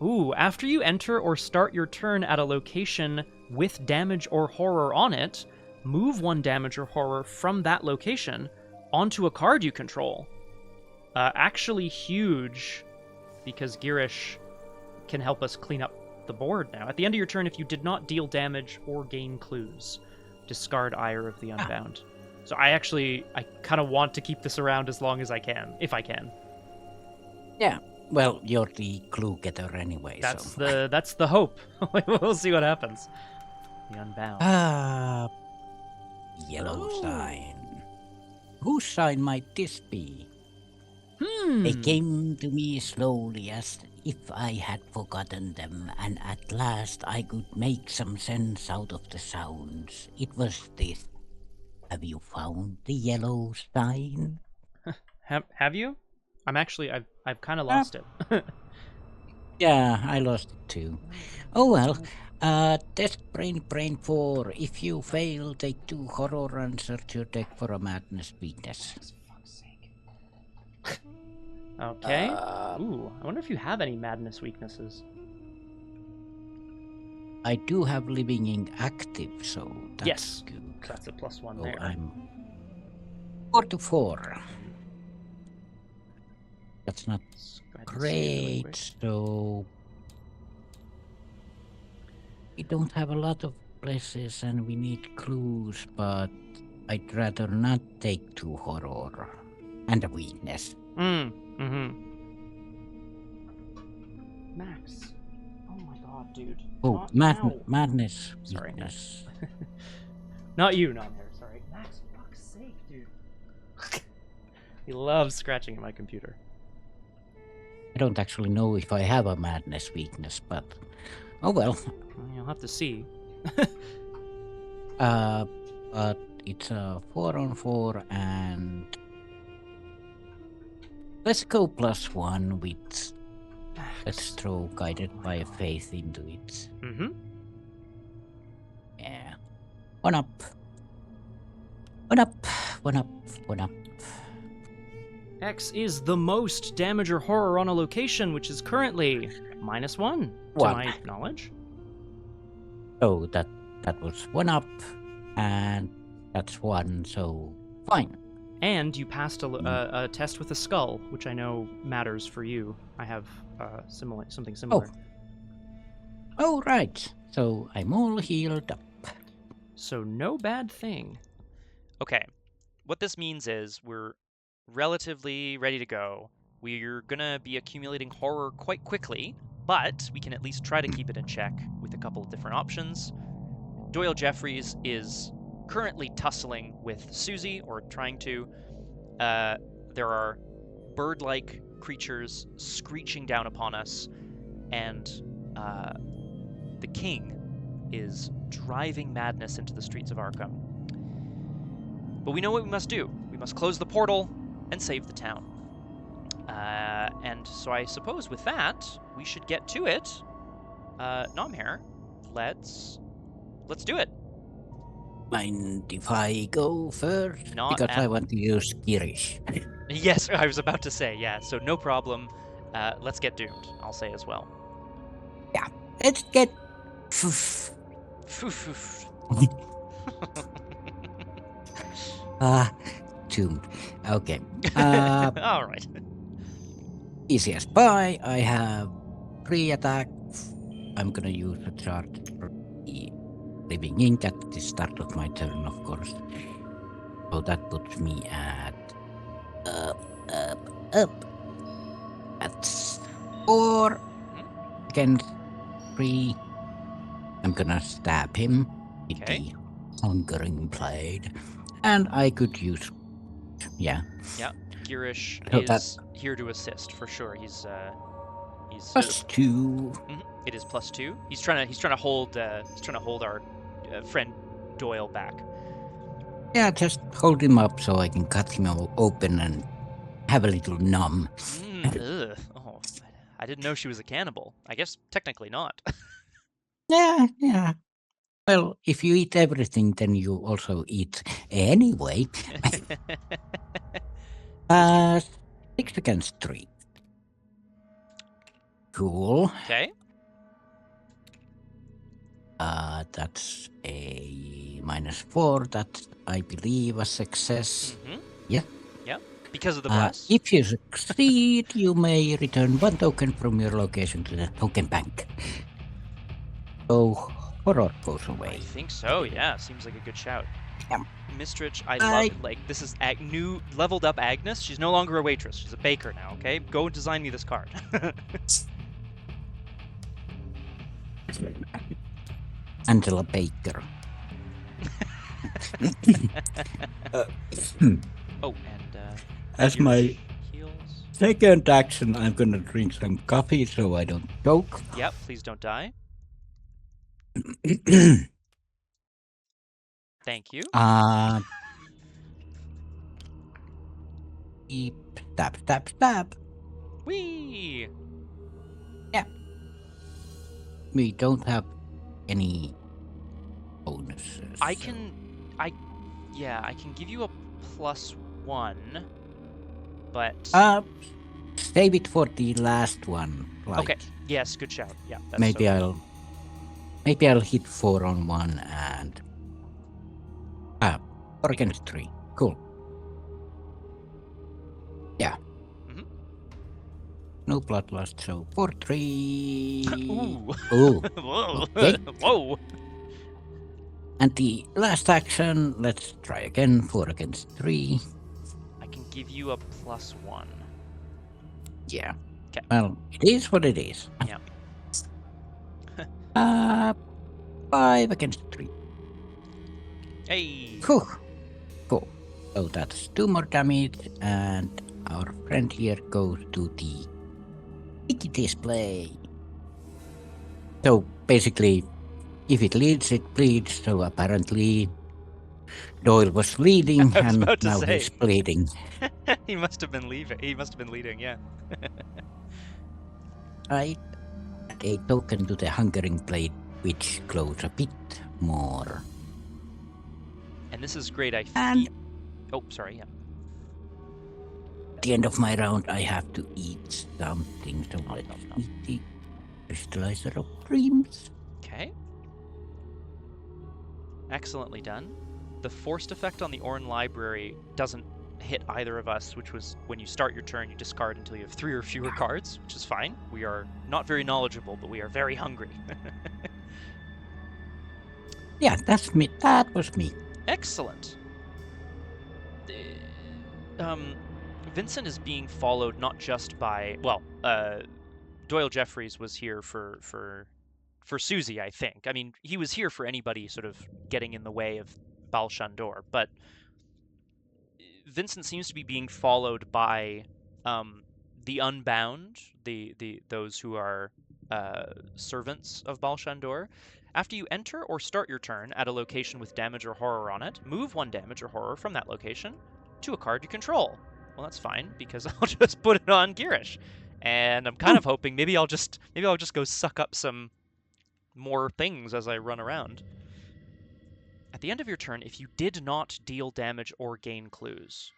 Ooh, after you enter or start your turn at a location with damage or horror on it, move 1 damage or horror from that location onto a card you control. Actually huge, because Girish can help us clean up the board now. At the end of your turn, if you did not deal damage or gain clues, discard Ire of the Unbound. So I kind of want to keep this around as long as I can, if I can. Yeah, well, you're the clue getter anyway. That's so. that's the hope. We'll see what happens. The Unbound. Yellow sign. Whose sign might this be? Hmm. They came to me slowly as if I had forgotten them, and at last I could make some sense out of the sounds. It was this. Have you found the yellow sign? Have you? I've kind of lost it. Yeah, I lost it too. Oh well. Test brain 4. If you fail, take 2 horror and search your deck for a madness weakness. For fuck's sake. Okay. Ooh, I wonder if you have any madness weaknesses. I do have living ink active, so that's good. That's a +1 so there. I'm 4 to 4. That's not great, so we don't have a lot of places and we need clues, but I'd rather not take 2 horror and a weakness. Max. Oh my god, dude. Oh, madness. Sorry, weakness. Not you, Nomhare, sorry. Max, for fuck's sake, dude. He loves scratching at my computer. I don't actually know if I have a madness weakness, but oh well. You'll have to see. But it's a 4-on-4 and let's go +1 with let's throw guided by faith into it. Yeah. 1 up. 1 up. 1 up. 1 up. X is the most damage or horror on a location, which is currently -1 to my knowledge. Oh, that was 1 up, and that's 1, so fine. And you passed a test with a skull, which I know matters for you. I have something similar. Oh, right. So I'm all healed up. So no bad thing. Okay. What this means is we're relatively ready to go. We're gonna be accumulating horror quite quickly, but we can at least try to keep it in check with a couple of different options. Doyle Jeffries is currently tussling with Suzi, or trying to. There are bird-like creatures screeching down upon us, and the king is driving madness into the streets of Arkham. But we know what we must do. We must close the portal and save the town. And so I suppose with that, we should get to it. Nomhare, let's do it. Mind if I go first? Because I want to use Girish. Yes, I was about to say, yeah, so no problem. Let's get doomed, I'll say as well. Yeah, let's get... Doomed. Okay. All right. Easy as pie. I have 3 attacks. I'm gonna use a charge for the living ink at the start of my turn, of course. So that puts me at up. That's 4 against 3. I'm gonna stab him with the hungering blade, and I could use. Yeah. Girish is here to assist for sure. He's +2. It is +2. He's trying to hold our friend Doyle back. Yeah, just hold him up so I can cut him open and have a little numb. Oh, I didn't know she was a cannibal. I guess technically not. Yeah. Well, if you eat everything, then you also eat anyway. 6 against 3. Cool. Okay. That's a -4. That's, I believe, a success. Yeah. Yeah. Because of the bless. If you succeed, you may return 1 token from your location to the token bank. So horror goes away. I think so. Yeah. Seems like a good shout. Yeah. Mistrich, I love it. Like, this is new leveled up Agnes. She's no longer a waitress. She's a baker now. Okay. Go and design me this card. Angela Baker. Oh, and as my second action, I'm gonna drink some coffee so I don't choke. Yep, please don't die. Thank you. Stab. Whee! Yeah. We don't have any bonuses. I can give you a +1, but save it for the last one. Like, okay. Yes, good shout. Yeah. That's maybe I'll hit 4 on 1 and 4 against 3. Cool. Yeah. No blood lost, so 4-3. Ooh. Ooh. Okay. Whoa. And the last action, let's try again. 4 against 3. I can give you a +1. Yeah. Okay. Well, it is what it is. Yeah. 5 against 3. Hey. Whew. Cool. So that's 2 more damage, and our friend here goes to the sticky display. So basically, if it leads, it bleeds. So apparently, Doyle was bleeding, and now he's bleeding. He must have been leaving. He must have been leading. Yeah. Right. A token to the hungering blade, which glows a bit more. And this is great. Oh, sorry. Yeah. At the end of my round, I have to eat something. So let's eat the crystallizer of dreams. Okay. Excellently done. The forced effect on the Orn Library doesn't hit either of us, which was when you start your turn, you discard until you have 3 or fewer cards, which is fine. We are not very knowledgeable, but we are very hungry. Yeah, that's me. That was me. Excellent. Vincent is being followed not just by, well, Doyle Jeffries was here for Suzi, I think. I mean, he was here for anybody sort of getting in the way of Baalshandor, but Vincent seems to be being followed by the Unbound, those who are servants of Baalshandor. After you enter or start your turn at a location with damage or horror on it, move 1 damage or horror from that location to a card you control. Well, that's fine, because I'll just put it on Girish. And I'm kind of hoping maybe I'll just go suck up some more things as I run around. At the end of your turn, if you did not deal damage or gain clues.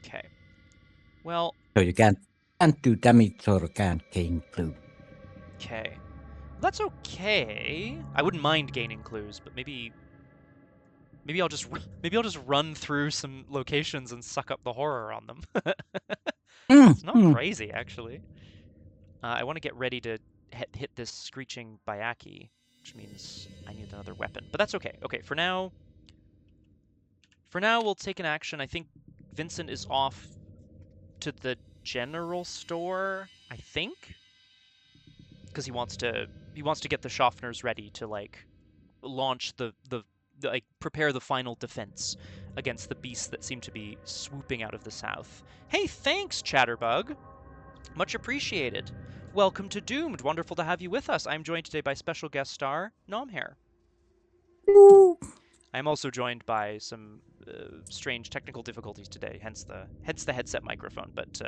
Okay. Well, So you can't do damage or can't gain clue. okay. That's okay. I wouldn't mind gaining clues, but maybe I'll just run through some locations and suck up the horror on them. It's not crazy, actually. I want to get ready to hit this screeching Bayaki, which means I need another weapon. But that's okay. Okay, for now, we'll take an action. I think Vincent is off to the general store, I think, because he wants to get the Schaffners ready to like launch the like prepare the final defense against the beasts that seem to be swooping out of the south. Hey, thanks, Chatterbug. Much appreciated. Welcome to Doomed. Wonderful to have you with us. I'm joined today by special guest star Nomhare. I'm also joined by some strange technical difficulties today, hence the headset microphone. But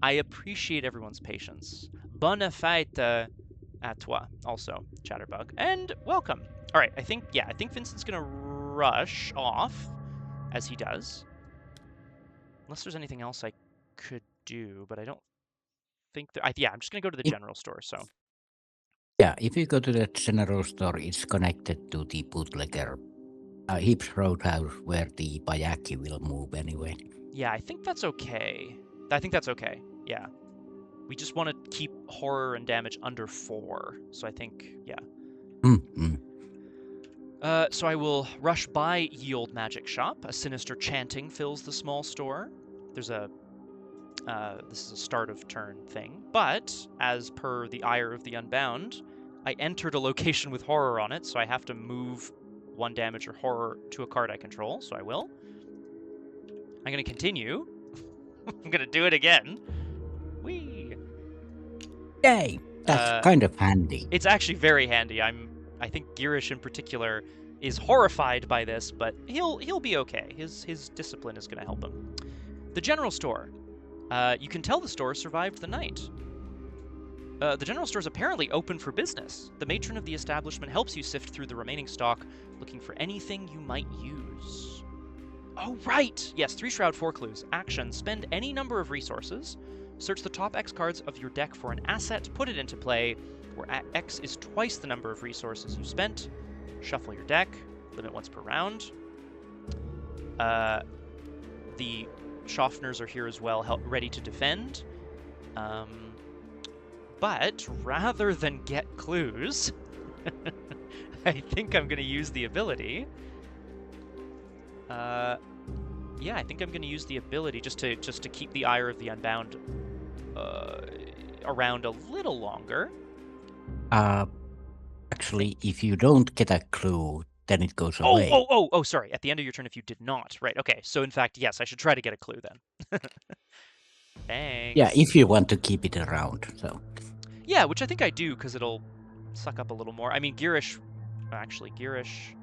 I appreciate everyone's patience. Bonne fête à toi, also, Chatterbug. And welcome. All right, I think Vincent's gonna rush off, as he does. Unless there's anything else I could do, but I don't think that... yeah, I'm just gonna go to the general store, so... Yeah, if you go to the general store, it's connected to the bootlegger Heaps Roadhouse, where the Bayaki will move anyway. Yeah, I think that's okay. Yeah. We just want to keep horror and damage under 4, so I think, yeah. Mm-hmm. So I will rush by Ye Olde Magic Shop. A sinister chanting fills the small store. There's a... this is a start of turn thing, but as per the Ire of the Unbound, I entered a location with horror on it, so I have to move 1 damage or horror to a card I control, so I will. I'm going to continue. I'm going to do it again. Whee! Yay! That's kind of handy. It's actually very handy. I think Girish in particular is horrified by this, but he'll be okay. His discipline is going to help him. The general store. You can tell the store survived the night. The general store is apparently open for business. The matron of the establishment helps you sift through the remaining stock, looking for anything you might use. Oh, right! Yes, 3 Shroud, 4 clues. Action. Spend any number of resources. Search the top X cards of your deck for an asset, put it into play, where X is twice the number of resources you spent. Shuffle your deck. Limit once per round. The Schaffners are here as well, ready to defend. But rather than get clues, I think I'm going to use the ability. Yeah, I think I'm going to use the ability just to keep the Ire of the Unbound around a little longer. Actually, if you don't get a clue, then it goes away. Oh, sorry. At the end of your turn if you did not. Right, okay. So in fact, yes, I should try to get a clue then. Thanks. Yeah, if you want to keep it around, so. Yeah, which I think I do, because it'll suck up a little more. I mean, Girish... Actually, Girish...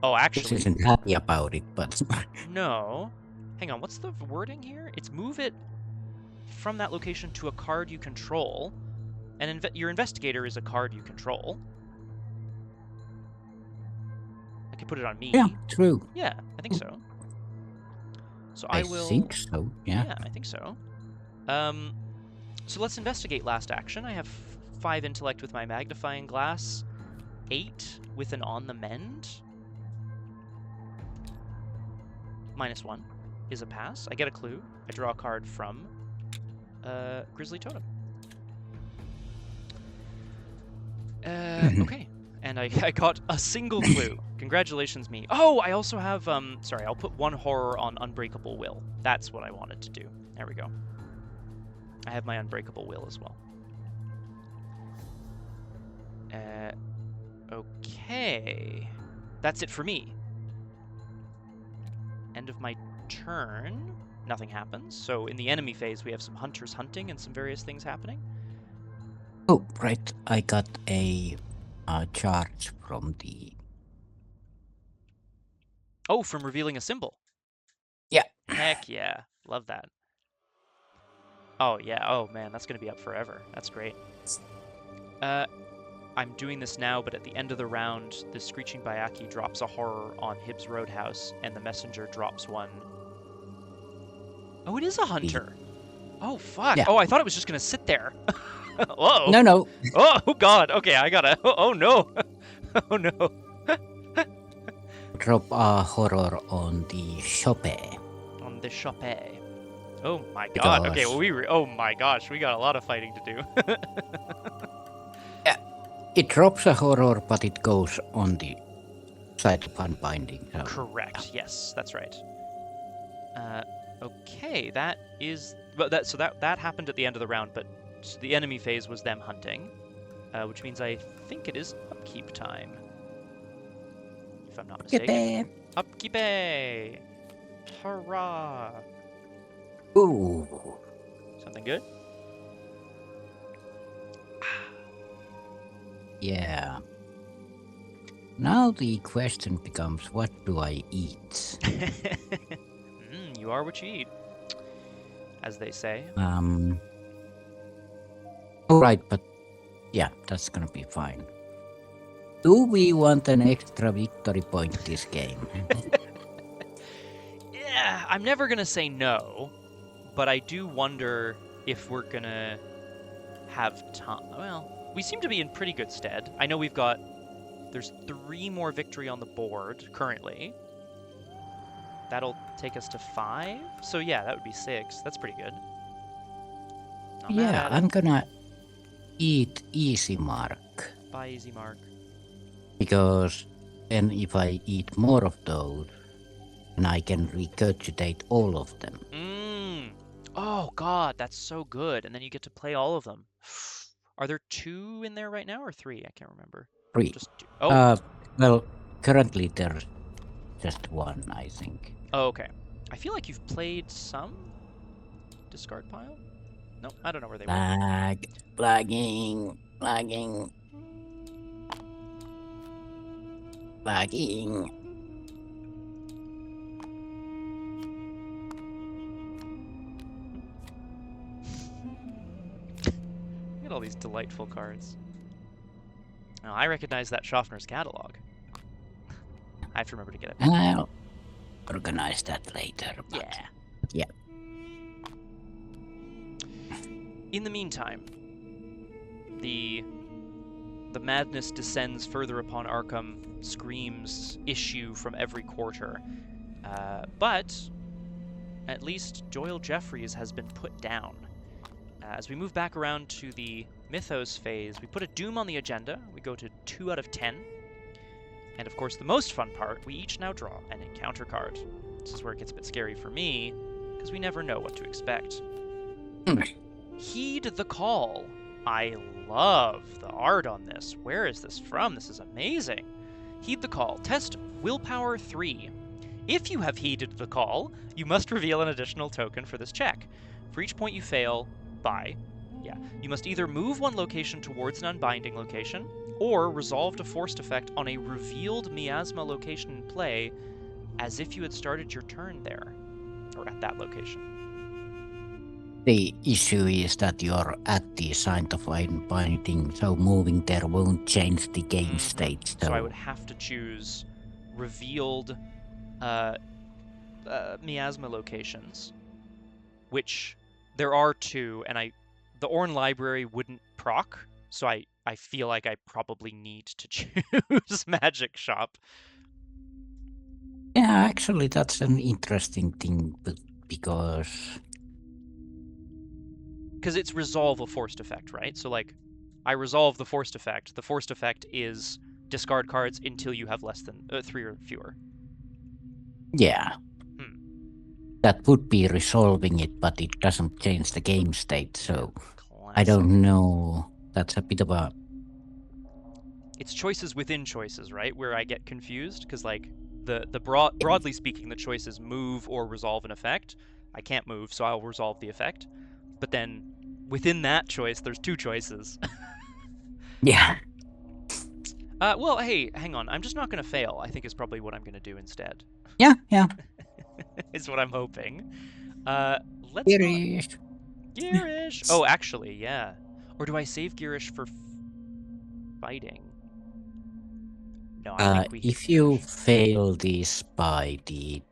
Oh, actually... This isn't happy about it, but... No. Hang on, what's the wording here? It's move it from that location to a card you control. And your investigator is a card you control. I can put it on me. Yeah, true. Yeah, I think so. So I will... think so, yeah. Yeah, I think so. So let's investigate last action. I have 5 intellect with my magnifying glass, 8 with an on the mend. -1 is a pass. I get a clue. I draw a card from Grizzly Totem. Okay. And I got a single clue. Congratulations, me. Oh, I also have, sorry, I'll put 1 horror on Unbreakable Will. That's what I wanted to do. There we go. I have my Unbreakable Will as well. Okay. That's it for me. End of my turn. Nothing happens. So in the enemy phase, we have some hunters hunting and some various things happening. Oh, right. I got a charge from the... Oh, from revealing a symbol. Yeah. Heck yeah. Love that. Oh, yeah. Oh, man. That's going to be up forever. That's great. I'm doing this now, but at the end of the round, the Screeching Bayaki drops a horror on Hibbs Roadhouse, and the messenger drops 1. Oh, it is a hunter. Oh, fuck. Yeah. Oh, I thought it was just going to sit there. Whoa. No. Oh, God. Okay, I gotta... Oh, no. Oh, no. Drop a horror on the shoppe. On the shoppe. Oh, my God. Okay, well, oh, my gosh. We got a lot of fighting to do. Yeah. It drops a horror, but it goes on the side of unbinding. So. Correct. Yes, that's right. Okay, that is... But that happened at the end of the round, but the enemy phase was them hunting, which means I think it is upkeep time. If I'm not mistaken. Upkeep! Hurrah! Ooh. Something good? Yeah. Now the question becomes, what do I eat? You are what you eat. as they say. Alright, but yeah, that's gonna be fine. Do we want an extra victory point this game? Yeah, I'm never gonna say no, but I do wonder if we're gonna have time. Well, we seem to be in pretty good stead. I know there's 3 more victory on the board currently. That'll take us to 5. So yeah, that would be 6. That's pretty good. Not mad Yeah, at I'm it. gonna eat easy mark. Bye, easy mark. Because then if I eat more of those, then I can regurgitate all of them. Oh god, that's so good. And then you get to play all of them. Are there 2 in there right now or 3? I can't remember. 3. Just 2. Oh. Well, currently there's just 1, I think. Oh, okay. I feel like you've played some discard pile? No, I don't know where they were. Lagging. Look at all these delightful cards. Now, I recognize that Schaffner's catalog. I have to remember to get it. I'll organize that later. Yeah. In the meantime, the madness descends further upon Arkham, screams issue from every quarter. But at least Doyle Jeffries has been put down. As we move back around to the mythos phase, we put a doom on the agenda. We go to 2 out of 10. And of course, the most fun part, we each now draw an encounter card. This is where it gets a bit scary for me, because we never know what to expect. Heed the call. I love the art on this. Where is this from? This is amazing. Heed the call. Test willpower 3. If you have heeded the call, you must reveal an additional token for this check. For each point you fail by, you must either move 1 location towards an unbinding location, or resolve a forced effect on a revealed miasma location in play as if you had started your turn there, or at that location. The issue is that you're at the sign of unbinding, so moving there won't change the game state. So I would have to choose revealed miasma locations, which there are 2, and the Orn Library wouldn't proc, so I feel like I probably need to choose Magic Shop. Yeah, actually that's an interesting thing, because it's resolve a forced effect, right? So like, I resolve the forced effect. The forced effect is discard cards until you have less than 3 or fewer. Yeah. That would be resolving it, but it doesn't change the game state, so Classic. I don't know. That's a bit of a... It's choices within choices, right? Where I get confused, because like, broadly speaking, the choice is move or resolve an effect. I can't move, so I'll resolve the effect. But then, within that choice, there's 2 choices. Yeah. Well, hey, hang on. I'm just not going to fail, I think is probably what I'm going to do instead. Yeah. Is what I'm hoping. Let's Girish. Girish! Oh, actually, yeah. Or do I save Girish for fighting? No, I think we if you fail this by the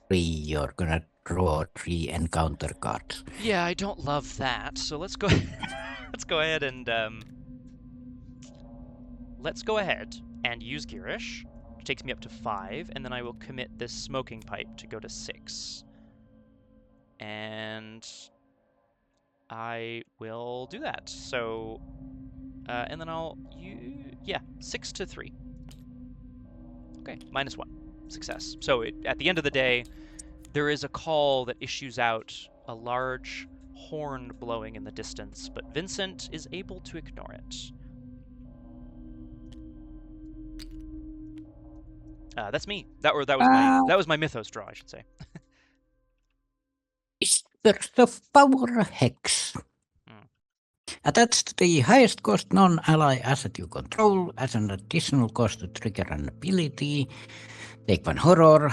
3, you're gonna draw 3 encounter cards. Yeah, I don't love that. So let's go. Let's go ahead and use Girish. Which takes me up to 5, and then I will commit this smoking pipe to go to 6. And I will do that. So, and then I'll 6 to 3. Okay, -1. Success. So at the end of the day, there is a call that issues out a large horn blowing in the distance, but Vincent is able to ignore it. That's me. That was my mythos draw, I should say. Burst of Power Hex. Attach the highest cost non-ally asset you control as an additional cost to trigger an ability. Take 1 horror.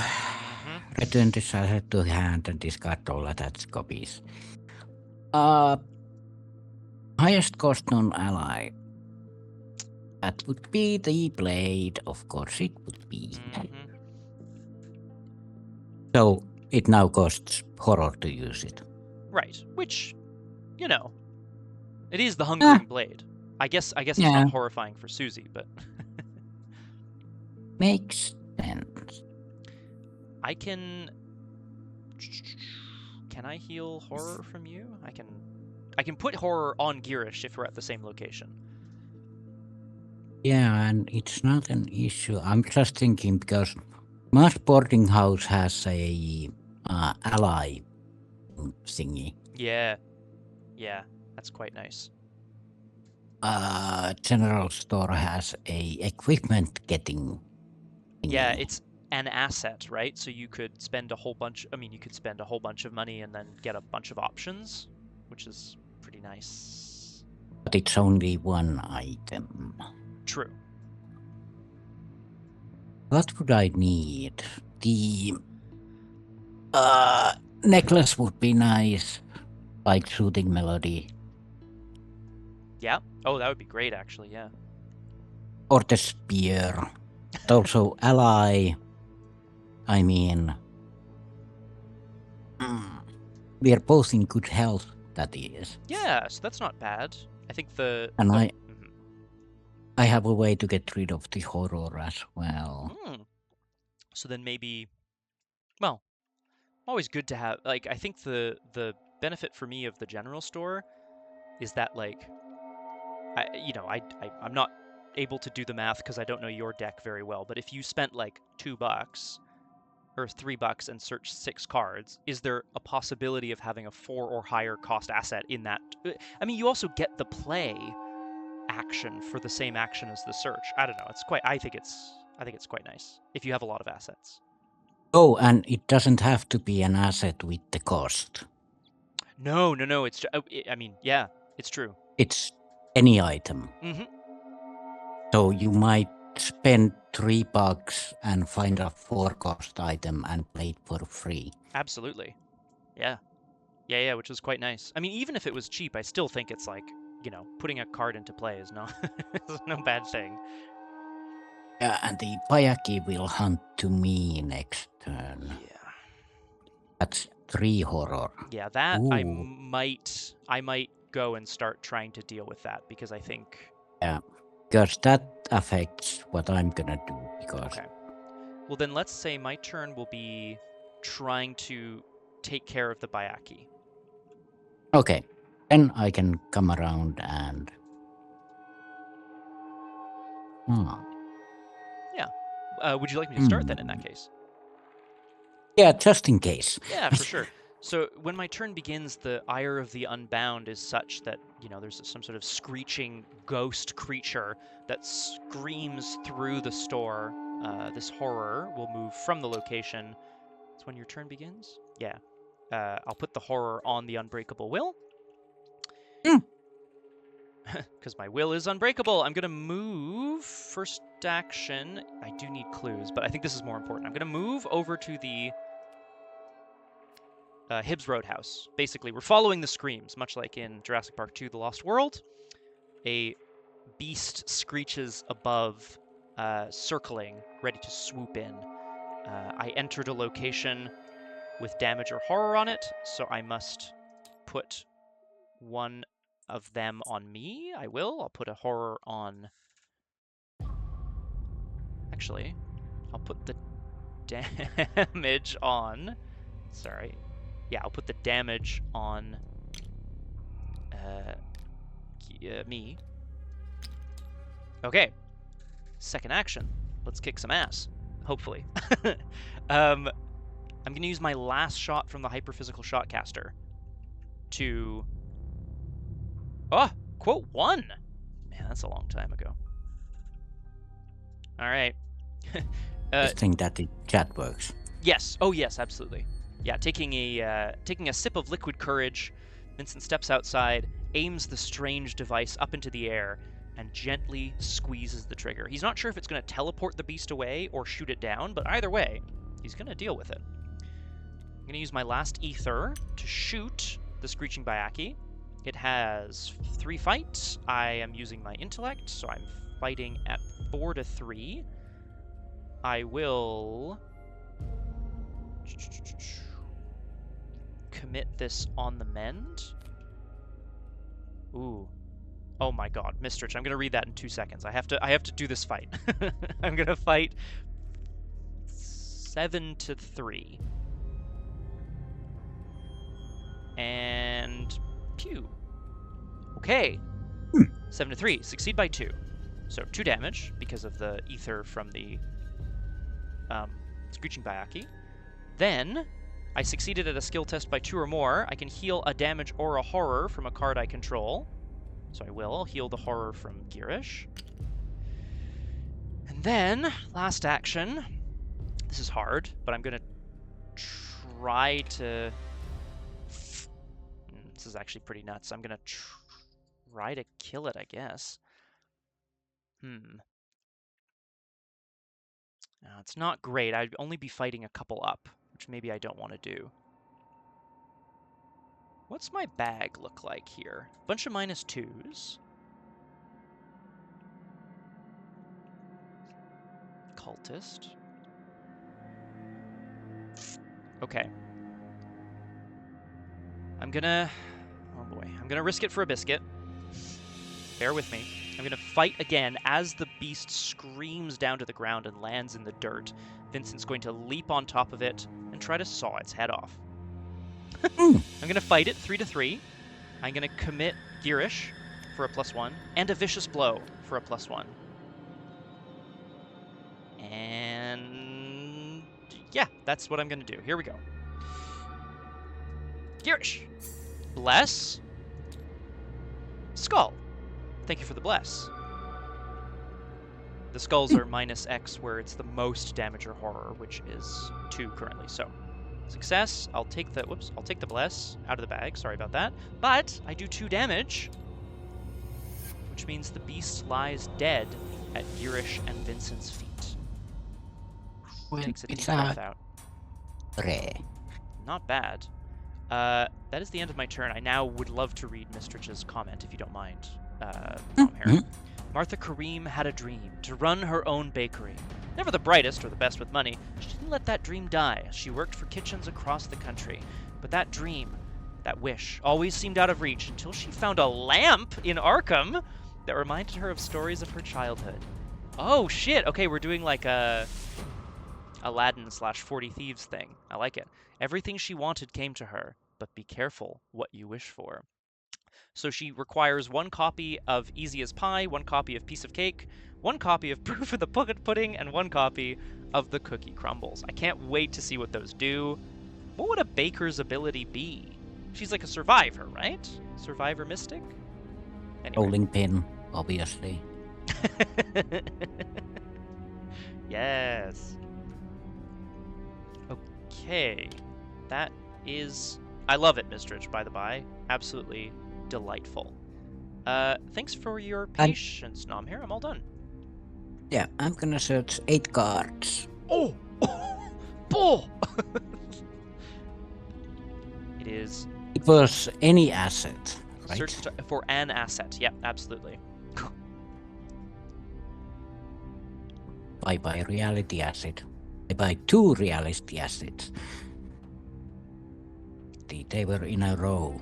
Return this asset to hand and discard all attached copies. Highest cost non-ally. That would be the blade, of course it would be. Mm-hmm. So it now costs horror to use it. Right, which, you know, it is the hungering blade. I guess it's not horrifying for Suzi, but makes sense. I can I heal horror from you? I can put horror on Girish if we're at the same location. Yeah, and it's not an issue. I'm just thinking because Mass Boarding House has a ally thingy. Yeah, that's quite nice. General Store has a equipment getting thingy. Yeah, it's an asset, right? So you could spend a whole bunch. I mean, you could spend a whole bunch of money and then get a bunch of options, which is pretty nice. But it's only one item. True. What would I need? The necklace would be nice, like Soothing Melody. Yeah. Oh, that would be great, actually. Yeah. Or the spear. But also ally. I mean, we are both in good health. That is. Yeah, so that's not bad. I think the and I have a way to get rid of the horror as well. So then maybe, well, always good to have. Like, I think the benefit for me of the general store is that, like, I'm not able to do the math because I don't know your deck very well. But if you spent like $2 or $3 and searched 6 cards, is there a possibility of having a 4 or higher cost asset in that? I mean, you also get the play action for the same action as the search. I don't know. I think it's quite nice if you have a lot of assets. Oh, and it doesn't have to be an asset with the cost. No. It's. I mean, yeah, it's true. It's any item. Mm-hmm. So you might spend $3 and find a 4-cost item and play it for free. Absolutely. Yeah, which is quite nice. I mean, even if it was cheap, I still think it's like, putting a card into play is no bad thing. Yeah, and the Bayaki will hunt to me next turn. Yeah. That's 3 horror. Yeah, that Ooh. I might go and start trying to deal with that because I think. Yeah, because that affects what I'm gonna do. Okay. Well, then let's say my turn will be trying to take care of the Bayaki. Okay, then I can come around and. Yeah. Would you like me to start then in that case? Yeah, just in case. Yeah, for sure. So when my turn begins, the ire of the unbound is such that, there's some sort of screeching ghost creature that screams through the store. This horror will move from the location. It's when your turn begins? Yeah. I'll put the horror on the unbreakable will. Because my will is unbreakable. I'm going to move first action. I do need clues, but I think this is more important. I'm going to move over to the Hibbs Roadhouse. Basically, we're following the screams, much like in Jurassic Park 2: The Lost World. A beast screeches above, circling, ready to swoop in. I entered a location with damage or horror on it, so I must put one of them on me. I'll put a horror on. Actually, I'll put the damage on. Sorry. Yeah, I'll put the damage on me. Okay. Second action. Let's kick some ass. Hopefully. I'm going to use my last shot from the hyperphysical shotcaster to... Oh! Quote 1! Man, that's a long time ago. Alright. Just think that the chat works. Yes. Oh, yes, absolutely. Yeah, taking a sip of liquid courage, Vincent steps outside, aims the strange device up into the air, and gently squeezes the trigger. He's not sure if it's going to teleport the beast away or shoot it down, but either way, he's going to deal with it. going to use my last ether to shoot the Screeching Bayaki. It has 3 fights. I am using my intellect, so I'm fighting at 4 to 3. I will commit this on the mend. Ooh. Oh my god, Mistrich, I'm gonna read that in 2 seconds. I have to do this fight. I'm gonna fight 7 to 3. And pew. Okay. 7 to 3. Succeed by 2. So 2 damage because of the ether from the Screeching Bayaki. Then I succeeded at a skill test by 2 or more. I can heal a damage or a horror from a card I control. So I will heal the horror from Girish. And then, last action. This is hard, but I'm going to try to... This is actually pretty nuts. I'm going to try to kill it, I guess. It's not great. I'd only be fighting a couple up, which maybe I don't want to do. What's my bag look like here? Bunch of -2s. Cultist. Okay. I'm gonna... Oh boy. I'm gonna risk it for a biscuit. Bear with me. I'm gonna fight again as the beast screams down to the ground and lands in the dirt. Vincent's going to leap on top of it and try to saw its head off. I'm gonna fight it 3 to 3. I'm gonna commit Girish for a +1 and a vicious blow for a +1. And yeah, that's what I'm gonna do. Here we go. Girish. Bless. Skull. Thank you for the bless. The skulls are -X, where it's the most damage or horror, which is 2 currently. So, success. I'll take the I'll take the bless out of the bag. Sorry about that. But I do 2 damage, which means the beast lies dead at Girish and Vincent's feet. Takes a deep breath out. Not bad. That is the end of my turn. I now would love to read Mistrich's comment, if you don't mind, Nomhare. Martha Kareem had a dream to run her own bakery. Never the brightest or the best with money, she didn't let that dream die as she worked for kitchens across the country. But that dream, that wish, always seemed out of reach until she found a lamp in Arkham that reminded her of stories of her childhood. Oh shit! Okay, we're doing like a Aladdin/40 Thieves thing. I like it. Everything she wanted came to her, but be careful what you wish for. So she requires 1 copy of Easy as Pie, 1 copy of Piece of Cake, 1 copy of Proof of the Pudding, and 1 copy of the Cookie Crumbles. I can't wait to see what those do. What would a baker's ability be? She's like a survivor, right? Survivor mystic? Anyway. Rolling pin, obviously. Yes. Okay. That is... I love it, Mistrich, by the by. Absolutely delightful. Thanks for your patience, Nomhare. I'm all done. Yeah, I'm gonna search 8 cards. Oh! Bull! It is... It was any asset, right? Search for an asset. Yeah, absolutely. I buy reality asset. I buy 2 reality assets. They were in a row.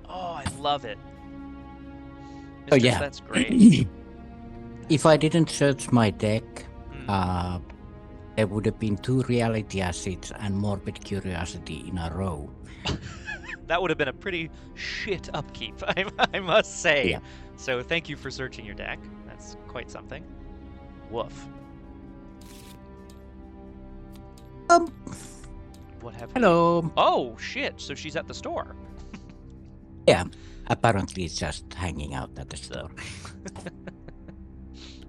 Oh, I love it. Oh yeah, that's great. If I didn't search my deck, there would have been 2 reality assets and morbid curiosity in a row. That would have been a pretty shit upkeep, I must say. Yeah. So thank you for searching your deck. That's quite something. Woof. What have Hello. we... Oh, shit. So she's at the store. Yeah, apparently it's just hanging out at the store.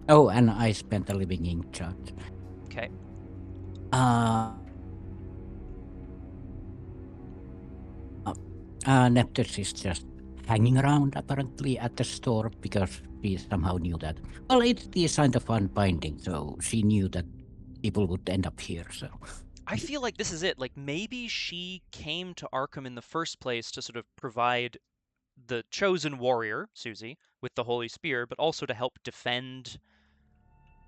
Oh, and I spent a living ink charge. Okay. Neptune is just hanging around apparently at the store because she somehow knew that. Well, it's the sign of unbinding, so she knew that people would end up here, so... I feel like this is it. Like maybe she came to Arkham in the first place to sort of provide the chosen warrior, Suzi, with the Holy Spear, but also to help defend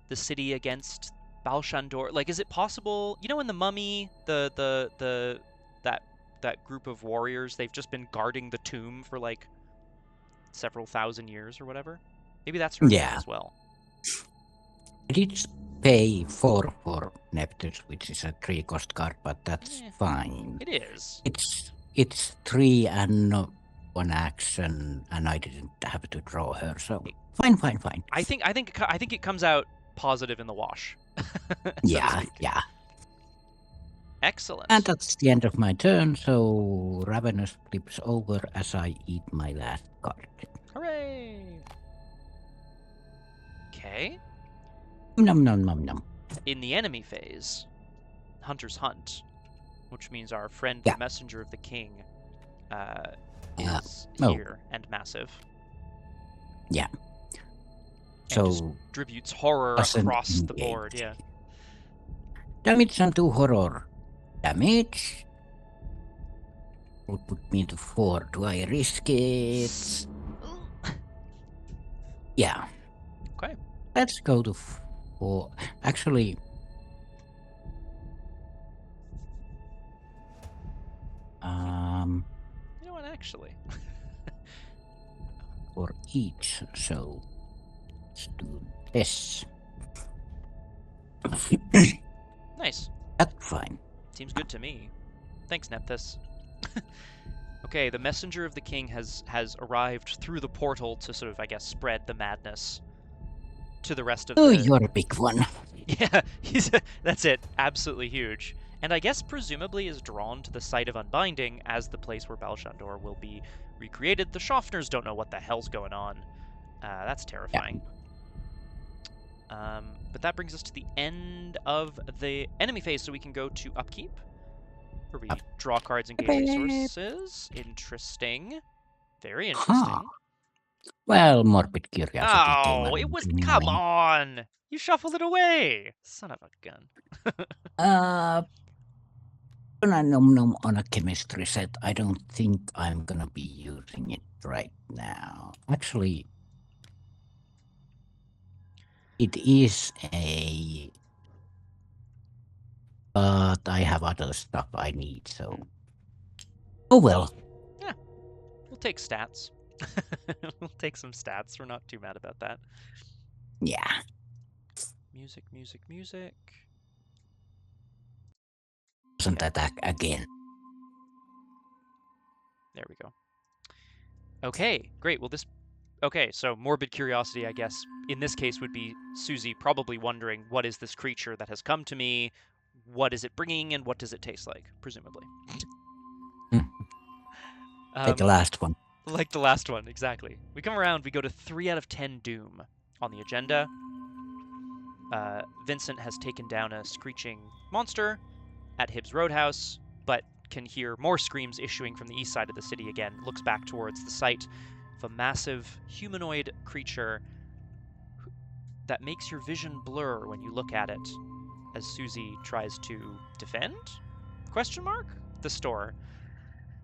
the city against Baalshandor. Like, is it possible? You know, in the Mummy, that group of warriors, they've just been guarding the tomb for like several thousand years or whatever. Maybe that's her thing as well. I did pay 4 for Neptus, which is a 3-cost card, but that's fine. It is. It's 3 and not 1 action, and I didn't have to draw her, so fine. I think it comes out positive in the wash. Yeah. Excellent. And that's the end of my turn, so Ravenous flips over as I eat my last card. Hooray! Okay. Nom. In the enemy phase, Hunter's Hunt, which means our friend the Messenger of the King is here and massive. Yeah. And So distributes horror across the board, yeah. Damage and 2 horror damage. Would put me to 4. Do I risk it? Yeah. Okay. Let's go to 4. Actually, you know what? Actually, for each. So let's do this. Nice. That's fine. Seems good to me. Thanks, Nephthys. Okay, the Messenger of the King has arrived through the portal to sort of, I guess, spread the madness to the rest of the... you're a big one. Yeah, that's it. Absolutely huge. And I guess presumably is drawn to the site of Unbinding as the place where Baalshandor will be recreated. The Schaffners don't know what the hell's going on. That's terrifying. Yeah. But that brings us to the end of the enemy phase, so we can go to Upkeep, where we draw cards and gain resources. Interesting. Very interesting. Well, morbid curiosity. Oh, it was... Come on! You shuffled it away! Son of a gun. Nom on a chemistry set. I don't think I'm gonna be using it right now. Actually, it is a... But I have other stuff I need, so... Oh well. Yeah. We'll take stats. We'll take some stats. We're not too mad about that. Yeah. Music. Doesn't attack again. There we go. Okay, great. Well, okay, so morbid curiosity, I guess, in this case would be Suzi probably wondering, what is this creature that has come to me? What is it bringing, and what does it taste like, presumably? Like the last one. Like the last one, exactly. We come around, we go to 3 out of 10 Doom on the agenda. Vincent has taken down a screeching monster at Hibbs Roadhouse, but can hear more screams issuing from the east side of the city again. Looks back towards the site of a massive humanoid creature that makes your vision blur when you look at it, as Suzi tries to defend? Question mark? The store.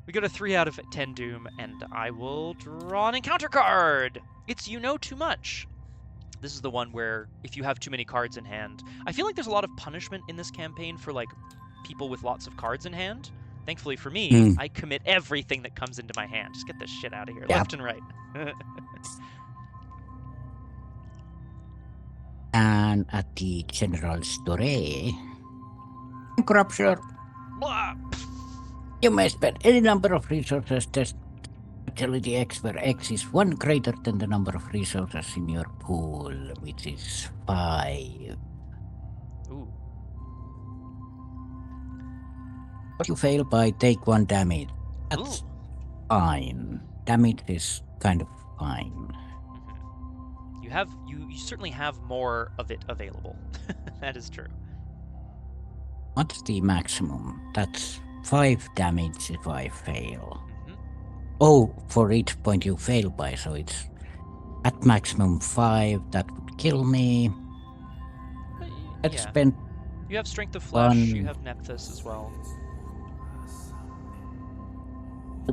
We go to 3 out of 10 Doom, and I will draw an encounter card! It's You Know Too Much. This is the one where if you have too many cards in hand... I feel like there's a lot of punishment in this campaign for, like, people with lots of cards in hand. Thankfully for me, I commit everything that comes into my hand. Just get this shit out of here, left and right. And at the general store... Corruption. Blah. You may spend any number of resources test utility X where X is 1 greater than the number of resources in your pool, which is 5. Ooh. If you fail by take 1 damage. That's fine. Damage is kind of fine. Mm-hmm. You certainly have more of it available. That is true. What's the maximum? That's 5 damage if I fail. Oh, for each point you fail by, so it's at maximum 5. That would kill me. Let's spend You have Strength of Flesh, you 1, have Mythos as well.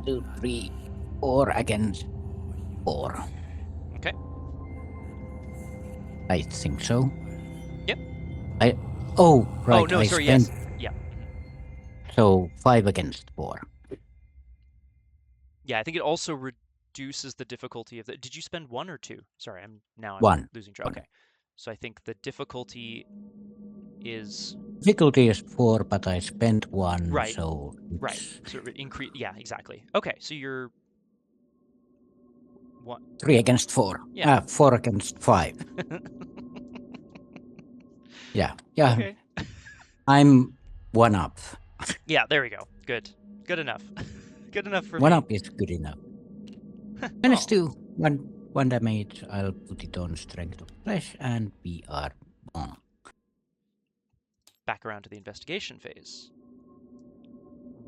2, 3, 4 against 4. Okay. I think so. Yep. Right, Oh, no, I sorry, spent... yes. Yeah. So 5 against 4. Yeah, I think it also reduces the difficulty of the... Did you spend 1 or 2? Sorry, I'm 1. losing track. Okay. So I think the difficulty is... Difficulty is 4, but I spent 1, Right. so it's... Right. So it increase... Yeah, exactly. Okay, so you're... 1... 3 against 4. Yeah. 4 against 5. Yeah. Okay. I'm 1 up. Yeah, there we go. Good. Good enough. Good enough for 1 me. up is good enough. Oh. Let's do 1 damage. I'll put it on Strength of Flesh, and we are on. Back around to the investigation phase.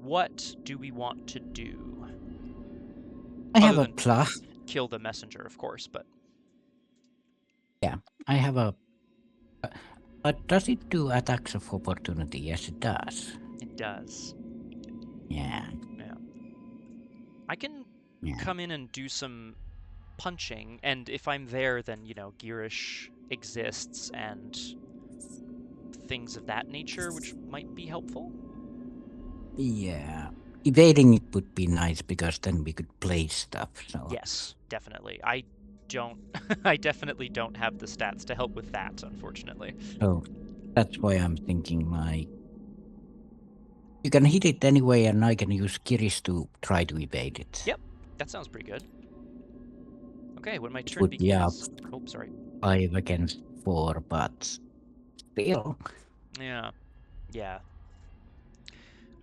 What do we want to do? I have Other a than plus. kill the messenger, of course, but... Yeah, I have a... But does it do attacks of opportunity? Yes, it does. It does. Yeah. Yeah. I can Yeah. come in and do some punching, and if I'm there, then, you know, Girish exists and things of that nature, which might be helpful. Yeah. Evading it would be nice, because then we could play stuff, so... Yes, definitely. I definitely don't have the stats to help with that, unfortunately. So, that's why I'm thinking, like... You can hit it anyway, and I can use Girish to try to evade it. Yep, that sounds pretty good. Okay, when my It turn would be up begins... Oh, sorry. 5 against 4, but... Still... Yeah. Yeah.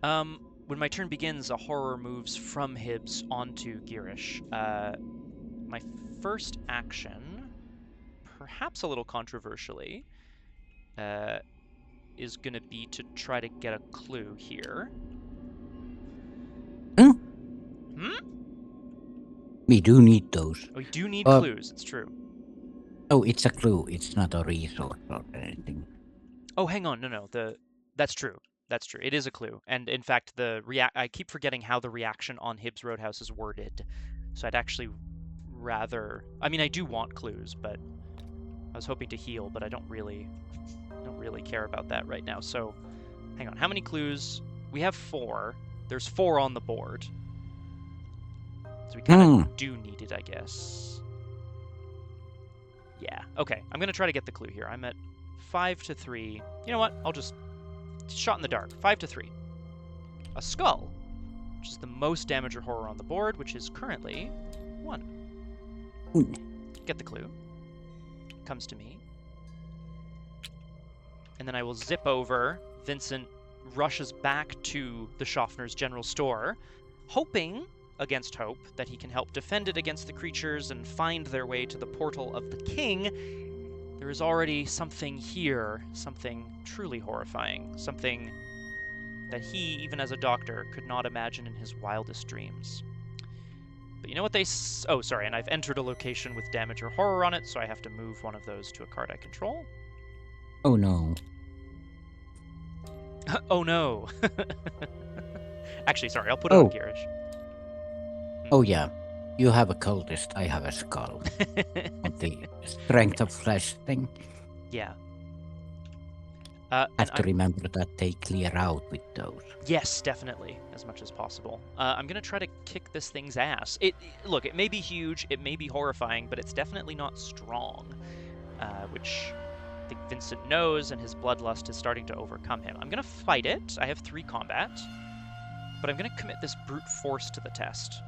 When my turn begins, a horror moves from Hibbs onto Girish. My first action, perhaps a little controversially, is going to be to try to get a clue here. We do need those. We do need clues, it's true. Oh, it's a clue. It's not a resource or anything. Oh, hang on. No. That's true. That's true. It is a clue. And in fact, I keep forgetting how the reaction on Hibbs Roadhouse is worded. So I'd actually rather... I mean, I do want clues, but I was hoping to heal, but I don't really care about that right now. So, hang on. How many clues? We have 4. There's 4 on the board. So we kind of do need it, I guess. Yeah. Okay. I'm going to try to get the clue here. I'm at 5 to 3. You know what? I'll just... Shot in the dark. 5 to 3. A skull, which is the most damage or horror on the board, which is currently 1. Get the clue. Comes to me. And then I will zip over. Vincent rushes back to the Schaffner's general store, hoping, against hope, that he can help defend it against the creatures and find their way to the portal of the king. There is already something here, something truly horrifying, something that he, even as a doctor, could not imagine in his wildest dreams. But you know what they... Oh, sorry, and I've entered a location with damage or horror on it, so I have to move one of those to a card I control. Oh, no. Oh, no. Actually, sorry, I'll put it on Girish. Oh, yeah. You have a cultist, I have a skull. And the Strength of Flesh thing. Yeah. Have to remember that they clear out with those. Yes, definitely, as much as possible. I'm gonna try to kick this thing's ass. Look, it may be huge, it may be horrifying, but it's definitely not strong, which I think Vincent knows, and his bloodlust is starting to overcome him. I'm gonna fight it. I have 3 combat, but I'm gonna commit this brute force to the test,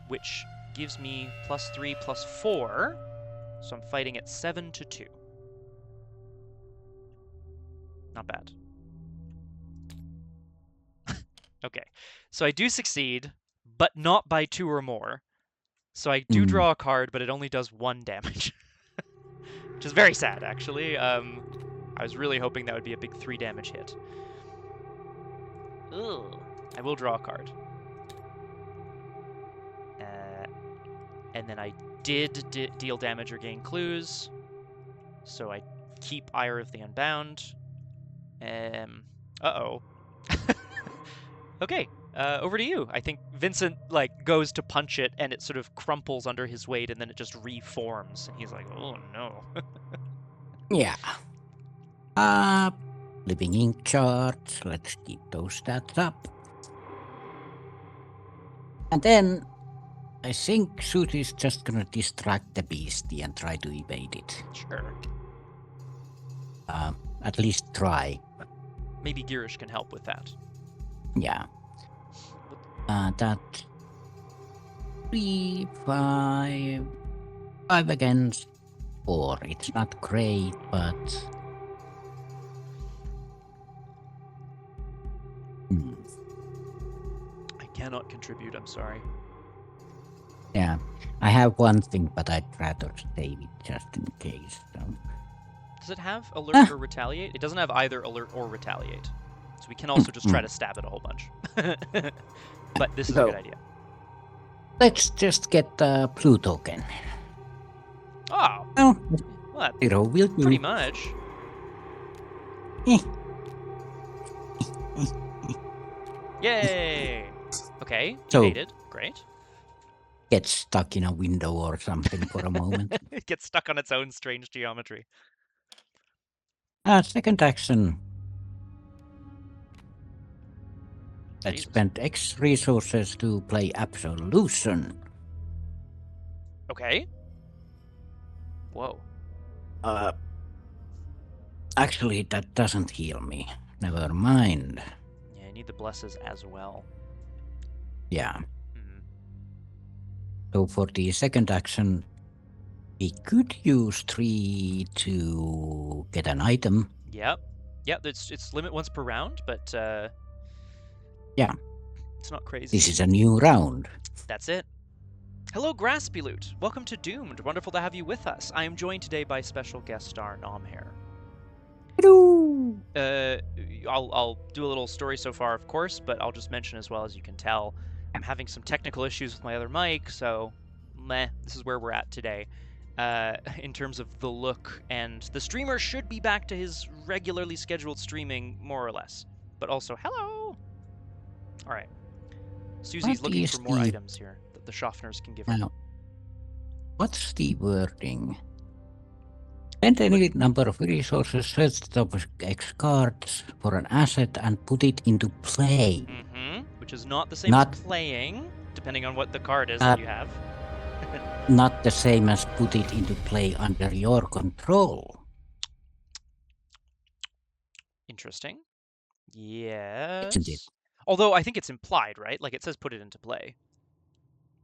which gives me +3, +4, so I'm fighting at 7 to 2. Not bad. Okay, so I do succeed, but not by 2 or more. So I do draw a card, but it only does 1 damage. Which is very sad, actually. I was really hoping that would be a big 3 damage hit. Ugh. I will draw a card. And then I did deal damage or gain clues. So I keep Ire of the Unbound. Uh-oh. Okay, over to you. I think Vincent, goes to punch it, and it sort of crumples under his weight, and then it just reforms. And he's like, oh, no. Yeah. Living ink charts. Let's keep those stats up. And then I think Suzi's just gonna distract the beastie and try to evade it. Sure. At least try. Maybe Girish can help with that. Yeah. That 3, 5 against 4. It's not great, but I cannot contribute, I'm sorry. yeah. I have one thing, but I'd rather save it just in case. So. Does it have alert or retaliate? It doesn't have either alert or retaliate. So we can also just try to stab it a whole bunch. But this is a good idea. Let's just get the blue token. Oh, Oh, well, zero will do. pretty much. Yay! Okay, So- evaded. Great. Get stuck in a window or something for a moment. It gets stuck on its own strange geometry. Second action. I Jesus. spent X resources to play Absolution. Okay. Whoa. Actually, that doesn't heal me. Never mind. Yeah, I need the blesses as well. Yeah. Hmm. So for the second action, we could use 3 to get an item. Yep. Yep, it's limit once per round, but Yeah. it's not crazy. This is a new round. That's it. Hello, Graspy Loot. Welcome to Doomed. Wonderful to have you with us. I am joined today by special guest star Nomhare. Hello. I'll do a little story so far, of course, but I'll just mention as well, as you can tell, I'm having some technical issues with my other mic, so this is where we're at today. In terms of the look, and the streamer should be back to his regularly scheduled streaming, more or less. But also, hello! Alright. Susie's What looking is for more the- items here that the Schaffners can give her. Now, what's the wording? Spend any number of resources, search the top of X cards for an asset and put it into play. Mm-hmm. Which is not the same Not- as playing, depending on what the card is that you have. Not the same as put it into play under your control. Interesting. Yes. Isn't it? Although I think it's implied, right? Like it says put it into play.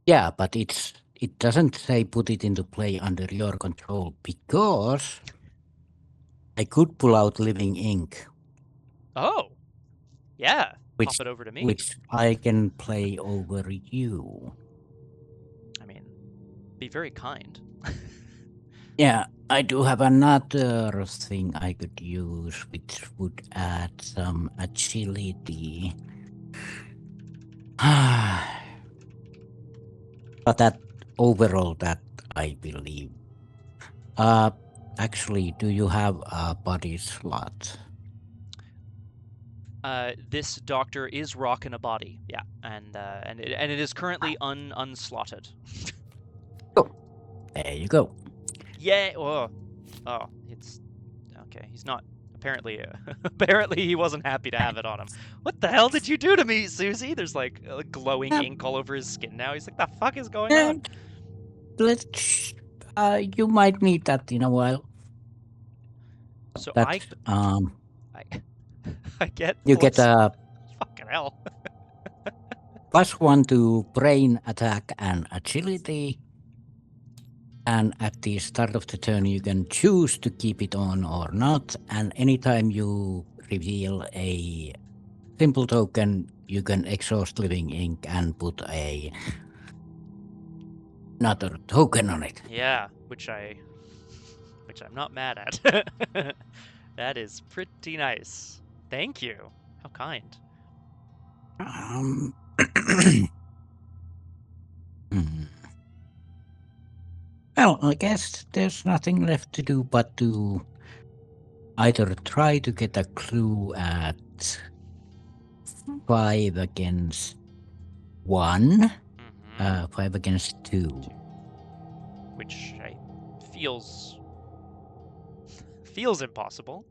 Yeah, but it doesn't say put it into play under your control because I could pull out living ink, Oh. Yeah. which Pop it over to me. which I can play over you. I mean, be very kind. Yeah, I do have another thing I could use, which would add some agility. But that overall, that I believe. Actually, do you have a body slot? This doctor is rocking a body, yeah, and it is currently unslotted. There you go. Yeah. Oh, it's okay. He's not. Apparently, apparently he wasn't happy to have it on him. What the hell did you do to me, Suzi? There's like glowing ink all over his skin now. He's like, the fuck is going on? Let's. You might need that in a while. So That, I get. you get a fucking hell. +1 to brain attack and agility. And at the start of the turn, you can choose to keep it on or not. And anytime you reveal a simple token, you can exhaust living ink and put another token on it. Yeah, which I'm not mad at. That is pretty nice. Thank you. How kind. Well, I guess there's nothing left to do but to either try to get a clue at 5 against 1, 5 against 2. Which feels impossible.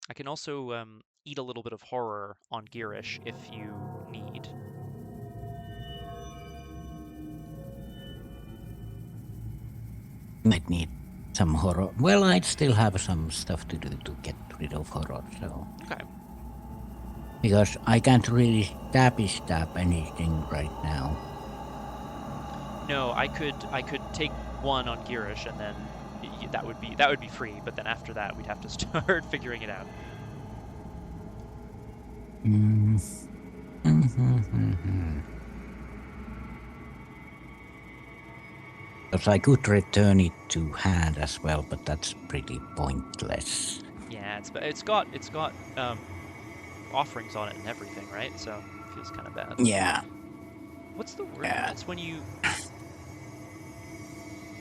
I can also eat a little bit of horror on Girish if you need. Might need some horror. Well, I'd still have some stuff to do to get rid of horror, so... Okay. Because I can't really stab anything right now. No, I could take 1 on Girish and then that would be free, but then after that we'd have to start figuring it out. Because I could return it to hand as well, but that's pretty pointless. Yeah, it's got offerings on it and everything, right? So it feels kind of bad. Yeah. What's the word? Yeah. It's when you...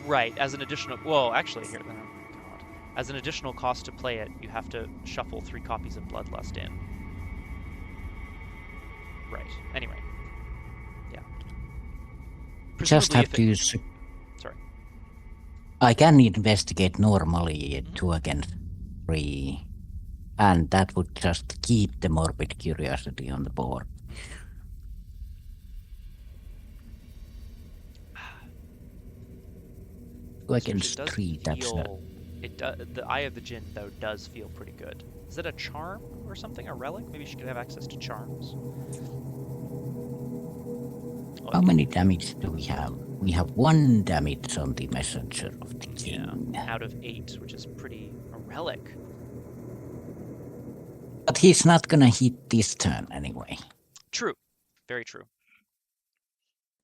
Right, as an additional... Well, actually, here... Oh, God. As an additional cost to play it, you have to shuffle 3 copies of Bloodlust in. Right. Anyway. Yeah. Just have to use... Sorry. I can investigate normally 2 against 3. And that would just keep the morbid curiosity on the board. 2 against 3, that's not... The Eye of the Jinn, though, does feel pretty good. Is it a charm or something? A relic? Maybe she could have access to charms. How many damage do we have? We have 1 damage on the Messenger of the King. Yeah, out of 8, which is pretty... a relic. But he's not gonna hit this turn anyway. True. Very true.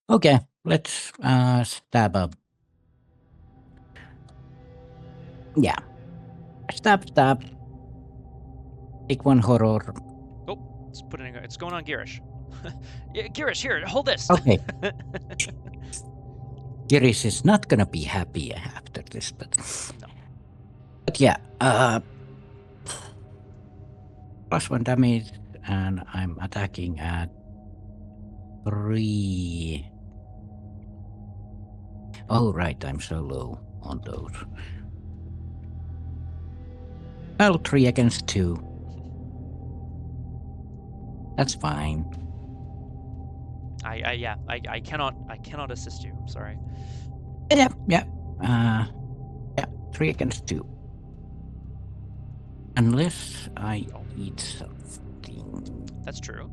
Okay, let's stab up. Yeah. Stab. Take 1 horror. Oh, it's going on Girish. Yeah, Girish, here, hold this. Okay. Girish is not gonna be happy after this, but... No. But yeah, +1 damage, and I'm attacking at 3. Oh, right, I'm so low on those. Well, 3 against 2. That's fine. I cannot assist you. I'm sorry. Yeah. 3 against 2. Unless I eat something. That's true.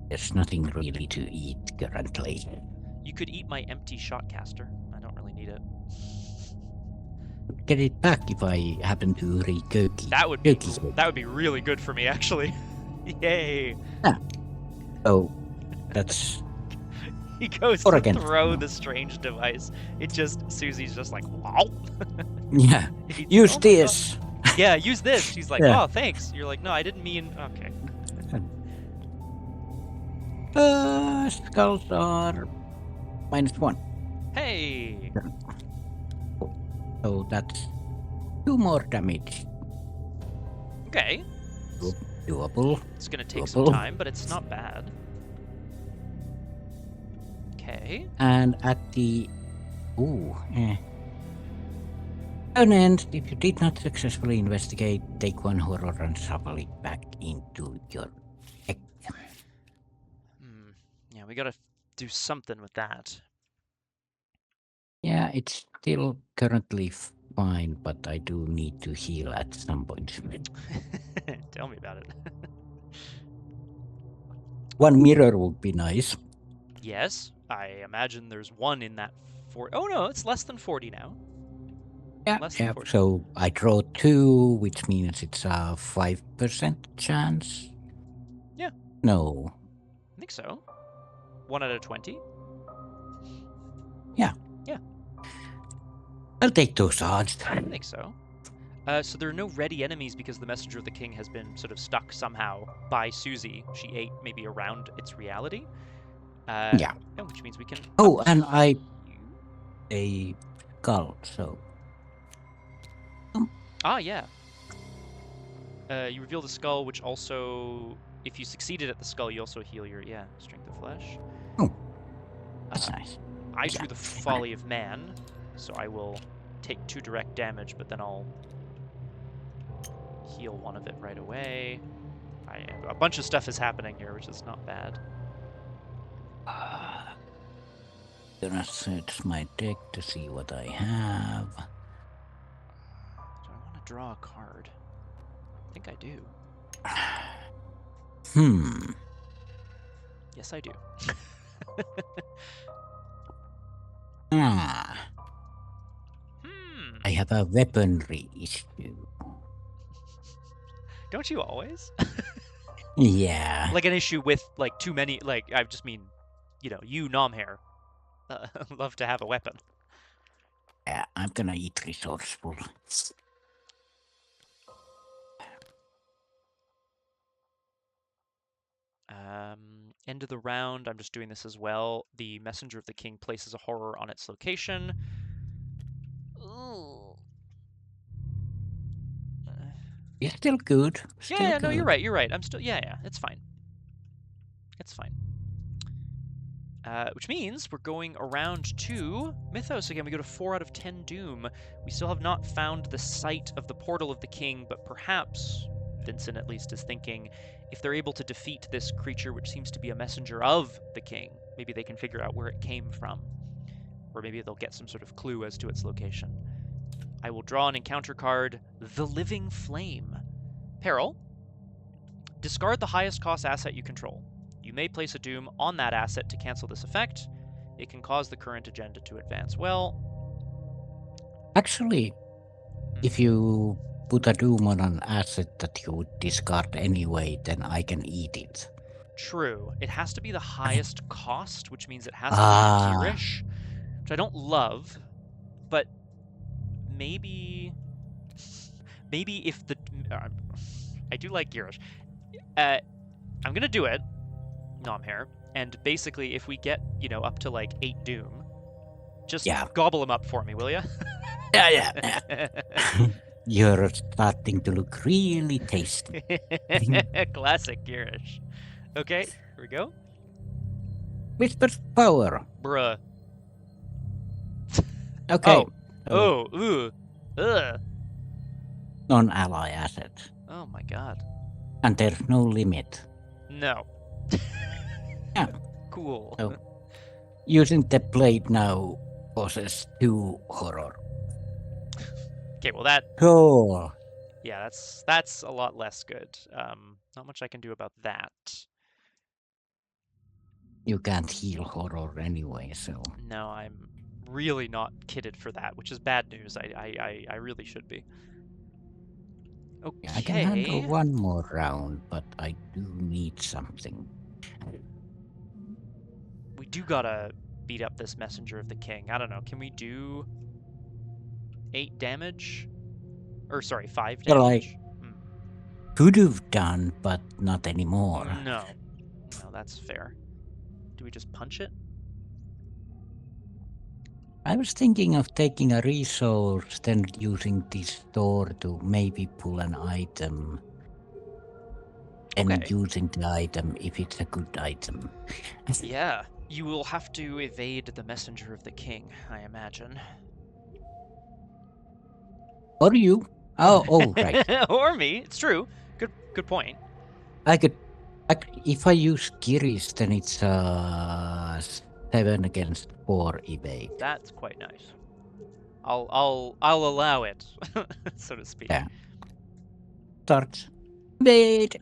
There's nothing really to eat currently. You could eat my empty shotcaster. I don't really need it. Get it back if I happen to read Koki. That would be really good for me, actually. Yay! Yeah. Oh, that's... He goes to throw the strange device. Suzi's just like, wow. Yeah. Use this. Yeah, use this. She's like, oh, thanks. You're like, no, I didn't mean... Okay. Skulls are -1. Hey! So that's 2 more damage. Okay. Doable. It's gonna take some time, but it's not bad. Okay. And at the... Turn end, if you did not successfully investigate, take 1 horror and shuffle it back into your deck. Yeah, we gotta do something with that. Yeah, it's still currently fine, but I do need to heal at some point. Tell me about it. 1 mirror would be nice. Yes, I imagine there's 1 in that 40. Oh no, it's less than 40 now. Yeah, so I draw 2, which means it's a 5% chance. Yeah. No. I think so. 1 out of 20? Yeah. Yeah. I'll take those odds. I think so. So there are no ready enemies because the Messenger of the King has been sort of stuck somehow by Suzi. She ate maybe around its reality. Yeah. Which means we can. Oh, and I a skull. So. Yeah. You reveal the skull, which also, if you succeeded at the skull, you also heal your strength of flesh. Oh, that's nice. I drew the folly of man, so I will take 2 direct damage, but then I'll heal 1 of it right away. A bunch of stuff is happening here, which is not bad. Gonna search my deck to see what I have. Do I want to draw a card? I think I do. Yes, I do. I have a weaponry issue. Don't you always? Yeah. Like an issue with like too many. Like I just mean, you Nomhare love to have a weapon. Yeah, I'm gonna eat resourceful. End of the round, I'm just doing this as well. The Messenger of the King places a horror on its location. Ooh. It's still good. Yeah, no, you're right. I'm still, it's fine. It's fine. Which means we're going around to Mythos again. We go to 4 out of 10 Doom. We still have not found the site of the Portal of the King, but perhaps, Vincent at least is thinking, if they're able to defeat this creature which seems to be a messenger of the king, maybe they can figure out where it came from. Or maybe they'll get some sort of clue as to its location. I will draw an encounter card, The Living Flame. Peril. Discard the highest cost asset you control. You may place a Doom on that asset to cancel this effect. It can cause the current agenda to advance well. Actually, if you put a Doom on an asset that you would discard anyway, then I can eat it. True. It has to be the highest cost, which means it has to be Girish, which I don't love, but maybe if the... I do like Girish. I'm going to do it, Nomhare, and basically if we get, up to like 8 Doom, just gobble them up for me, will ya? Yeah. You're starting to look really tasty. Classic Girish. Okay, here we go. Whisper's power. Bruh. Okay. Non-ally asset. Oh my god. And there's no limit. No. Yeah. Cool. So, using the blade now causes 2 horror. Okay, well that... Cool. Yeah, that's a lot less good. Not much I can do about that. You can't heal horror anyway, so... No, I'm really not kitted for that, which is bad news. I really should be. Okay. I can handle 1 more round, but I do need something. We do gotta beat up this Messenger of the King. I don't know, can we do 8 damage? Or sorry, 5 damage? Could have done, but not anymore. No, that's fair. Do we just punch it? I was thinking of taking a resource, then using this door to maybe pull an item. And using the item if it's a good item. Yeah, you will have to evade the Messenger of the King, I imagine. Or you. Oh, right. Or me, it's true. Good point. If I use Girish, then it's 7 against 4 evade. That's quite nice. I'll allow it, so to speak. Yeah. Starts. Evade.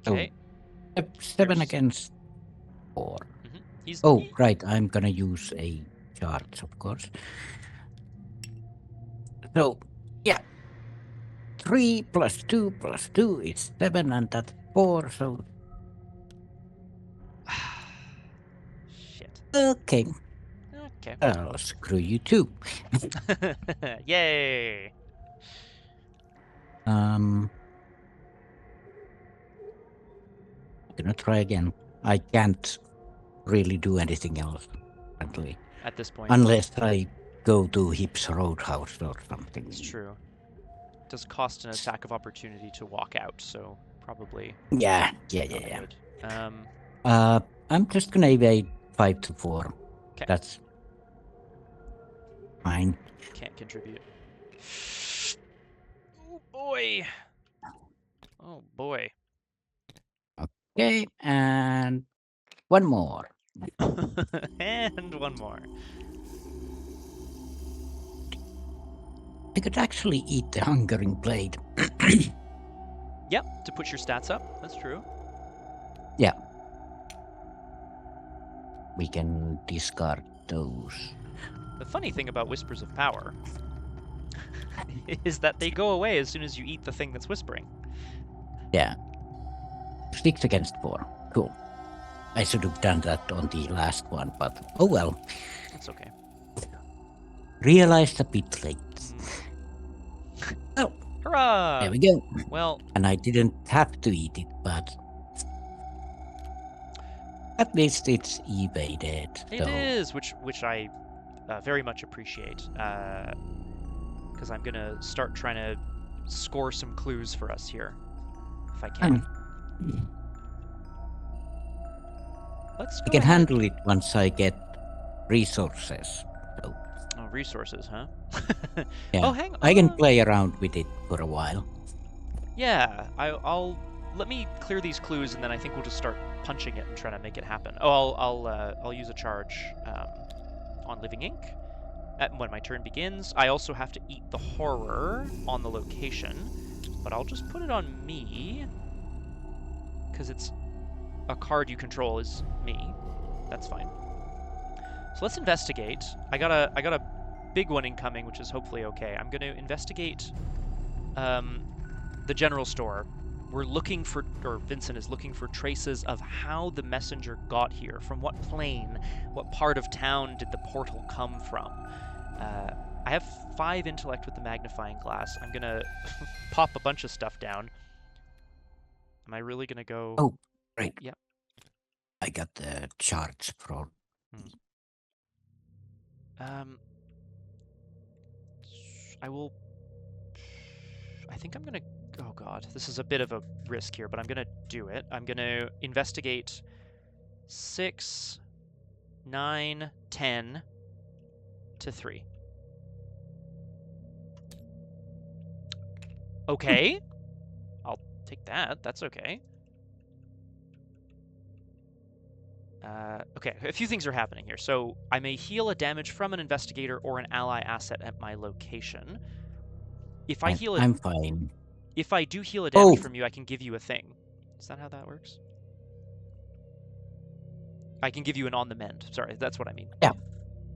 Okay. So, 7 against 4. Right. I'm gonna use a charge, of course. So, yeah. 3 plus 2 plus 2 is 7, and that's 4, so... Shit. Okay. Okay. I'll screw you too. Yay! I'm gonna try again. I can't really do anything else, apparently. At this point. Unless I go to Hip's Roadhouse or something. It's true. It does cost an attack of opportunity to walk out, so probably. Yeah. Good. I'm just gonna evade 5 to 4. Okay. That's fine. Can't contribute. Oh boy. Oh boy. Okay, and one more. And one more. I could actually eat the Hungering Blade. Yep, to put your stats up. That's true. Yeah. We can discard those. The funny thing about Whispers of Power is that they go away as soon as you eat the thing that's whispering. Yeah. 6 against 4. Cool. I should have done that on the last one, but oh well. That's okay. Realized a bit late. Oh, Hurrah! there we go. Well, And I didn't have to eat it, but at least it's evaded. it is, which I very much appreciate, because I'm gonna start trying to score some clues for us here, if I can. Let's go I can ahead. handle it once I get resources. So, Oh, resources, huh? yeah. Oh, hang on. I can play around with it for a while. Yeah, I'll let me clear these clues, and then I think we'll just start punching it and trying to make it happen. Oh, I'll use a charge on Living Ink when my turn begins. I also have to eat the horror on the location, but I'll just put it on me because it's a card you control is me. That's fine. So let's investigate. I got a big one incoming, which is hopefully okay. I'm going to investigate the general store. We're looking for, or Vincent is looking for traces of how the messenger got here. From what plane, what part of town did the portal come from? I have 5 intellect with the magnifying glass. I'm gonna pop a bunch of stuff down. Am I really gonna go? Oh, right. Yep. I got the charts from. I will. I think I'm gonna. Oh god, this is a bit of a risk here, but I'm gonna do it. I'm gonna investigate 6, 9, 10 to 3. Okay. I'll take that. That's okay. Okay, a few things are happening here. So I may heal a damage from an investigator or an ally asset at my location. If I heal it, I'm fine. If I do heal a damage from you, I can give you a thing. Is that how that works? I can give you an on the mend. Sorry, that's what I mean. Yeah.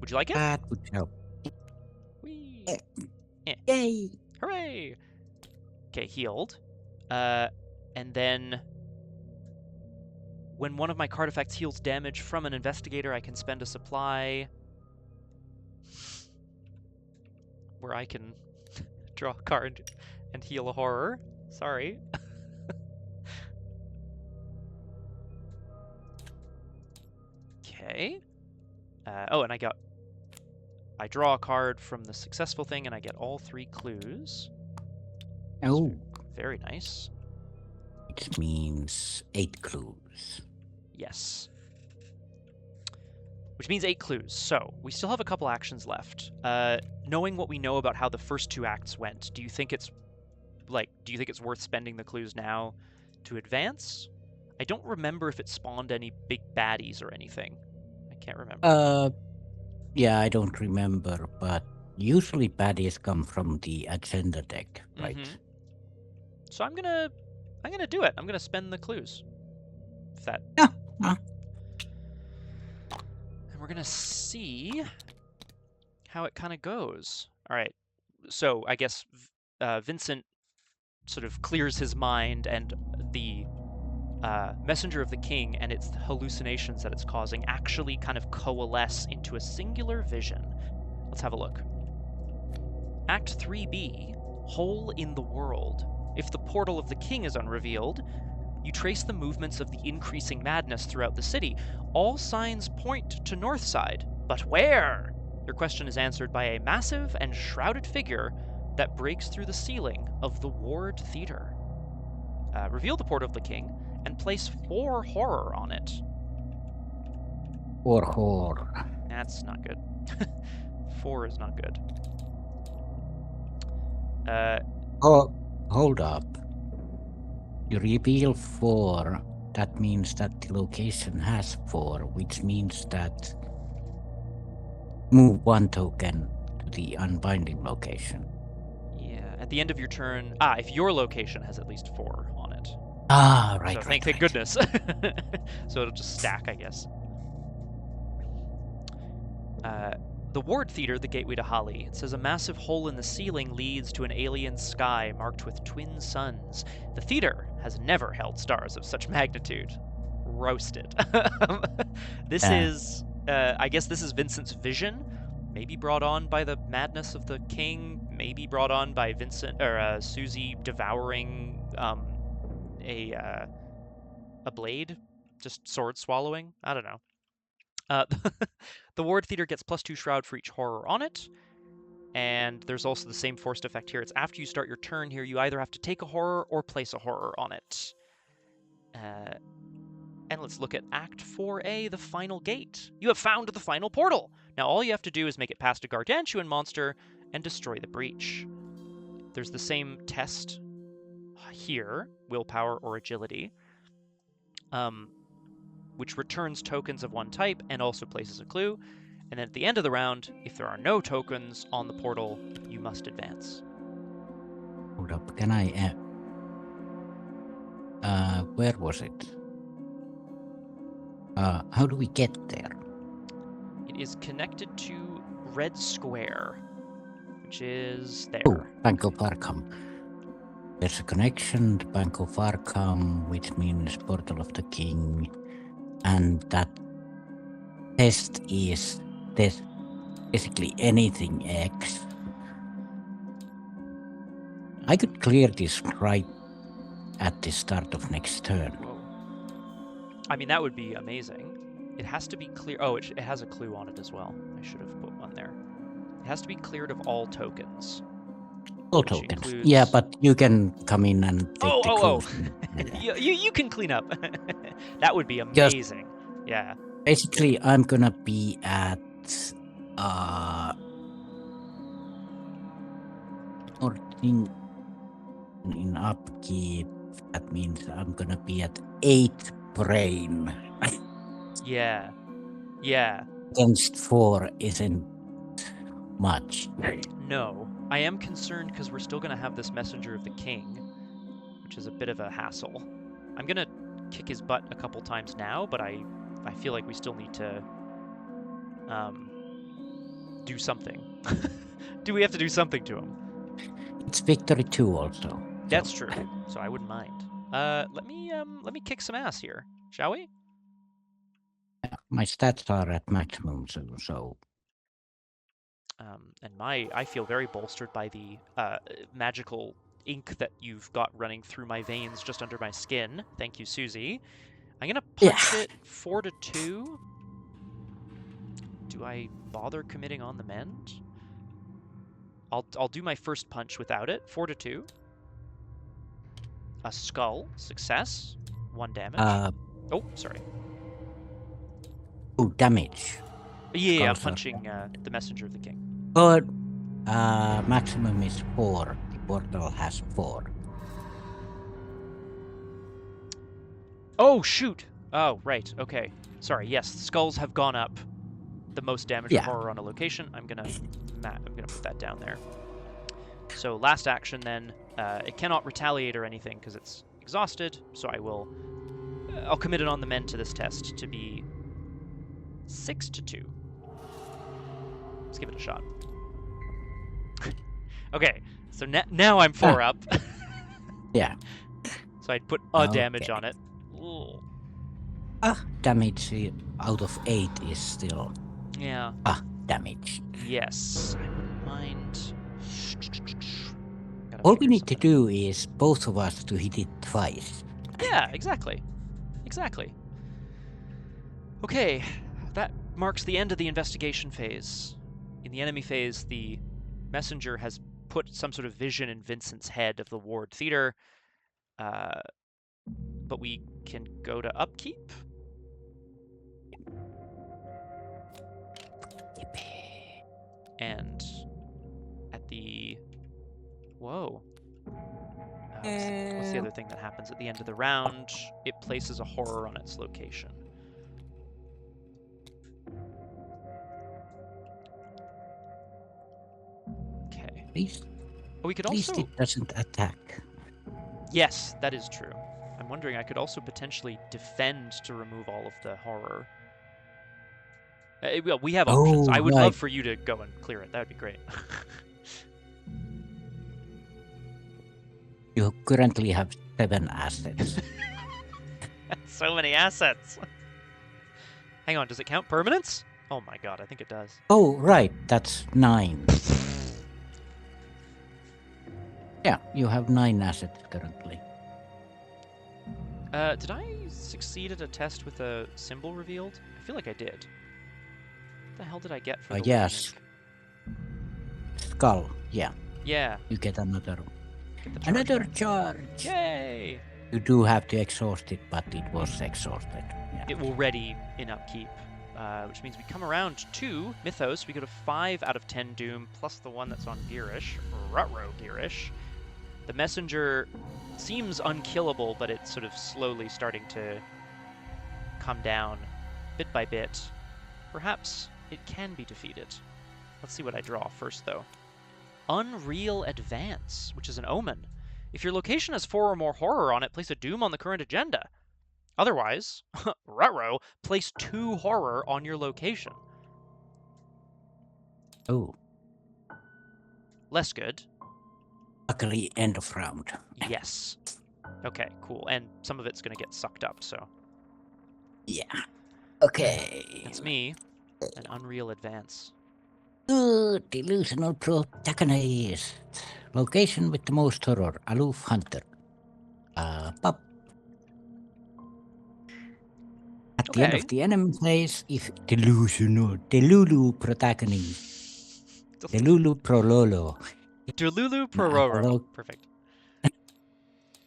Would you like it? That would help. Whee. Yay! Hooray! Okay, healed. And then when one of my card effects heals damage from an investigator, I can spend a supply where I can draw a card and heal a horror. Sorry. Okay. Oh, and I draw a card from the successful thing, and I get all 3 clues. Oh. Very nice. It means 8 clues. Yes. Which means 8 clues. So, we still have a couple actions left. Knowing what we know about how the first 2 acts went, do you think it's worth spending the clues now to advance? I don't remember if it spawned any big baddies or anything. I can't remember. Yeah, I don't remember, but usually baddies come from the agenda deck, right? Mm-hmm. So I'm gonna do it. I'm gonna spend the clues. If that. Yeah. And we're gonna see how it kind of goes. All right. So I guess Vincent sort of clears his mind, and the messenger of the king and its hallucinations that it's causing actually kind of coalesce into a singular vision. Let's have a look. Act 3B, Hole in the World. If the portal of the king is unrevealed, You trace the movements of the increasing madness throughout the city. All signs point to Northside, but where? Your question is answered by a massive and shrouded figure that breaks through the ceiling of the Ward Theater. Reveal the Portal of the King and place 4 horror on it. 4 horror. That's not good. 4 is not good. Oh, hold up. You reveal 4. That means that the location has 4, which means that move 1 token to the unbinding location. Yeah, at the end of your turn... if your location has at least 4 on it. Right, So right, thank goodness. So it'll just stack, I guess. The Ward Theater, the gateway to Holly. It says a massive hole in the ceiling leads to an alien sky marked with twin suns. The theater has never held stars of such magnitude. Roasted. This is, I guess this is Vincent's vision. Maybe brought on by the madness of the king. Maybe brought on by Vincent or Suzi devouring a blade, just sword swallowing. I don't know. The Ward Theater gets +2 Shroud for each horror on it, and there's also the same forced effect here. It's after you start your turn here, you either have to take a horror or place a horror on it. And let's look at Act 4A, the final gate. You have found the final portal! Now all you have to do is make it past a gargantuan monster and destroy the breach. There's the same test here, willpower or agility, which returns tokens of one type and also places a clue. And then at the end of the round, if there are no tokens on the portal, you must advance. Hold up, can I... where was it? How do we get there? It is connected to Red Square, which is there. Oh, Bank of Arkham. There's a connection to Bank of Arkham, which means Portal of the King. And that test is basically anything X. I could clear this right at the start of next turn. Whoa. I mean, that would be amazing. It has to be clear. Oh, it has a clue on it as well. I should have put one there. It has to be cleared of all tokens. All tokens. Includes... Yeah, but you can come in and take the clues. You can clean up. That would be amazing. Yeah. Basically, I'm gonna be at 14 in upkeep. That means I'm gonna be at 8 brain. Yeah. Against 4 isn't much. No. I am concerned because we're still gonna have this Messenger of the King, which is a bit of a hassle. I'm gonna kick his butt a couple times now, but I feel like we still need to do something. Do we have to do something to him? It's victory 2 also. That's true. So I wouldn't mind. Let me kick some ass here, shall we? My stats are at maximum, so. And I feel very bolstered by the magical ink that you've got running through my veins just under my skin. Thank you, Suzi. I'm gonna punch it 4-2. Do I bother committing on the mend? I'll do my first punch without it. 4-2. A skull, success, 1 damage. Oh, sorry. Oh, damage. Yeah, I'm punching the Messenger of the King. But maximum is 4. The portal has 4. Oh, shoot! Oh, right, okay. Sorry, yes, skulls have gone up. The most damage horror on a location. I'm gonna put that down there. So last action then, it cannot retaliate or anything because it's exhausted, so I'll commit it on the mend to this test to be 6-2. Let's give it a shot. Okay, so now I'm 4 up. Yeah. So I'd put a damage on it. Ooh. Damage out of 8 is still... Yeah. Damage. Yes. I wouldn't mind. All we need to do is both of us to hit it twice. Yeah, exactly. Exactly. Okay, that marks the end of the investigation phase. In the enemy phase, the messenger has put some sort of vision in Vincent's head of the Ward Theater, but we can go to upkeep. And at the... Whoa. What's the other thing that happens at the end of the round? It places a horror on its location. Okay. We could At least also... it doesn't attack. Yes, that is true. I'm wondering, I could also potentially defend to remove all of the horror. Well, we have options. I would love for you to go and clear it. That would be great. You currently have 7 assets. So many assets. Hang on, does it count permanents? Oh my god, I think it does. Oh, right. That's 9. Yeah, you have 9 assets currently. Did I succeed at a test with a symbol revealed? I feel like I did. What the hell did I get for the yes. Skull, yeah. Yeah. You get another Get another charge. Yay! You do have to exhaust it, but it was exhausted. Yeah. It will ready in upkeep, which means we come around to Mythos. We go to 5 out of 10 Doom, plus the one that's on Gearish, Rutro Gearish. The messenger seems unkillable, but it's sort of slowly starting to come down bit by bit. Perhaps it can be defeated. Let's see what I draw first, though. Unreal Advance, which is an omen. If your location has 4 or more horror on it, place a Doom on the current agenda. Otherwise, Rutro, place 2 horror on your location. Oh. Less good. Luckily, end of round. Yes. Okay, cool. And some of it's going to get sucked up, so... Yeah. Okay. That's me. An Unreal Advance. Good. Delusional protagonist. Location with the most horror. Aloof Hunter. Pop. At the end of the enemy phase, if delusional, Delulu protagonist. Delulu prololo. Delulu prororo. Perfect.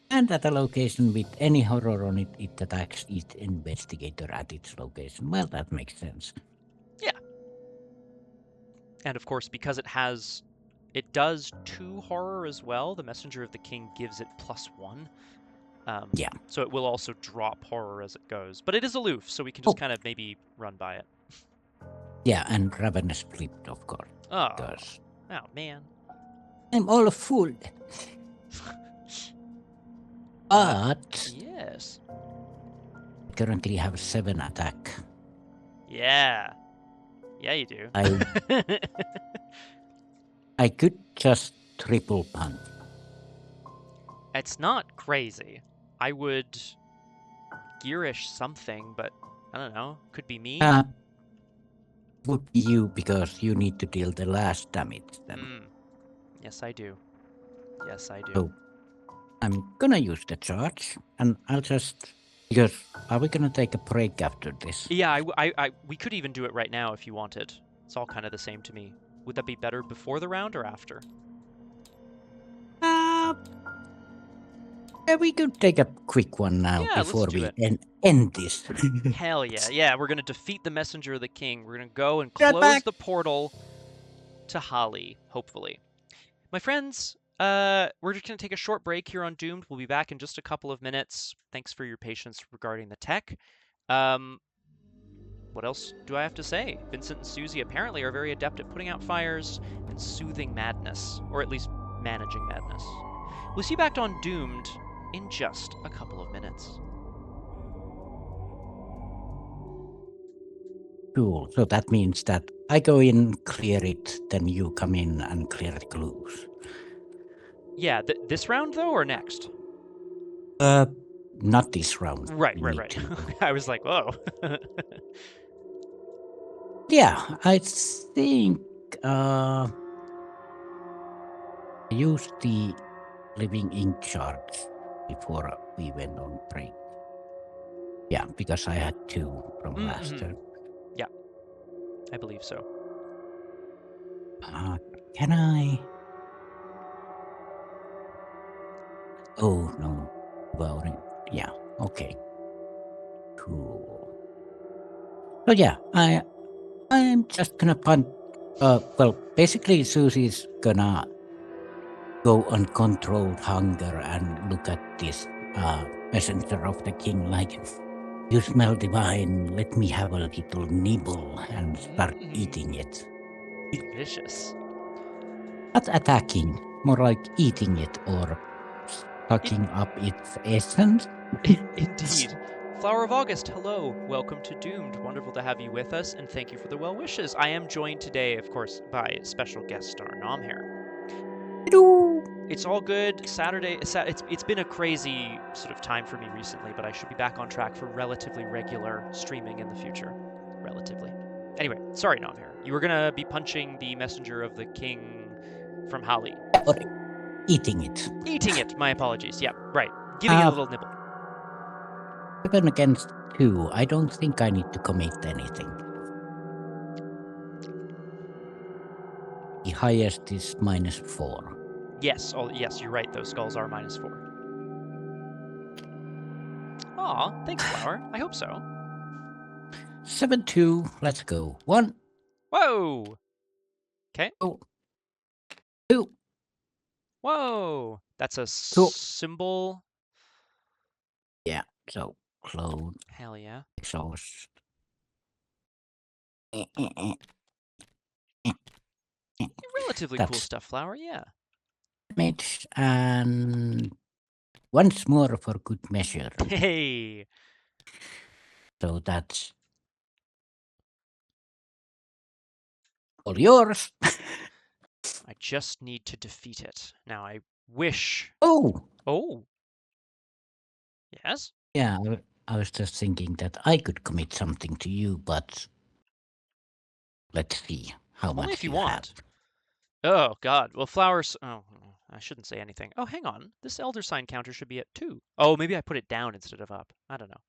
And at a location with any horror on it, it attacks its investigator at its location. Well, that makes sense. Yeah. And of course, because it does 2 horror as well, the Messenger of the King gives it +1. Yeah. So it will also drop horror as it goes. But it is aloof, so we can just kind of maybe run by it. Yeah, and Ravenous flipped, of course. Oh, man. I'm all full. But... yes. I currently have 7 attack. Yeah. Yeah, you do. I could just triple punch. It's not crazy. I would Gearish something, but I don't know. Could be me. Would be you, because you need to deal the last damage then. Yes, I do. Yes, I do. So, I'm gonna use the charge, and I'll just... Because, are we gonna take a break after this? Yeah, we could even do it right now if you wanted. It's all kind of the same to me. Would that be better before the round or after? Yeah, we could take a quick one now before we end this. Hell yeah. Yeah, we're going to defeat the Messenger of the King. We're going to go and close the portal to Holly, hopefully. My friends, we're just going to take a short break here on Doomed. We'll be back in just a couple of minutes. Thanks for your patience regarding the tech. What else do I have to say? Vincent and Suzi apparently are very adept at putting out fires and soothing madness, or at least managing madness. We'll see you back on Doomed in just a couple of minutes. Cool. So that means that I go in, clear it, then you come in and clear the clues. Yeah, this round though, or next? Not this round. Right. I was like, whoa. Yeah, I think use the living ink shards before we went on break. Yeah, because I had 2 from last turn. Yeah, I believe so. Can I? Oh no, voting. Yeah, okay, cool. So yeah, I'm just gonna punt. Well, basically, Susie's gonna go on controlled hunger and look at this messenger of the king like, you smell divine, let me have a little nibble and start eating it. Delicious. Not attacking, more like eating it or sucking up its essence. Indeed. Flower of August, hello. Welcome to Doomed. Wonderful to have you with us, and thank you for the well wishes. I am joined today, of course, by special guest star Nomhare. It's all good. Saturday, it's been a crazy sort of time for me recently, but I should be back on track for relatively regular streaming in the future. Relatively. Anyway, sorry, Nomhare. You were gonna be punching the messenger of the king from Hali. Or eating it. Eating it. My apologies. Yeah, right. Giving it a little nibble. 7 against 2. I don't think I need to commit anything. The highest is -4. Yes. Oh, yes. You're right. Those skulls are -4. Aw, thanks, Flower. I hope so. 7-2. Let's go. 1. Whoa. Okay. Oh. 2. Whoa. That's a 2. symbol. Yeah. So clone. Hell yeah. Exhaust. Relatively cool stuff, Flower. Yeah. Damage and once more for good measure. Hey. So that's all yours. I just need to defeat it. Now I wish. Oh. Yes? Yeah, I was just thinking that I could commit something to you, but let's see how Only much if you have. want. Oh, God. Well, Flowers... Oh, I shouldn't say anything. Oh, hang on. This Elder Sign counter should be at 2. Oh, maybe I put it down instead of up. I don't know.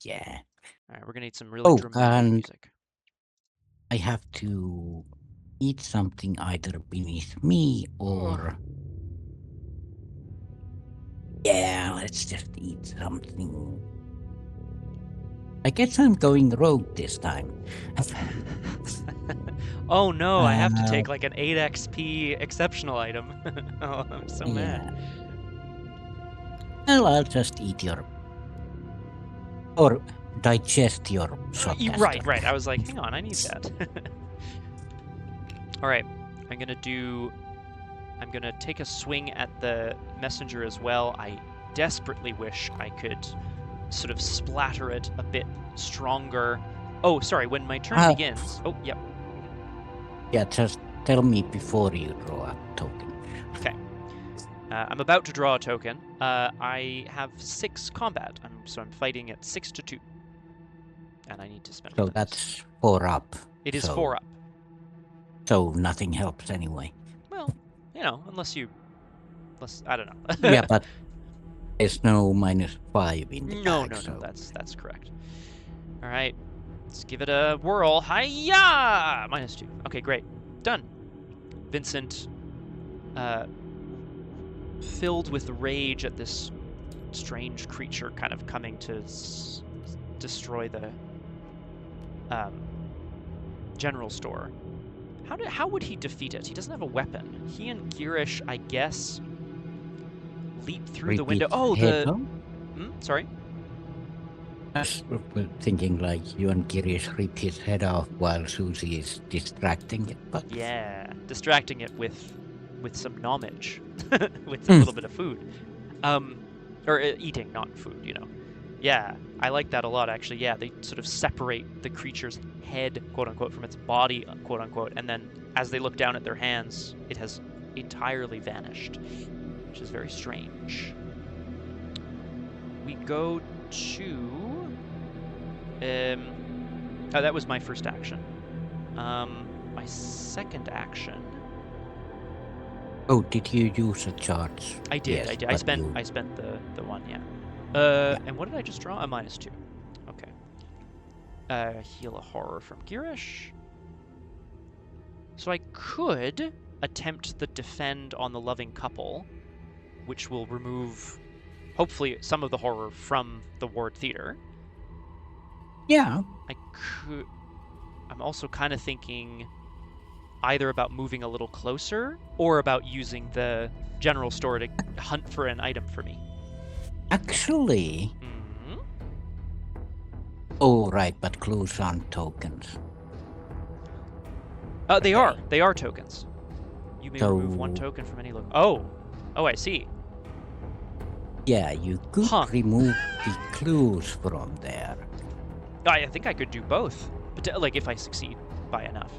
Yeah. All right, we're going to need some really dramatic music. I have to eat something either beneath me or... Yeah, let's just eat something. I guess I'm going rogue this time. Oh no, I have to take like an 8 XP exceptional item. Oh, I'm so mad. Well, I'll just eat your... Or digest your shotcaster. Right. I was like, hang on, I need that. All right, I'm gonna take a swing at the messenger as well. I desperately wish I could sort of splatter it a bit stronger. Oh, sorry, when my turn begins... Oh, yep. Yeah, just tell me before you draw a token. Okay. I'm about to draw a token. I have 6 combat, so I'm fighting at 6-2. And I need to spend... So that's 4 up. It is 4 up. So nothing helps anyway. Well, unless I don't know. Yeah, but there's no -5 in the bag. No, that's correct. All right, let's give it a whirl. Hi-ya! -2. Okay, great. Done. Vincent, filled with rage at this strange creature kind of coming to destroy the general store. How would he defeat it? He doesn't have a weapon. He and Girish, I guess, leap through the window. Oh, sorry? I was thinking like you and Girish rip his head off while Suzi is distracting it. But yeah, distracting it with some knowledge, with a little bit of food. Or eating, not food, Yeah, I like that a lot, actually. Yeah, they sort of separate the creature's head, quote-unquote, from its body, quote-unquote, and then as they look down at their hands, it has entirely vanished, which is very strange. We go to... oh, that was my first action. My second action... Oh, did you use a charge? I did. Yes, I did. I spent the one. Yeah. And what did I just draw? A -2. Okay. Heal a horror from Girish. So I could attempt the defend on the loving couple, which will remove, hopefully, some of the horror from the ward theater. Yeah. I'm also kind of thinking either about moving a little closer or about using the general store to hunt for an item for me. Actually. Mm-hmm. Oh, right, but clues aren't tokens. They are. They are tokens. You may So... remove 1 token from any Oh, I see. Yeah, you could remove the clues from there. I think I could do both, but like if I succeed by enough.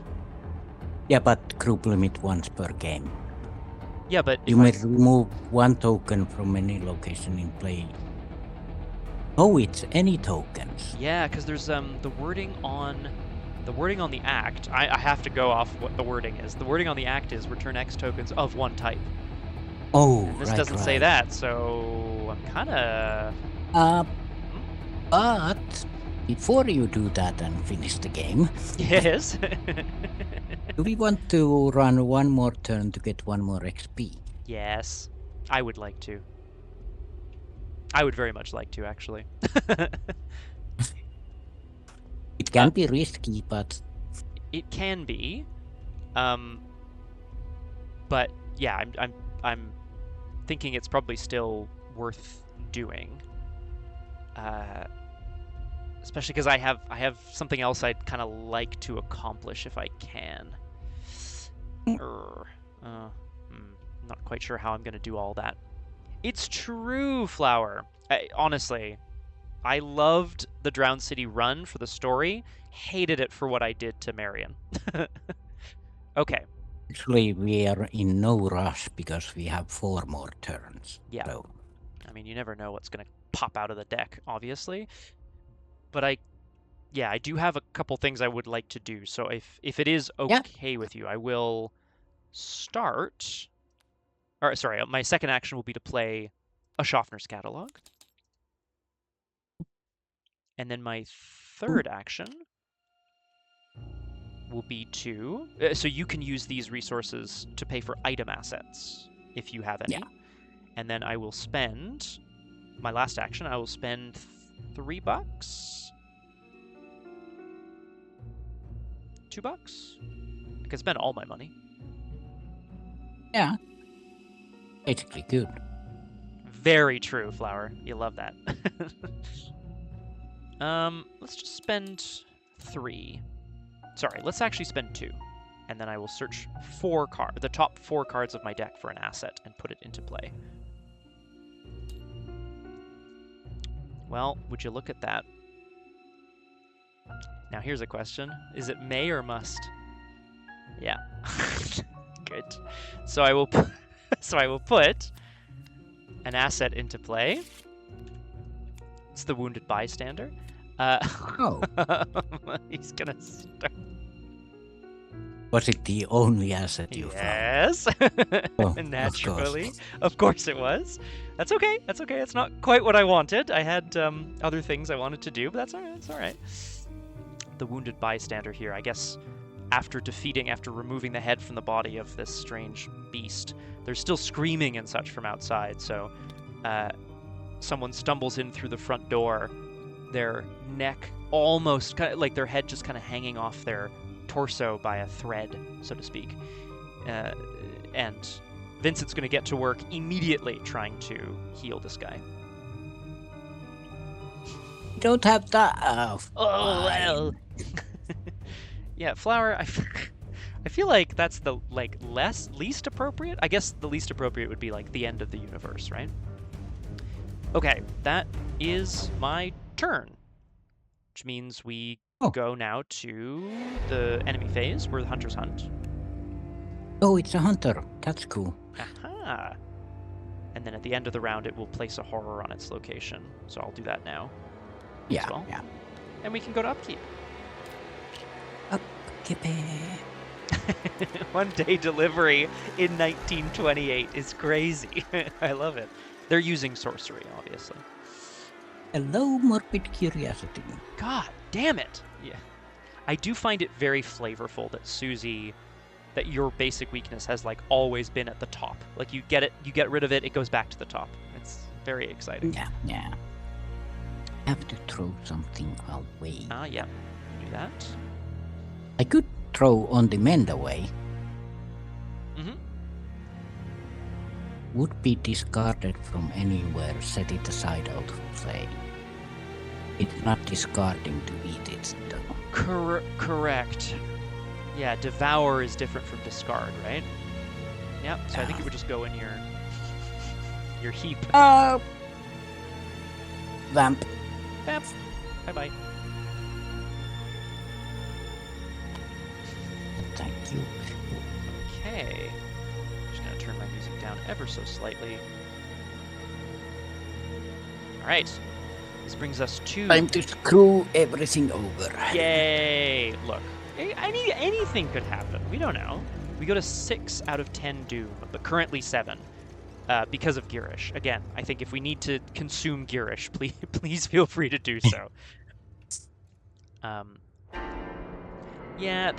Yeah, but group limit once per game. Yeah, but you may remove 1 token from any location in play. Oh, it's any tokens. Yeah, because there's the wording on the act. I have to go off what the wording is. The wording on the act is return X tokens of 1 type. Oh, and this doesn't say that, so I'm kind of. But before you do that and finish the game. Yes. Do we want to run 1 more turn to get 1 more XP? Yes, I would like to. I would very much like to, actually. It can be risky, but it can be. But yeah, I'm thinking it's probably still worth doing. Especially because I have something else I'd kind of like to accomplish if I can. Not quite sure how I'm going to do all that. It's true, Flower. Honestly, I loved the Drowned City run for the story. Hated it for what I did to Marion. Okay. Actually, we are in no rush because we have 4 more turns. Yeah. So. I mean, you never know what's going to pop out of the deck, obviously. But I do have a couple things I would like to do. So if it is okay with you, I will start. Or sorry, my second action will be to play a Schaffner's Catalog. And then my third action will be to... so you can use these resources to pay for item assets, if you have any. Yeah. And then I will spend... my last action, I will spend $3? $2? I can spend all my money. Yeah. Basically good. Very true, Flower. You love that. Let's just spend 3. Sorry, let's actually spend 2. And then I will search the top 4 cards of my deck for an asset and put it into play. Well, would you look at that? Now here's a question. Is it may or must? Yeah. Good. So I will put an asset into play. It's the Wounded Bystander. He's gonna start. Was it the only asset you found? Yes. Naturally. Of course it was. That's okay. That's okay. It's not quite what I wanted. I had other things I wanted to do, but that's all right. It's all right. The Wounded Bystander here, I guess, after removing the head from the body of this strange beast, they're still screaming and such from outside, so someone stumbles in through the front door, their neck almost kind of like their head just kind of hanging off their torso by a thread, so to speak. And Vincent's going to get to work immediately trying to heal this guy. You don't have that. Oh, well. Yeah, Flower, I feel like that's the least appropriate. I guess the least appropriate would be like the end of the universe, right? Okay, that is my turn, which means we go now to the enemy phase where the hunters hunt. Oh, it's a hunter. That's cool. Aha! And then at the end of the round, it will place a horror on its location. So I'll do that now. Yeah, as well. yeah. And we can go to upkeep. Upkeep. One-day delivery in 1928 is crazy. I love it. They're using sorcery, obviously. Hello, morbid curiosity. God damn it! Yeah. I do find it very flavorful that Suzi, that your basic weakness has like always been at the top. Like you get it, you get rid of it, it goes back to the top. It's very exciting. Yeah. Have to throw something away. Yeah. Do that. I could throw on the mend away. Mm-hmm. Would be discarded from anywhere, set it aside out of play. It's not discarding to eat it, though. Correct. Yeah, devour is different from discard, right? Yeah, so I think it would just go in your heap. Vamp. Vamp. Bye-bye. Thank you. Okay. Just gonna turn my music down ever so slightly. Alright. This brings us to... Time to screw everything over. Yay! Look, anything could happen. We don't know. We go to 6 out of 10 Doom, but currently 7. Because of Girish. Again, I think if we need to consume Girish, please feel free to do so. Yeah,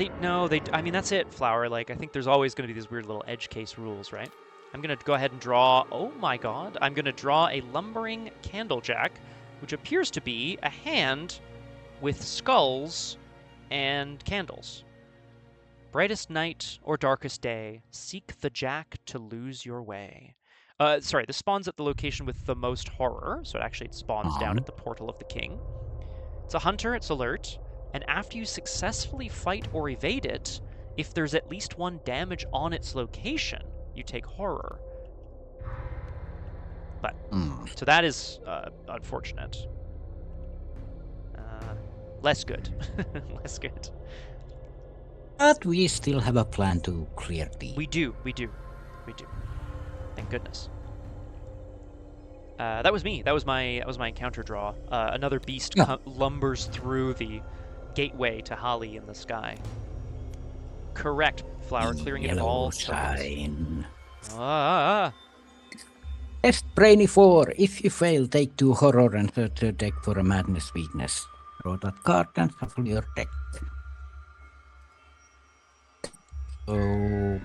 I mean, that's it, Flower. Like, I think there's always going to be these weird little edge case rules, right? I'm going to go ahead and draw, oh my god, I'm going to draw a Lumbering Candlejack, which appears to be a hand with skulls and candles. Brightest night or darkest day, seek the jack to lose your way. Sorry, this spawns at the location with the most horror, so it spawns down at the Portal of the King. It's a hunter, it's alert, and after you successfully fight or evade it, if there's at least 1 damage on its location, you take horror. But, so that is unfortunate. Less good. Less good. But we still have a plan to clear the... We do. Thank goodness. That was me. That was my encounter draw. Another beast lumbers through the gateway to Holly in the sky. Correct, Flower. Clearing it at all sign. Test Brainy 4. If you fail, take 2 horror and search your deck for a madness weakness. Draw that card and shuffle your deck. So...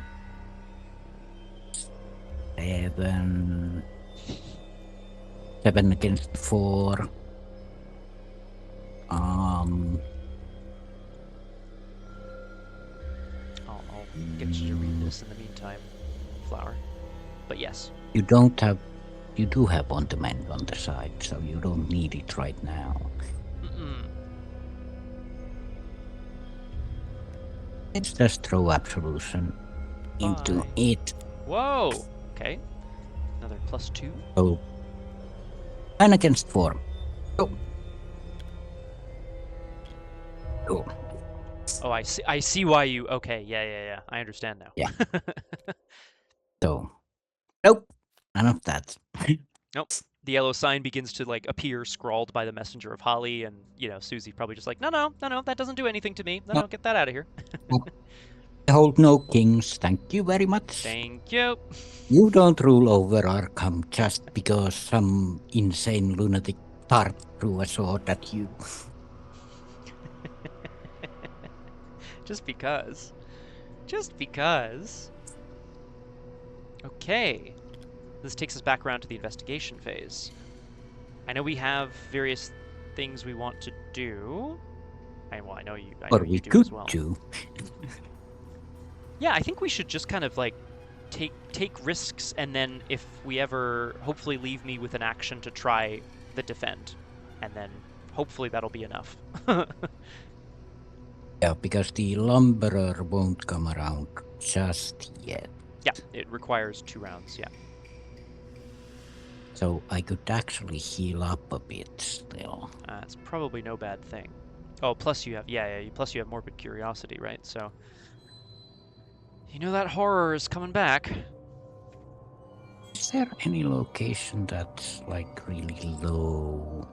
7 against 4. I'll get you to read this in the meantime, Flower. But yes. You do have on demand on the side, so you don't need it right now. Let's just throw Absolution into it. Whoa! Okay. Another +2. Oh. 9 against 4. Go. Go. Oh, I see why you... Okay, yeah. I understand now. Yeah. So... Nope. None of that. Nope. The yellow sign begins to, like, appear scrawled by the messenger of Holly, and, you know, Suzi probably just like, no, that doesn't do anything to me. No, get that out of here. I hold no kings. Thank you very much. Thank you. You don't rule over Arkham just because some insane lunatic tart threw a sword at you. Just because. Okay. This takes us back around to the investigation phase. I know we have various things we want to do. I know you do as well. Yeah, I think we should just kind of like take risks, and then if we ever hopefully leave me with an action to try the defend, and then hopefully that'll be enough. Yeah, because the lumberer won't come around just yet. Yeah, it requires 2 rounds, yeah. So I could actually heal up a bit still. It's probably no bad thing. Oh, plus you have plus you have morbid curiosity, right? So you know that horror is coming back. Is there any location that's like really low?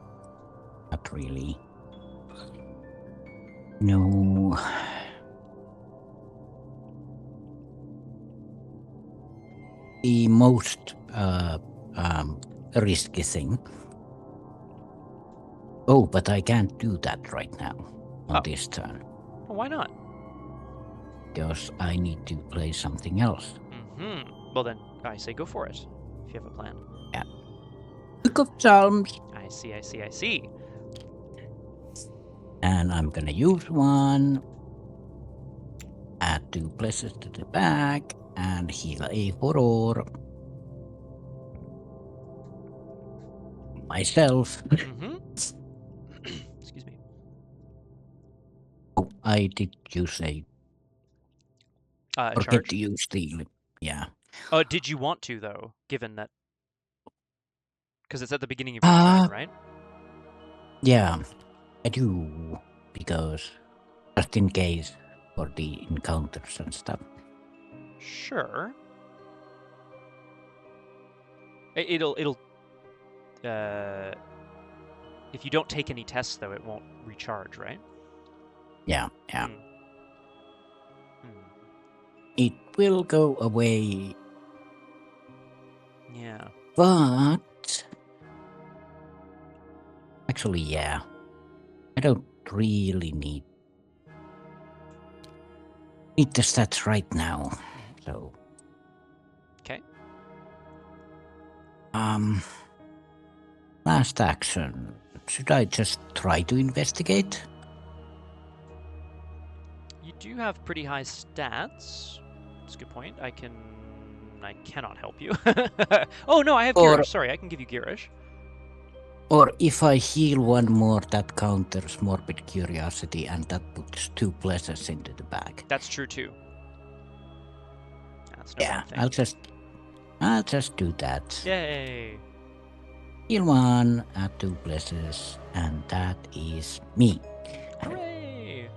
Not really. No. most risky thing. Oh, but I can't do that right now on this turn. Well, why not? Because I need to play something else. Well then, I say go for it, if you have a plan. Yeah. Book of Psalms. I see. And I'm gonna use one. Add 2 places to the back and heal a horror. Myself. Excuse me. Oh, I did use a forget charge? to use the Did you want to though, given that? Because it's at the beginning of your turn, right? Yeah, I do, because just in case for the encounters and stuff. Sure. It'll if you don't take any tests though, it won't recharge, right? Yeah. It will go away. Yeah. But actually, yeah. I don't really need the stats right now. So Okay. Last action. Should I just try to investigate? You do have pretty high stats. That's a good point. I cannot help you. Oh no, I have Girish. Sorry, I can give you Girish. Or if I heal one more, that counters morbid curiosity, and that puts 2 pleasures into the bag. That's true too. That's no bad thing. I'll just do that. Yay! Heal 1, add 2 pleasures, and that is me. Hooray!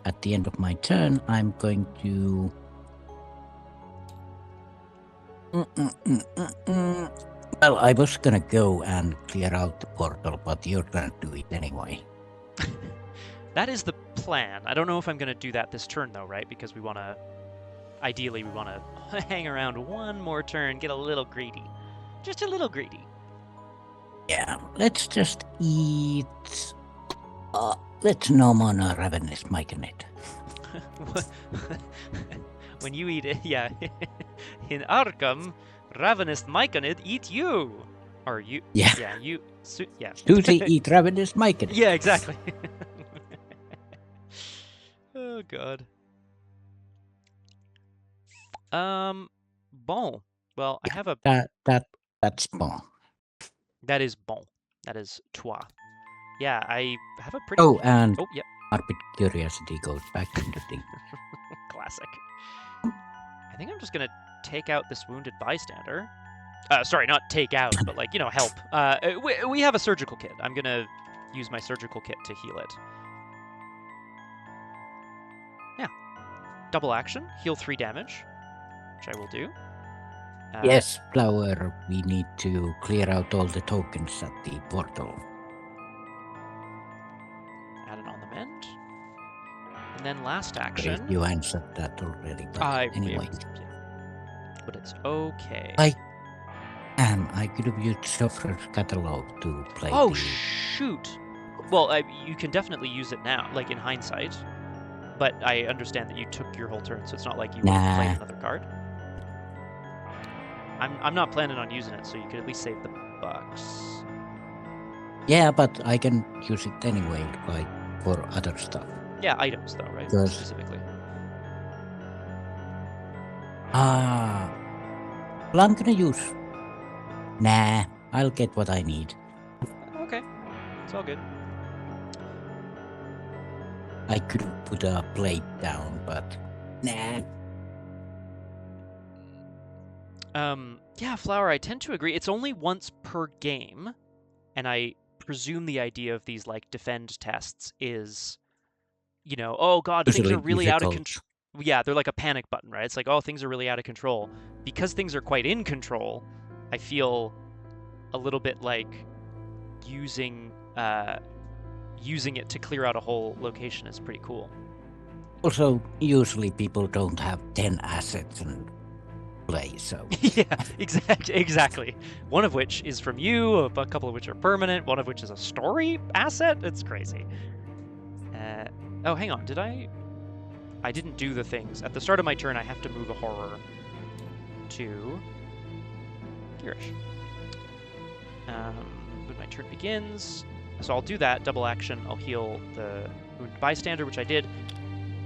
At the end of my turn, I'm going to Well, I was gonna go and clear out the portal, but you're gonna do it anyway. That is the plan. I don't know if I'm gonna do that this turn though, right? Because ideally we wanna hang around one more turn, get a little greedy. Just a little greedy. Yeah, let's just eat. Let's nom on a ravenous myconid. When you eat it, yeah. In Arkham, ravenous myconid eat you. Or you. Yeah. Yeah, you. Yeah. Suzi eat ravenous myconid. Yeah, exactly. Oh, God. Bon. Well, I have a... That's bon. That is bon. That is toi. Yeah, I have a pretty... Oh, and oh, yeah. morbid curiosity goes back into thing. Classic. I think I'm just gonna take out this wounded bystander. Sorry, not take out, but like, help. We have a surgical kit. I'm gonna use my surgical kit to heal it. Yeah. Double action. Heal 3 damage, which I will do. Yes, Flower, we need to clear out all the tokens at the portal. Add it on the mend. And then last action. You answered that already, but anyway. But it's okay. I could have used Sofra's catalog to play shoot! Well, you can definitely use it now, like in hindsight. But I understand that you took your whole turn, so it's not like you played another card. I'm not planning on using it, so you could at least save the bucks. Yeah, but I can use it anyway, like for other stuff. Yeah, items though, right? Yes. Specifically. Well, I'm gonna use... Nah, I'll get what I need. Okay, it's all good. I could have put a blade down, but nah. Yeah, Flower, I tend to agree. It's only once per game, and I presume the idea of these, like, defend tests is, oh god, things are really out of control. Yeah, they're like a panic button, right? It's like, oh, things are really out of control. Because things are quite in control, I feel a little bit like using it to clear out a whole location is pretty cool. Also, usually people don't have 10 assets and play. So Yeah, exactly. One of which is from you, a couple of which are permanent, one of which is a story asset. It's crazy. Oh, hang on. I didn't do the things. At the start of my turn, I have to move a horror to Girish. When my turn begins, so I'll do that, double action. I'll heal the wounded bystander, which I did.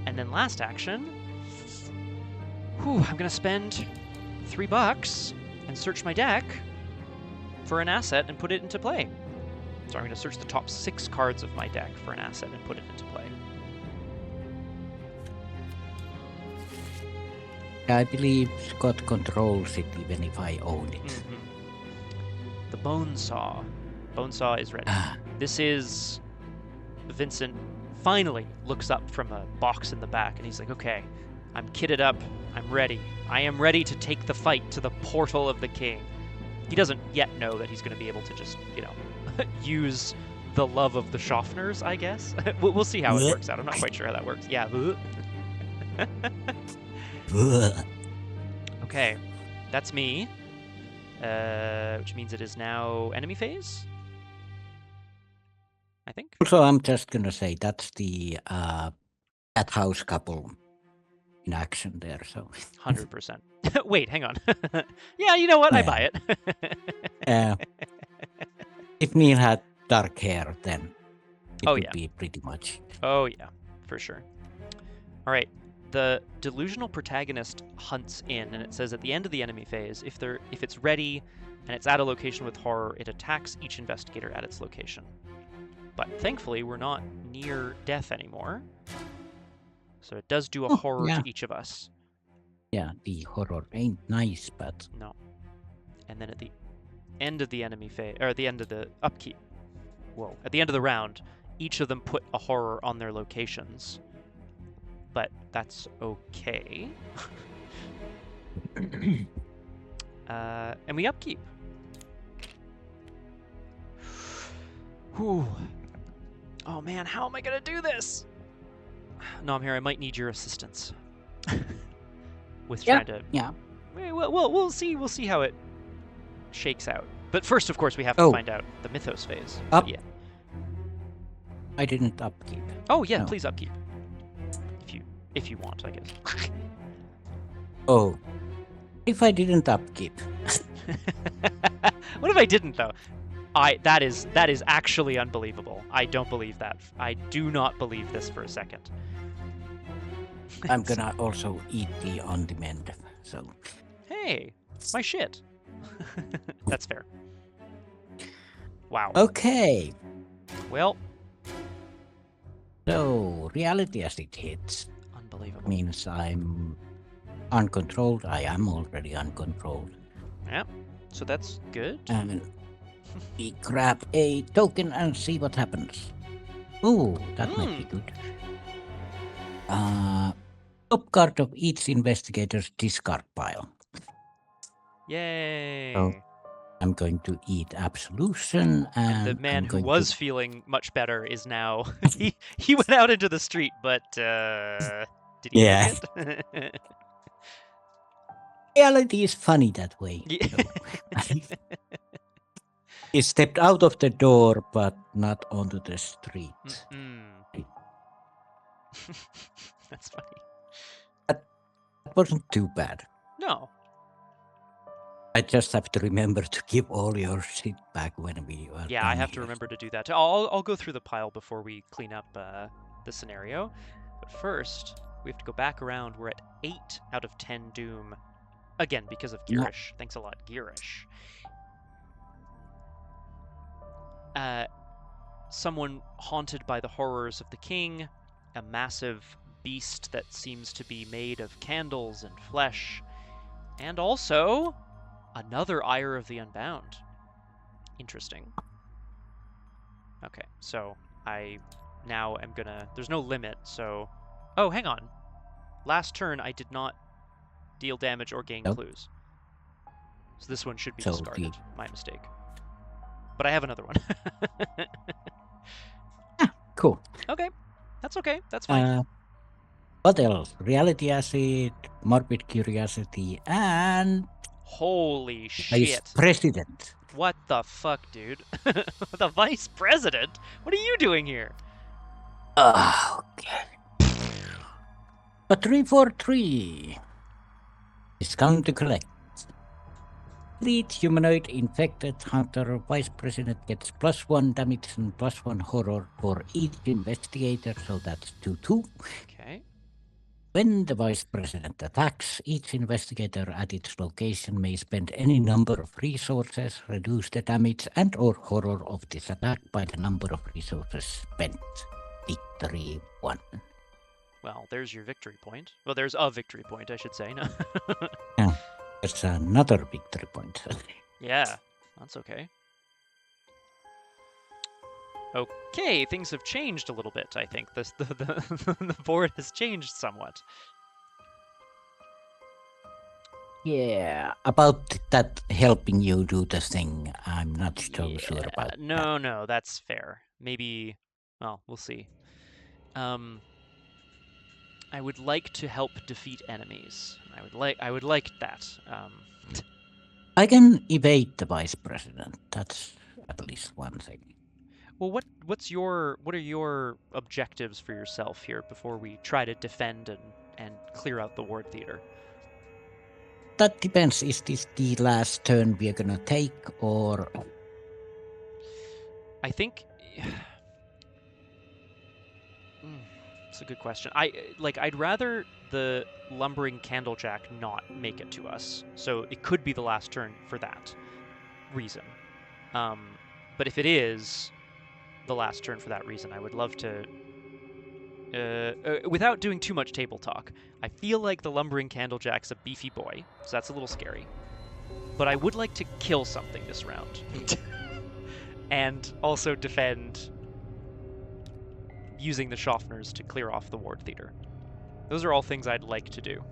And then last action, I'm gonna spend $3 and search my deck for an asset and put it into play. So I'm gonna search the top 6 cards of my deck for an asset and put it into play. I believe Scott controls it even if I own it. Mm-hmm. The Bonesaw. Bonesaw is ready. This is... Vincent finally looks up from a box in the back and he's like, okay, I'm kitted up. I'm ready. I am ready to take the fight to the portal of the king. He doesn't yet know that he's going to be able to just, use the love of the Schaffners, I guess. We'll see how it works out. I'm not quite sure how that works. Yeah. Okay, that's me. Which means it is now enemy phase, I think. Also, I'm just gonna say that's the that house couple in action there. So 100%. Wait, hang on. Yeah, you know what? I buy it. If Neil had dark hair, then it would be pretty much. Oh yeah, for sure. All right. The delusional protagonist hunts in, and it says at the end of the enemy phase, if it's ready and it's at a location with horror, it attacks each investigator at its location. But thankfully, we're not near death anymore, so it does do a horror to each of us. Yeah, the horror ain't nice, but no. And then at the end of the enemy phase, or at the end of the upkeep, at the end of the round, each of them put a horror on their locations. But that's okay. And we upkeep. Whew. Oh man, how am I gonna do this? Nomhare, I might need your assistance. With trying to. Yeah. We'll see how it shakes out. But first, of course, we have to find out the mythos phase. Up. Yeah. I didn't upkeep. Oh yeah, please upkeep. If you want, I guess. Oh, if I didn't upkeep. What if I didn't though? That is actually unbelievable. I don't believe that. I do not believe this for a second. I'm gonna also eat the on-demand. So. Hey, my shit. That's fair. Wow. Okay. Well. So reality as it hits. Unbelievable. Means I'm uncontrolled. I am already uncontrolled. Yeah. So that's good. And we grab a token and see what happens. Oh, that might be good. Top card of each investigator's discard pile. Yay. So I'm going to eat Absolution, and the man who was feeling much better is now he went out into the street, but did he make it? Reality is funny that way. Yeah. So. He stepped out of the door, but not onto the street. That's funny. That wasn't too bad. No. I just have to remember to give all your shit back when we are. Yeah, I have to remember to do that. I'll go through the pile before we clean up the scenario. But first, we have to go back around. We're at 8 out of 10 Doom. Again, because of Girish. Thanks a lot, Girish. Someone haunted by the horrors of the king, a massive beast that seems to be made of candles and flesh, and also another Ire of the Unbound. Interesting. Okay, so I now am gonna... There's no limit, so... Oh, hang on. Last turn, I did not deal damage or gain clues. So this one should be discarded. My mistake. But I have another one. Cool. Okay. That's okay. That's fine. What else? Reality acid, morbid curiosity, and Holy vice shit. president. What the fuck, dude? The vice president? What are you doing here? Okay. A 343 is come to collect. Lead humanoid infected hunter vice president gets +1 damage and +1 horror for each investigator, so that's 2-2. Okay. When the vice president attacks, each investigator at its location may spend any number of resources, reduce the damage and or horror of this attack by the number of resources spent. Victory 1. Well, there's your victory point. Well, there's a victory point, I should say. No. Yeah, that's another victory point. Yeah, that's okay. Okay, things have changed a little bit, I think. The board has changed somewhat. Yeah, about that helping you do the thing, I'm not so sure about that. No, that's fair. Maybe, well, we'll see. I would like to help defeat enemies. I would like that. I can evade the vice president. That's at least one thing. Well, what are your objectives for yourself here before we try to defend and clear out the ward theater? That depends. Is this the last turn we are gonna take, or I think it's a good question. I'd rather the lumbering candlejack not make it to us, so it could be the last turn for that reason. But if it is the last turn for that reason, I would love to. Without doing too much table talk, I feel like the lumbering candlejack's a beefy boy, so that's a little scary. But I would like to kill something this round, and also defend using the Schaffners to clear off the ward theater. Those are all things I'd like to do.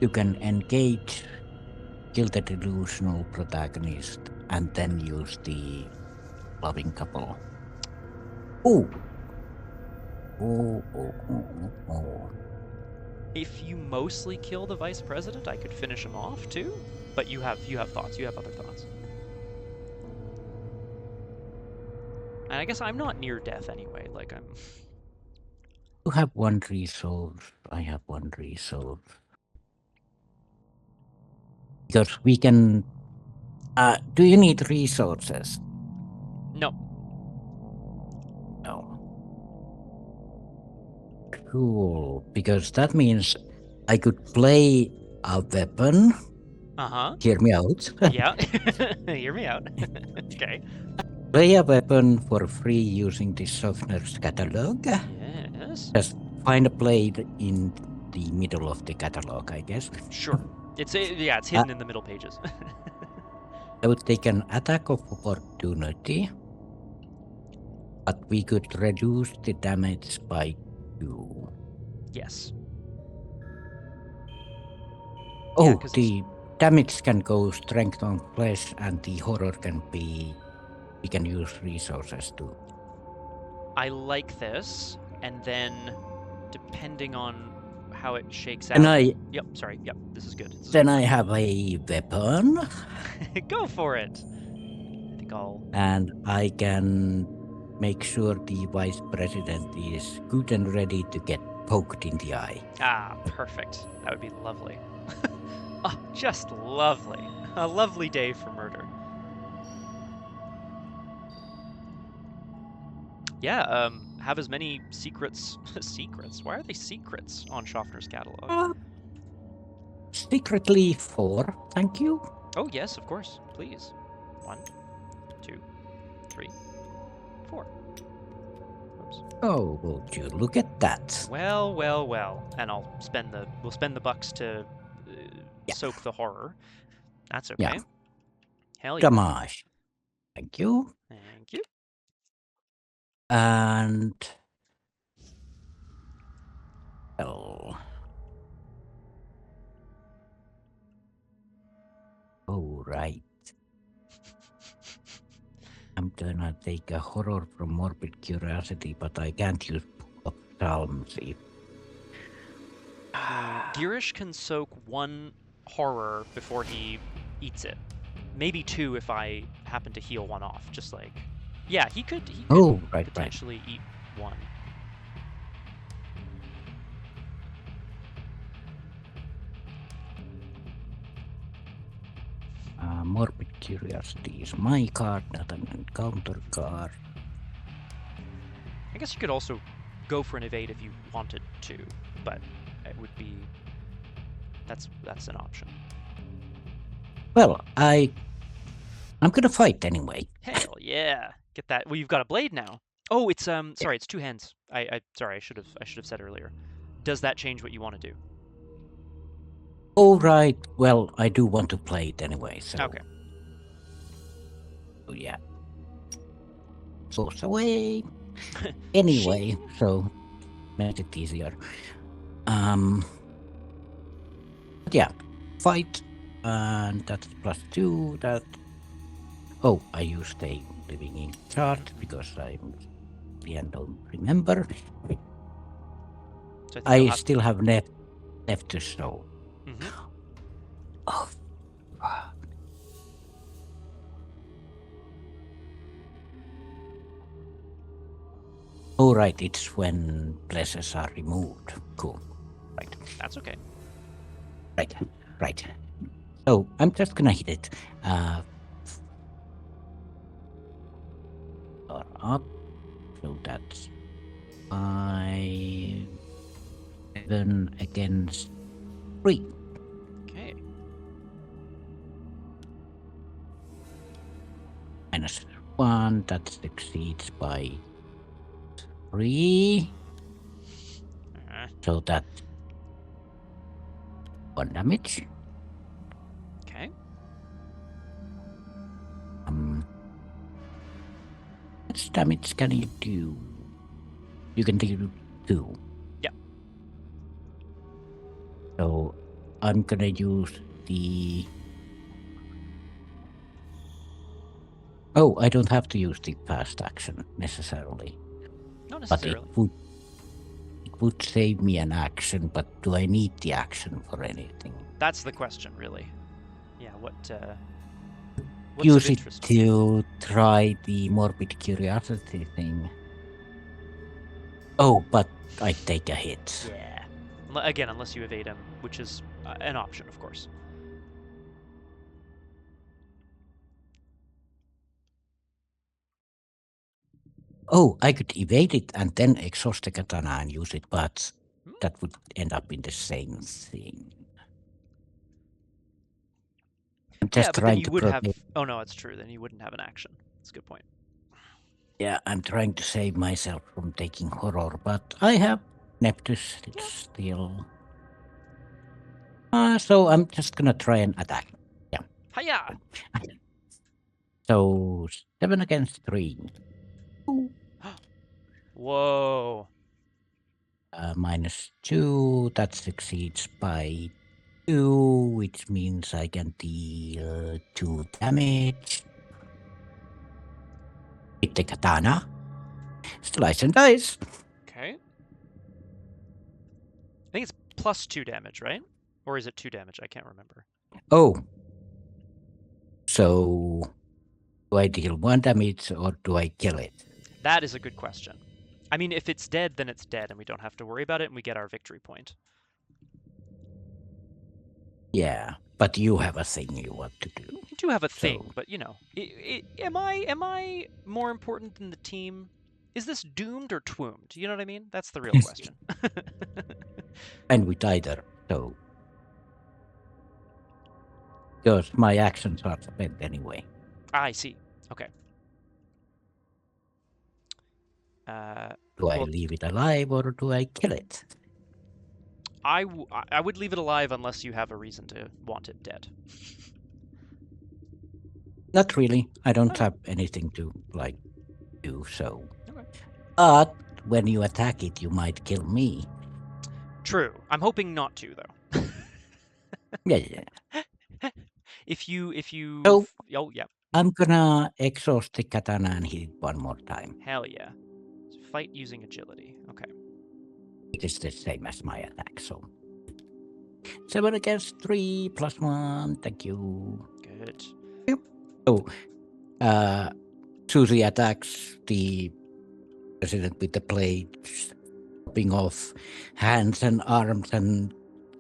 you can engage, kill the delusional protagonist, and then use the loving couple. Oh. If you mostly kill the vice president, I could finish him off too. But you have thoughts. You have other thoughts. And I guess I'm not near death anyway. Like I'm. You have one resource. I have one resource. Because we can. Do you need resources? No. No. Cool. Because that means I could play a weapon. Hear me out. Yeah. Hear me out. Okay. Play a weapon for free using the Schaffner's catalog. Yes. Just find a blade in the middle of the catalog, I guess. Sure. It's hidden in the middle pages. I would take an attack of opportunity, but we could reduce the damage by 2. Yes. Oh, the damage can go strength on flesh, and the horror can be. We can use resources too. I like this, and then depending on how it shakes out. And Yep. Sorry. Yep. This is good. Then I have a weapon. Go for it. I think I'll. And I can make sure the vice president is good and ready to get poked in the eye. Ah, perfect. That would be lovely. Oh, just lovely. A lovely day for murder. Yeah, have as many secrets. Secrets? Why are they secrets on Schaffner's catalog? Secretly 4, thank you. Oh, yes, of course. Please. 1, 2, 3, 4. Oops. Oh, would you look at that? Well. And we'll spend the bucks to soak the horror. That's okay. Yeah. Hell yeah. Damage. Thank you. Thank you. And oh, right. gonna take a horror from morbid curiosity, but I can't use Book of Psalms. Girish can soak 1 horror before he eats it. Maybe 2 if I happen to heal 1 off. Just like, yeah, he could Right. potentially eat 1. Morbid curiosity is my card, not an encounter card. I guess you could also go for an evade if you wanted to, but it would be that's an option. Well, I'm gonna fight anyway. Hell yeah, get that. Well, you've got a blade now. Oh, it's sorry, it's 2 hands. Sorry, I should have said earlier. Does that change what you want to do? All right. Well, I do want to play it anyway. So. Okay. Oh yeah. Source away. Anyway, so makes it easier. But yeah, fight, and that's +2. That. Oh, I used a living in chart because I don't remember. So I still have left to show. Mm-hmm. Oh. Oh, right, it's when pleasures are removed. Cool. Right. That's okay. Right. So, I'm just gonna hit it. Or up. So that's 5, 7 against 3. Okay. -1, that succeeds by 3. So that's 1 damage. Okay. How much damage can you do? You can do 2. Yeah. So I'm gonna use the... Oh, I don't have to use the fast action necessarily. Not necessarily. But it would save me an action, but do I need the action for anything? That's the question, really. Yeah, what's use of it interest? To try the morbid curiosity thing. Oh, but I take a hit. Yeah. Again, unless you evade him, which is an option, of course. Oh, I could evade it and then exhaust the katana and use it, but that would end up in the same thing. I'm just but trying then you to would have... Oh, no, it's true. Then you wouldn't have an action. That's a good point. Yeah, I'm trying to save myself from taking horror, but I have Neptus. It's still... so I'm just gonna try and attack. Yeah. Hiya! So 7 against 3. Whoa. -2, that succeeds by 2, which means I can deal 2 damage. Hit the katana. Slice and dice. Okay. I think it's +2 damage, right? Or is it 2 damage? I can't remember. Oh. So, do I deal 1 damage or do I kill it? That is a good question. I mean, if it's dead, then it's dead, and we don't have to worry about it, and we get our victory point. Yeah, but you have a thing you want to do. You do have a thing, but you know, am I more important than the team? Is this doomed or twoomed? You know what I mean? That's the real question. And with either, so. Because my actions are spent anyway. I see. Okay. Do I leave it alive or do I kill it? I would leave it alive unless you have a reason to want it dead. Not really. I don't have anything to, do so. Okay. But when you attack it, you might kill me. True. I'm hoping not to, though. Yeah. If you... So, oh, yeah. I'm gonna exhaust the katana and hit it one more time. Hell yeah. Fight using agility. Okay. It is the same as my attack, so 7 against 3 plus 1. Thank you. Good. So, Suzi attacks the president with the blade, chopping off hands and arms, and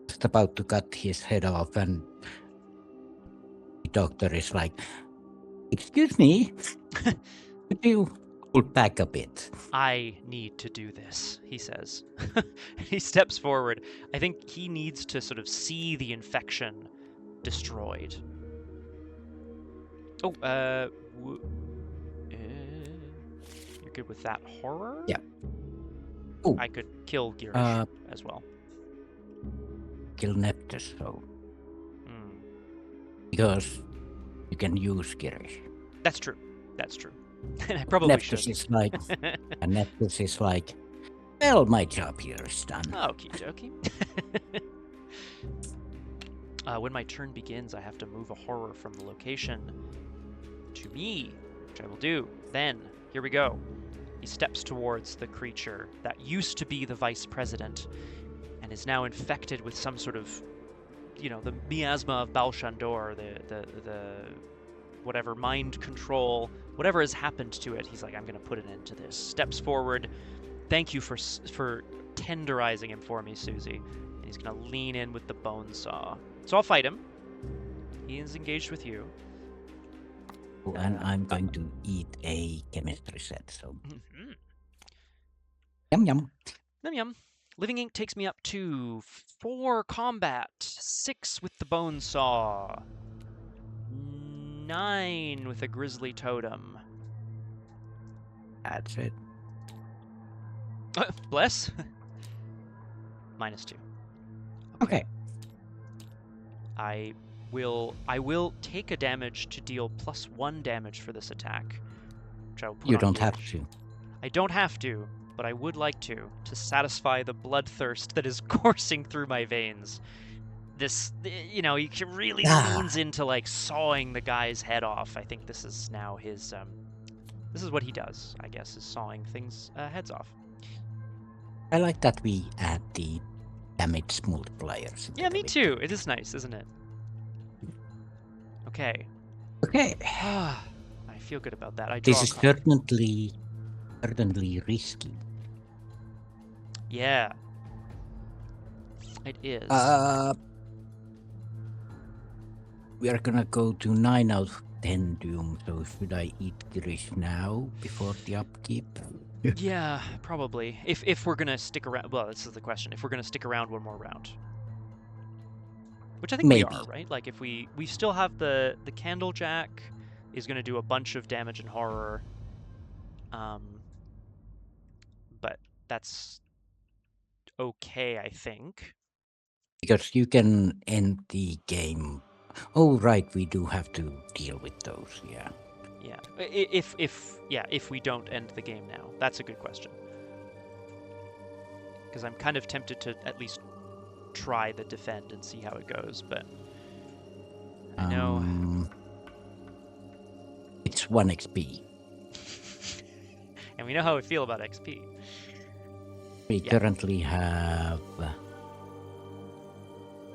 just about to cut his head off. And the doctor is like, "Excuse me, could you pull back a bit?" I need to do this, he says. He steps forward. I think he needs to sort of see the infection destroyed. Oh, you're good with that horror? Yeah. Oh. I could kill Girish as well. Kill Neptus, so because you can use Girish. That's true. That's true. And I probably Neptus should. is like, and Neptus is like, well, my job here is done. Okie dokie. When my turn begins, I have to move a horror from the location to me, which I will do. Then, here we go. He steps towards the creature that used to be the vice president and is now infected with some sort of, the miasma of Baalshandor, the whatever mind control, whatever has happened to it. He's like, I'm going to put an end to this. Steps forward. Thank you for tenderizing him for me, Suzi. And he's going to lean in with the bone saw. So I'll fight him. He is engaged with you. And I'm going to eat a chemistry set, so. Mm-hmm. Yum yum. Yum yum. Living Ink takes me up to 4 combat, 6 with the bone saw, 9 with a grisly totem. That's it. Bless. -2. Okay. I will take a damage to deal +1 damage for this attack, which I will put You on don't Girish. have to. I don't have to, but I would like to satisfy the bloodthirst that is coursing through my veins. This, he really leans into like sawing the guy's head off. I think this is now his, this is what he does, I guess, is sawing things heads off. I like that we add the damage multipliers. Yeah, me too. It is nice, isn't it? Okay. Okay. I feel good about that. I draw This is certainly risky. Yeah. It is. We are gonna go to 9 out of 10 doom, so should I eat Girish now before the upkeep? Yeah, probably. If we're gonna stick around, well, this is the question. If we're gonna stick around one more round, which I think Maybe. we are, right? Like if we still have the Candlejack is gonna do a bunch of damage and horror, but that's okay, I think. Because you can end the game. Oh right, we do have to deal with those. Yeah. Yeah. If we don't end the game now, that's a good question. Because I'm kind of tempted to at least try the defend and see how it goes, but I know it's 1 XP. And we know how we feel about XP. We currently have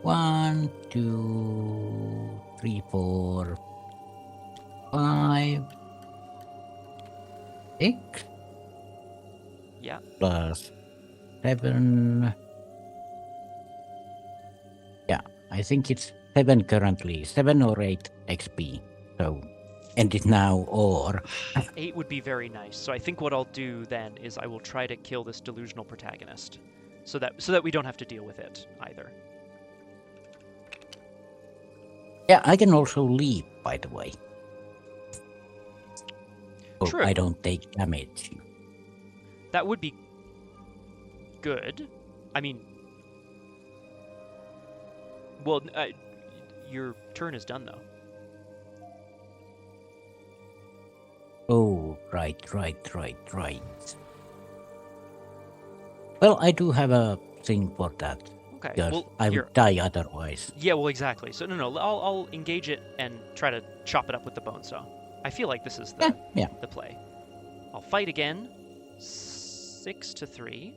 1, 2, 3, 4, 5, 6. Yeah. Plus 7. Yeah, I think it's 7 currently. 7 or 8 XP. So end it now or 8 would be very nice. So I think what I'll do then is I will try to kill this delusional protagonist, so that we don't have to deal with it either. yeah, I can also leave, by the way. So True. I don't take damage. That would be good. I mean, well, your turn is done though. Oh, right. Well, I do have a thing for that. Okay. Because Well, I here. would die otherwise. Yeah, well, exactly. So no, I'll engage it and try to chop it up with the bone saw. I feel like this is the play. I'll fight again. 6 to 3.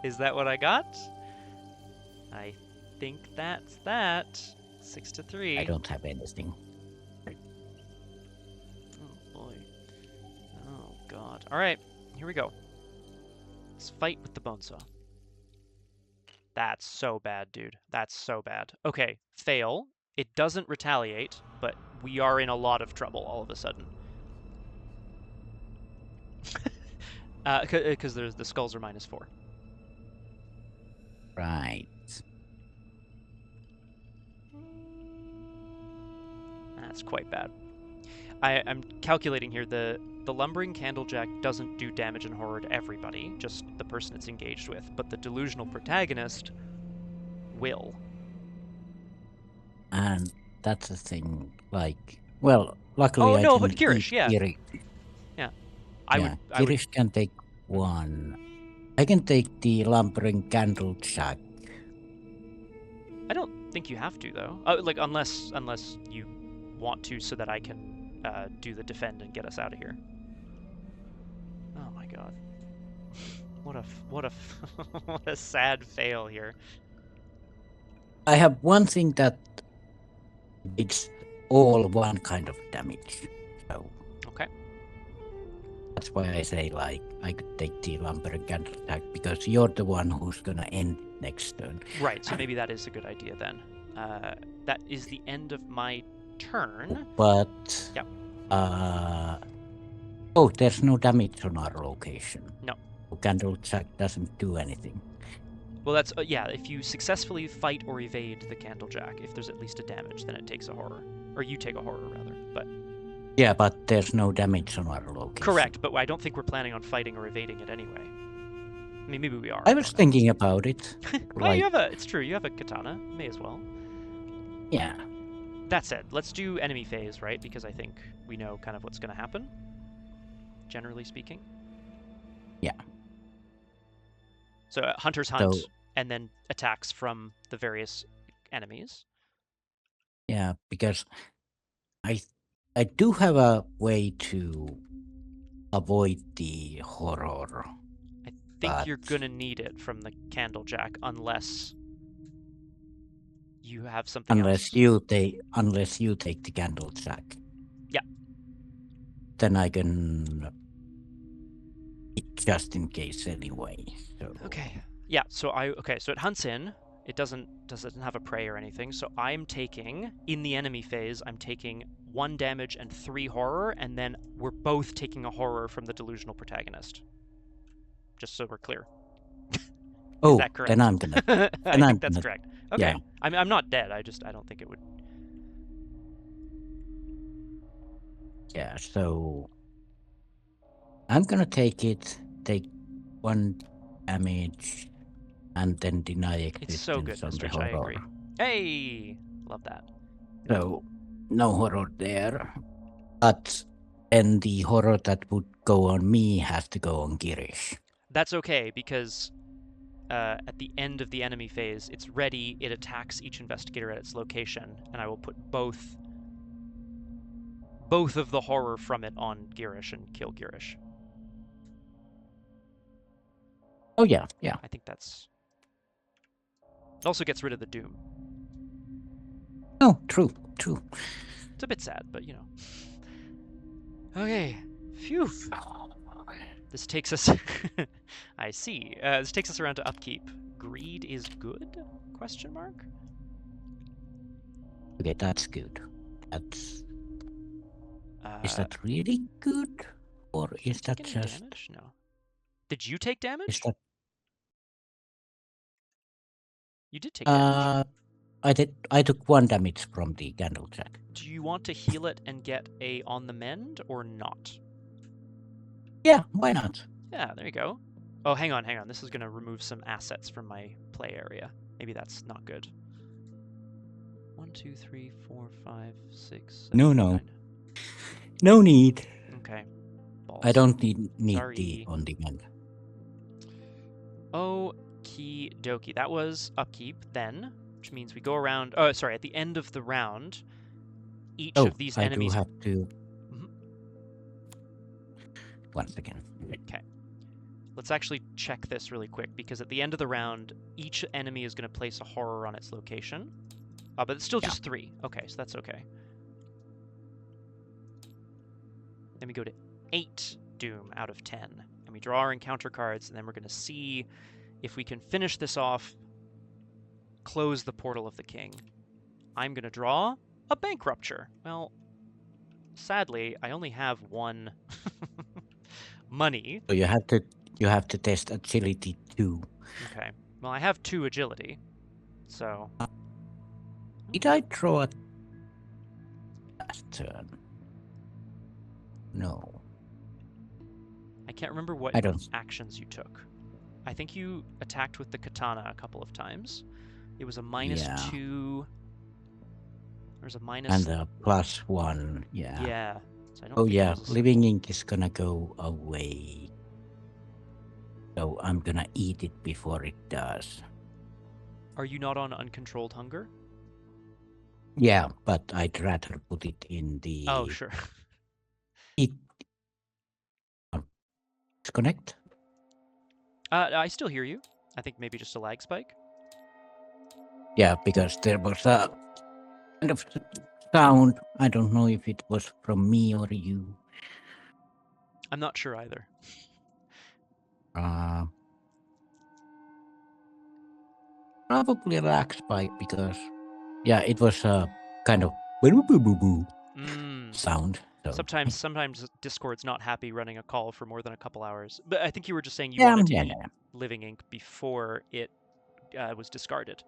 Is that what I got? I think that's that. 6 to 3. I don't have anything. Oh boy. Oh god. All right, here we go. Let's fight with the bone saw. That's so bad, dude. That's so bad. Okay, fail. It doesn't retaliate, but we are in a lot of trouble all of a sudden. Because the skulls are -4. Right. That's quite bad. I'm calculating here. The lumbering candlejack doesn't do damage and horror to everybody, just the person it's engaged with. But the delusional protagonist will. And that's the thing. Like, well, luckily Oh I no, can but Girish, yeah. Girish. Yeah. Girish can take 1. I can take the lumbering candlejack. I don't think you have to though. Like unless you want to, so that I can do the defend and get us out of here. Oh my god. What a sad fail here. I have one thing that it's all one kind of damage. So Okay. that's why I say like I could take the lumbering candlejack because you're the one who's gonna end next turn. Right, so maybe that is a good idea then. That is the end of my turn. But Yep. Oh, there's no damage on our location. No. Candlejack doesn't do anything. Well, that's yeah. If you successfully fight or evade the candlejack, if there's at least a damage, then it takes a horror, or you take a horror rather. But yeah, but there's no damage on our location. correct, but I don't think we're planning on fighting or evading it anyway. I mean, maybe we are. I was thinking about it. Well, like, it's true. You have a katana. May as well. Yeah. That said, let's do enemy phase, right? Because I think we know kind of what's going to happen, generally speaking. Yeah. So hunters hunt, and then attacks from the various enemies. Yeah, because I do have a way to avoid the horror. I think you're gonna need it from the candlejack unless you have something else. Unless you take the candlejack. Yeah. Then I can just in case anyway. So. Okay. Yeah. So so it hunts in. It doesn't have a prey or anything. So I'm taking in the enemy phase. I'm taking 1 damage and 3 horror, and then we're both taking a horror from the delusional protagonist. Just so we're clear. Oh, is that correct? Then I'm gonna. I think that's correct. Okay. Yeah. I'm not dead. I don't think it would. Yeah. So I'm gonna take 1 damage, and then deny existence. It's so good, Mistrich. I agree. Hey, love that. So no horror there, but then the horror that would go on me has to go on Girish. That's okay because at the end of the enemy phase, it's ready. It attacks each investigator at its location, and I will put both of the horror from it on Girish and kill Girish. Oh yeah. I think that's. It also gets rid of the doom. Oh, true. It's a bit sad, but you know. Okay. Phew. This takes us. I see. This takes us around to upkeep. Greed is good? Question mark. Okay, that's good. That's. Is that really good, or is that just? Damage? No. Did you take damage? Is that? You did take damage. I did. I took 1 damage from the candlejack. Do you want to heal it and get a on the mend or not? Yeah, why not? Yeah, there you go. Oh, hang on. This is going to remove some assets from my play area. Maybe that's not good. 1, 2, 3, 4, 5, 6, 7, No. 9. No need. Okay. Balls. I don't need Sorry. the on demand. Okie dokie. That was upkeep. Then which means we go around. Oh, sorry. At the end of the round, each of these I enemies. do have to. Mhm. Once again. Okay. Let's actually check this really quick, because at the end of the round, each enemy is going to place a horror on its location. But it's still just 3. Okay, so that's okay. Then we go to 8 Doom out of 10. And we draw our encounter cards, and then we're going to see if we can finish this off, close the Portal of the King. I'm going to draw a Bank Rupture. Well, sadly, I only have 1 money. So you have to test agility 2. Okay. Well, I have 2 agility, so. Did I draw a last turn? No. I can't remember what actions you took. I think you attacked with the katana a couple of times. It was a -2. There's a minus. And a +1, yeah. Yeah. So I don't think Living Ink is gonna go away. So I'm gonna eat it before it does. Are you not on Uncontrolled Hunger? Yeah, but I'd rather put it in the... Oh, sure. Disconnect? I still hear you. I think maybe just a lag spike. Yeah, because there was a kind of sound. I don't know if it was from me or you. I'm not sure either. Probably a lag spike because, yeah, it was a kind of sound. So. Sometimes Discord's not happy running a call for more than a couple hours. But I think you were just saying you wanted to eat Living Ink before it was discarded.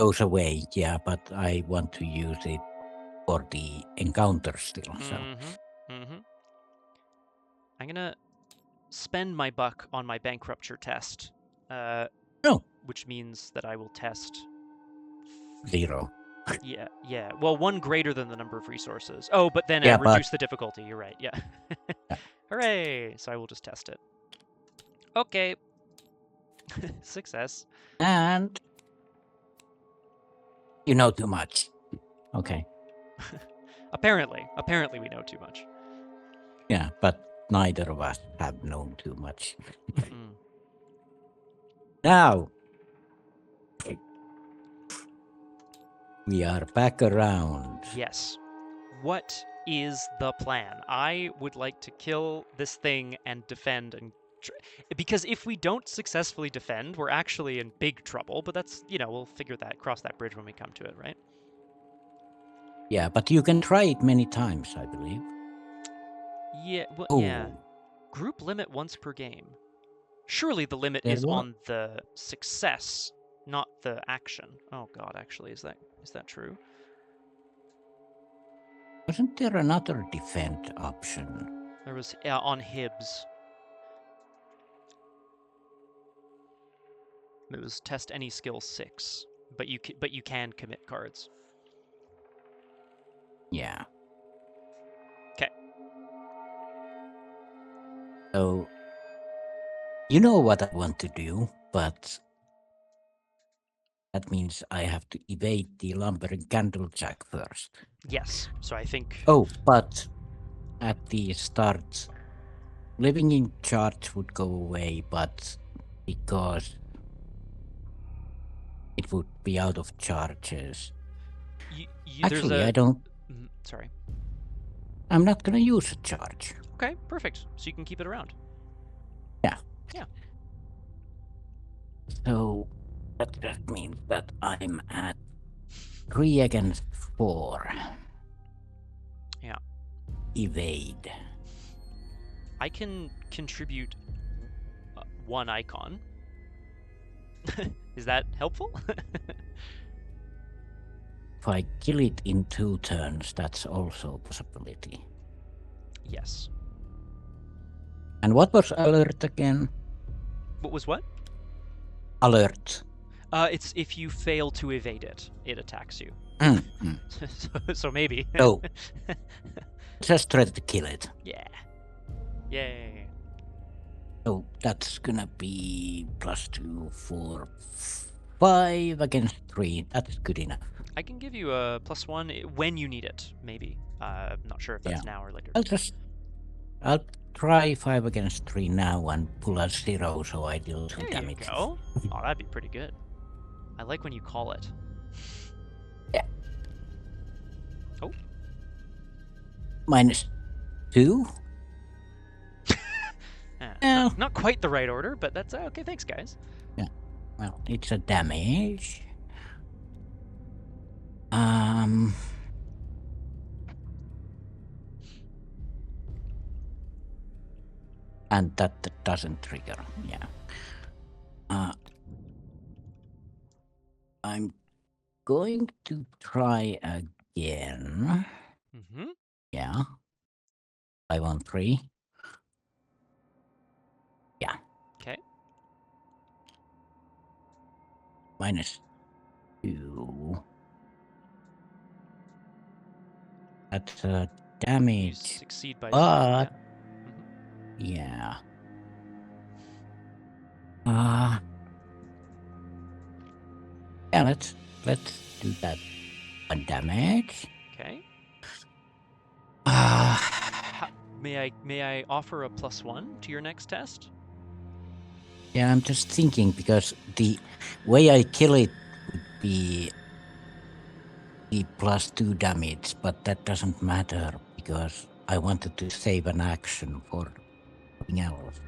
Goes away, yeah, but I want to use it for the encounter still. So. I'm gonna spend my buck on my Bank Rupture test. Which means that I will test 0. Yeah. Well, 1 greater than the number of resources. Oh, but then I reduce the difficulty. You're right. Yeah. Hooray! So I will just test it. Okay. Success. And you know too much. Okay. Apparently we know too much. Yeah, but neither of us have known too much. Now, we are back around. Yes. What is the plan? I would like to kill this thing and defend, and because if we don't successfully defend, we're actually in big trouble. But that's, we'll cross that bridge when we come to it, right? Yeah, but you can try it many times, I believe. Yeah. Well, yeah. Group limit once per game. Surely the limit is on the success, not the action. Oh God, actually, is that true? Wasn't there another defend option? There was on Hibs. It was test any skill 6, but you can commit cards. Yeah. Okay. So, you know what I want to do, but that means I have to evade the lumbering candlejack first. Yes, so I think... Oh, but at the start, Living Ink charge would go away, but because it would be out of charges. Actually, I don't... Sorry. I'm not going to use a charge. Okay, perfect. So you can keep it around. Yeah. Yeah. So that means that I'm at 3 against 4. Yeah. Evade. I can contribute 1 icon. Is that helpful? If I kill it in 2 turns, that's also a possibility. Yes. And what was alert again? What was what? Alert. It's if you fail to evade it, it attacks you. So maybe. No. Just try to kill it. Yeah. Yay. So that's gonna be +2, 4, 5 against 3. That's good enough. I can give you a +1 when you need it, maybe. I'm not sure if that's now or later. I'll try 5 against 3 now and pull a 0 so I deal some There damage. you go. Oh, that'd be pretty good. I like when you call it. Yeah. Oh. -2? Not quite the right order, but that's okay. Thanks, guys. Yeah. Well, it's a damage. And that doesn't trigger. Yeah. I'm going to try again. Mm-hmm. Yeah. 5 on 3. Yeah. Okay. -2. That's a damage. You succeed by 0. But Yeah. Yeah, let's do that. 1 damage. Okay. May I offer a +1 to your next test? Yeah, I'm just thinking because the way I kill it would be the +2 damage, but that doesn't matter because I wanted to save an action for something else.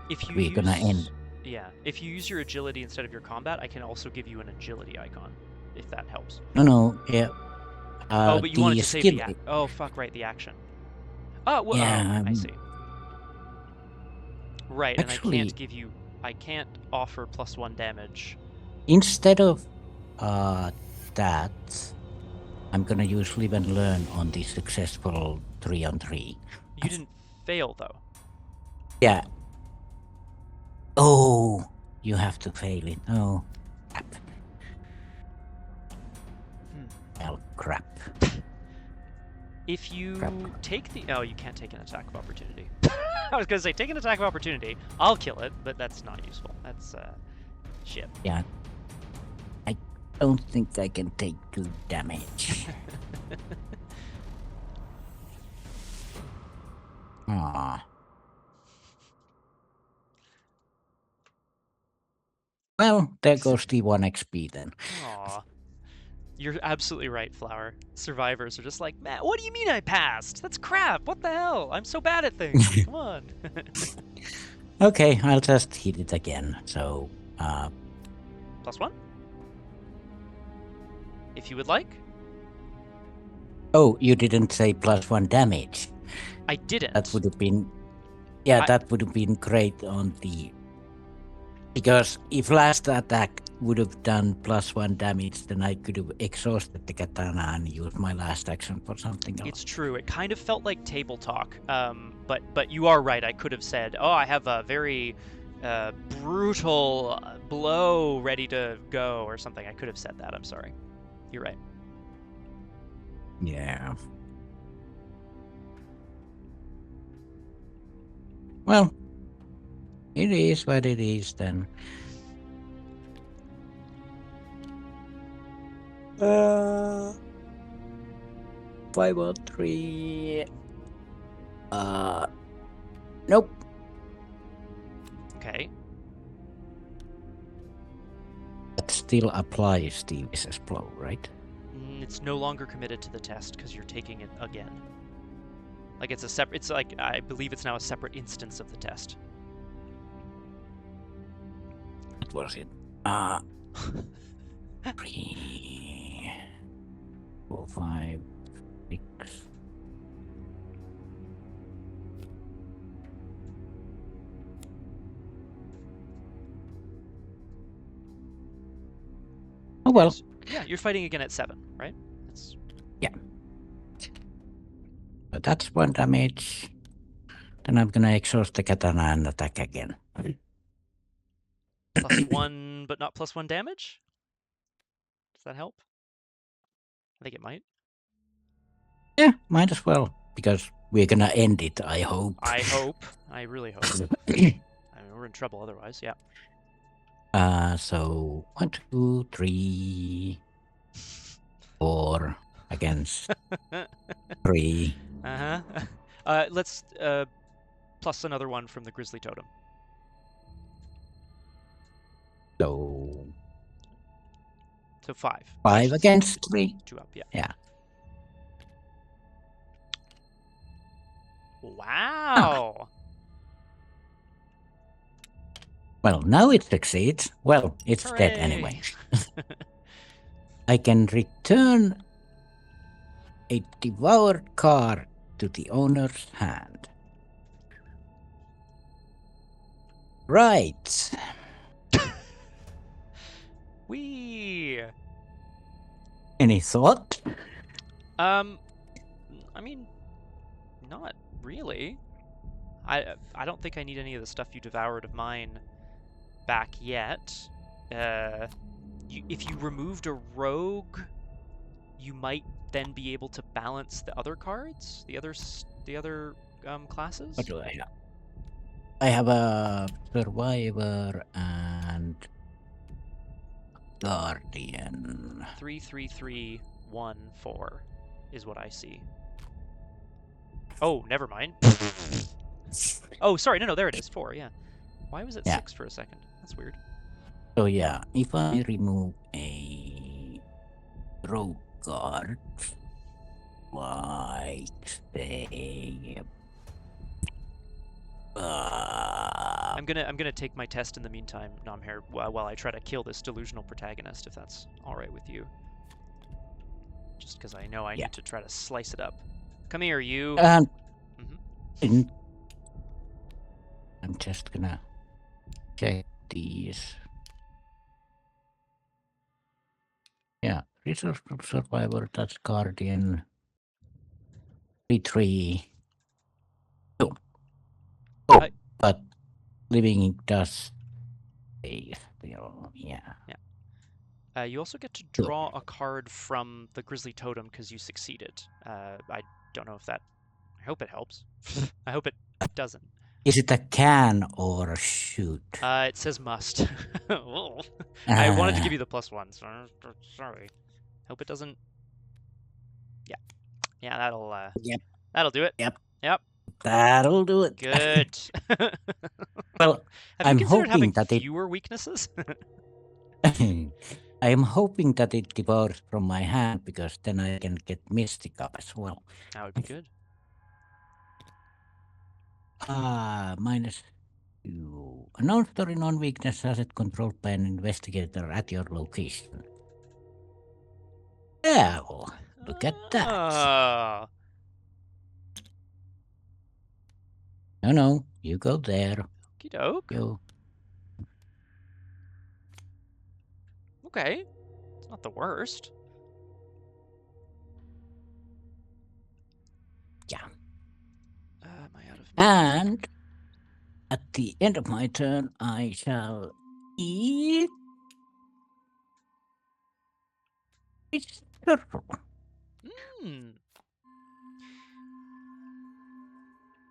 If you We're gonna end. Yeah, if you use your agility instead of your combat, I can also give you an agility icon, if that helps. No, yeah. Oh, but you wanted to skill... save the oh, fuck, right, the action. Oh, well, yeah, I see. Right, actually, and I can't offer +1 damage. Instead of that, I'm gonna use Live and Learn on the successful 3 on 3. You didn't fail, though. Yeah. Oh, you have to fail it. Oh, crap. Well, crap. If you take the... Oh, you can't take an attack of opportunity. I was going to say, take an attack of opportunity. I'll kill it, but that's not useful. That's, shit. Yeah. I don't think I can take 2 damage. Aww. Well, there goes the 1 XP then. Aw. You're absolutely right, Flower. Survivors are just like, man, what do you mean I passed? That's crap. What the hell? I'm so bad at things. Come on. Okay, I'll just hit it again. So, +1? If you would like. Oh, you didn't say +1 damage. I didn't. That would have been... Yeah, that would have been great on the... Because if last attack would have done +1 damage, then I could have exhausted the katana and used my last action for something else. It's true. It kind of felt like table talk. But you are right. I could have said, oh, I have a very brutal blow ready to go or something. I could have said that. I'm sorry. You're right. Yeah. Well, it is what it is then. 5 on 3. Nope. Okay. That still applies the vicious blow, right? It's no longer committed to the test because you're taking it again. Like it's a separate. It's like I believe it's now a separate instance of the test. What was it? 3, 4, 5, 6. Oh well. Yeah, you're fighting again at 7, right? That's... Yeah. So that's 1 damage. Then I'm gonna exhaust the katana and attack again. +1, but not +1 damage? Does that help? I think it might. Yeah, might as well. Because we're gonna end it, I hope. I hope. I really hope. I mean, we're in trouble otherwise, yeah. So 1, 2, 3, 4 against 3. Let's plus another one from the Grizzly Totem. So So 5. 5 against 3. 2 up, yeah. Yeah. Wow. Well, now it succeeds. Well, it's Hooray. dead anyway. I can return a devoured card to the owner's hand. Right. Whee! Any thought? I mean, not really. I don't think I need any of the stuff you devoured of mine back yet. If you removed a rogue, you might then be able to balance the other cards, the other classes. What do I have? I have a survivor and guardian. 3, 3, 3, 1, 4 is what I see. Oh, never mind. Oh, sorry. No, there it is. 4. Yeah. Why was it 6 for a second? That's weird. So yeah, if I remove a rogue card, like say, I'm gonna take my test in the meantime, Nomhare, while I try to kill this delusional protagonist, if that's all right with you. Just because I know I need to try to slice it up. Come here, you. I'm just gonna check these. Yeah, resource from survivor, that's guardian. 3, 3. Oh, but living does stay still. Yeah. You also get to draw a card from the Grizzly Totem because you succeeded. I don't know if that. I hope it helps. I hope it doesn't. Is it a can or a shoot? It says must. I wanted to give you the +1, so sorry. Hope it doesn't. Yeah. Yeah, that'll. Yep. That'll do it. Yep. That'll do it. Good. Well, Have you considered having that fewer weaknesses? I am hoping that it devours from my hand because then I can get Mystic up as well. That would be good. -2. A non-story non-weakness asset controlled by an investigator at your location. Well, look at that. No, you go there. Okie doke. Go. Okay. It's not the worst. Yeah. Am I out of... And at the end of my turn, I shall eat. It's purple.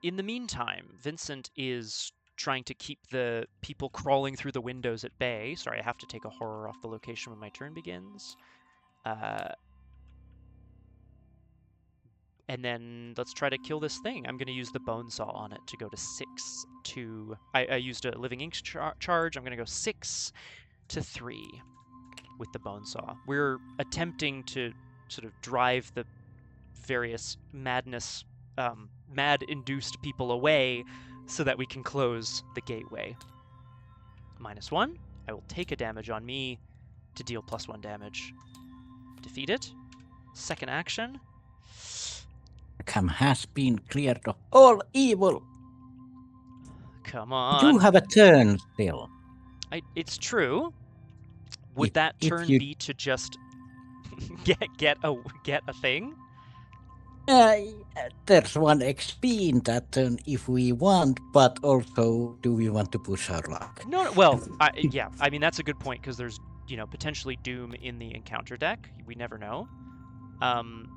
In the meantime, Vincent is trying to keep the people crawling through the windows at bay. Sorry, I have to take a horror off the location when my turn begins. And then let's try to kill this thing. I'm going to use the bone saw on it to go to 6 to... I used a living ink charge. I'm going to go 6 to 3 with the bone saw. We're attempting to sort of drive the various mad-induced people away so that we can close the gateway. -1. I will take a damage on me to deal +1 damage. Defeat it. Second action. Arkham has been cleared of all evil. Come on. You have a turn still. It's true. Would that turn be to just get a thing? There's 1 XP in that turn if we want, but also, do we want to push our luck? No. Well, yeah. I mean, that's a good point because there's potentially Doom in the encounter deck. We never know.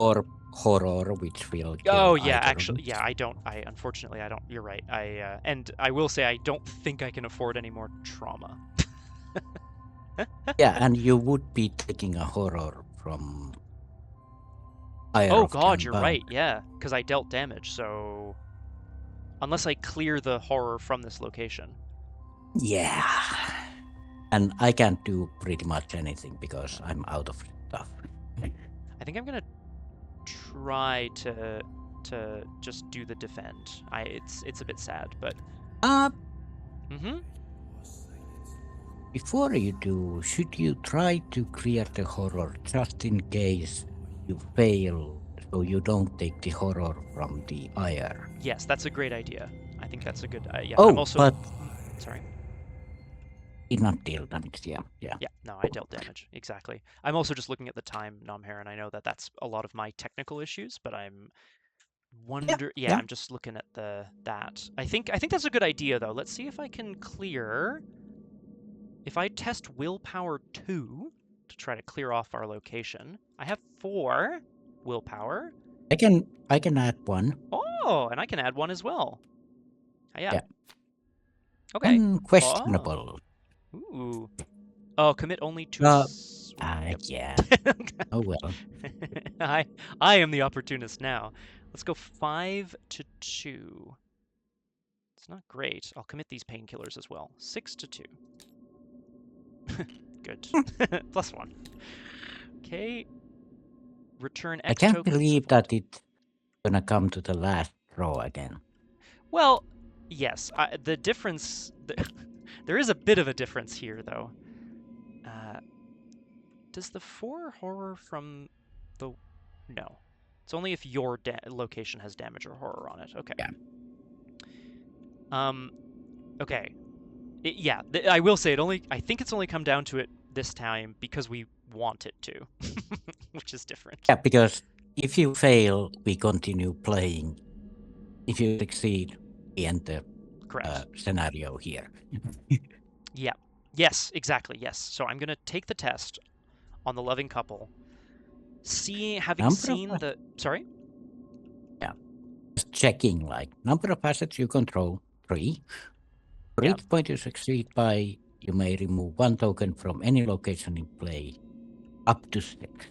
Or horror, which will. Oh yeah, actually, yeah. Unfortunately, I don't. You're right. And I will say I don't think I can afford any more trauma. Yeah, and you would be taking a horror from Fire Oh of god, you're Kanban. right, yeah, because I dealt damage, so... Unless I clear the horror from this location. Yeah. And I can't do pretty much anything because I'm out of stuff. I think I'm gonna try to just do the defend. It's a bit sad, but... Mm-hmm. Before you do, should you try to clear the horror just in case you fail so you don't take the horror from the ire? Yes, that's a great idea. I think that's a good... yeah, Oh, I'm also... but... Sorry. Did not deal damage, yeah. Yeah, no, I dealt damage, exactly. I'm also just looking at the time, Nomhare, and I know that that's a lot of my technical issues, but I'm Yeah. I'm just looking at that. I think that's a good idea, though. Let's see if I can clear... If I test willpower 2 to try to clear off our location, I have 4 willpower. I can add 1. Oh, and I can add 1 as well. Yeah. Okay. Unquestionable. Ooh. Oh, commit only to... Yep. Yeah. Oh well. I am the opportunist now. Let's go 5 to 2. It's not great. I'll commit these painkillers as well. 6 to 2. Good. +1. Okay. Return X I can't tokens believe that it's gonna come to the last draw again. Well, yes. The difference... there is a bit of a difference here, though. Does the 4 horror from the... No. It's only if your location has damage or horror on it. Okay. Yeah. Okay. Yeah, I will say I think it's only come down to it this time because we want it to, which is different. Yeah, because if you fail, we continue playing. If you succeed, we end the scenario here. Yeah. Yes, exactly. Yes. So I'm gonna take the test on the loving couple. Having seen the... Sorry? Yeah. Just checking, like, number of assets you control, 3. For each point you succeed by, you may remove 1 token from any location in play, up to 6.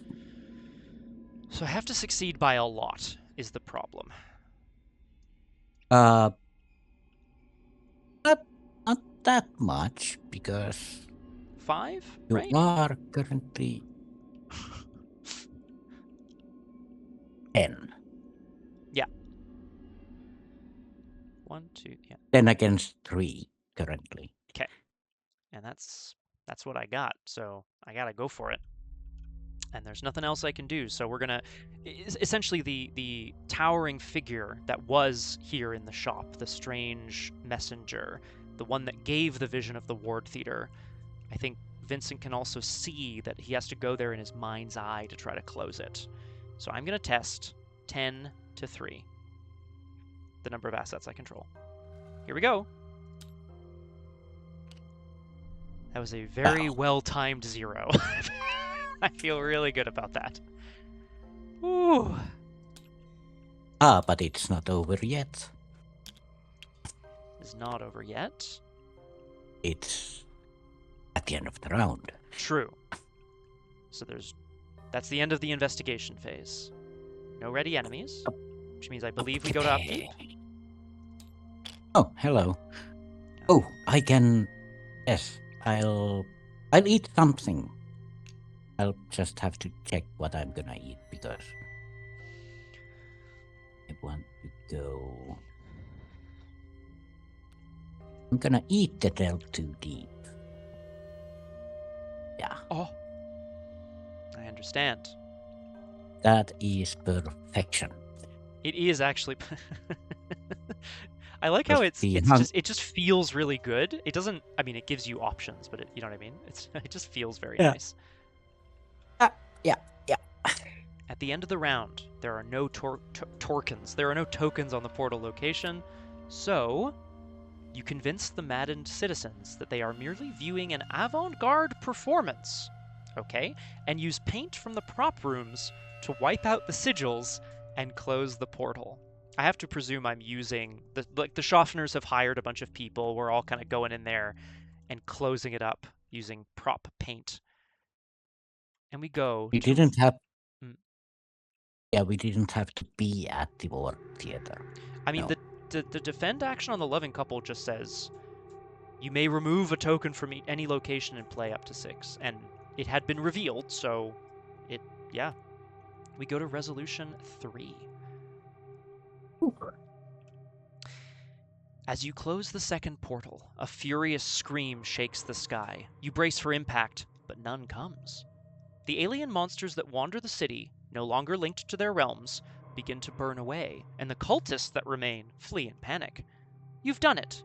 So I have to succeed by a lot, is the problem. Not that much, because... 5, you right? are currently... 10. Yeah. 1, 2, yeah. 10 against 3 currently. Okay. And that's what I got, so I gotta go for it. And there's nothing else I can do, so we're gonna... Essentially, the towering figure that was here in the shop, the strange messenger, the one that gave the vision of the ward theater, I think Vincent can also see that he has to go there in his mind's eye to try to close it. So I'm gonna test 10 to 3. The number of assets I control. Here we go. That was a very well-timed 0. I feel really good about that. Ooh. But it's not over yet. It's not over yet. It's at the end of the round. True. So that's the end of the investigation phase. No ready enemies, which means I believe we go to upkeep. Oh, hello. Oh, I can... Yes, I'll eat something. I'll just have to check what I'm gonna eat, because I want to go... I'm gonna eat the delve too deep. Yeah. Oh. I understand. That is perfection. It is actually... I like how it just feels really good. It doesn't... I mean, it gives you options, but you know what I mean? It just feels very nice. Yeah. At the end of the round, there are no tokens. There are no tokens on the portal location, so you convince the maddened citizens that they are merely viewing an avant-garde performance, okay? And use paint from the prop rooms to wipe out the sigils and close the portal. I have to presume I'm using... the Schaffners have hired a bunch of people. We're all kind of going in there and closing it up using prop paint. And we go We to... didn't have... Yeah, we didn't have to be at the war theater. I mean, No. the defend action on the loving couple just says, you may remove a token from any location and play up to 6. And it had been revealed, so yeah. We go to resolution 3. Super. As you close the second portal, a furious scream shakes the sky. You brace for impact, but none comes. The alien monsters that wander the city, no longer linked to their realms, begin to burn away, and the cultists that remain flee in panic. You've done it.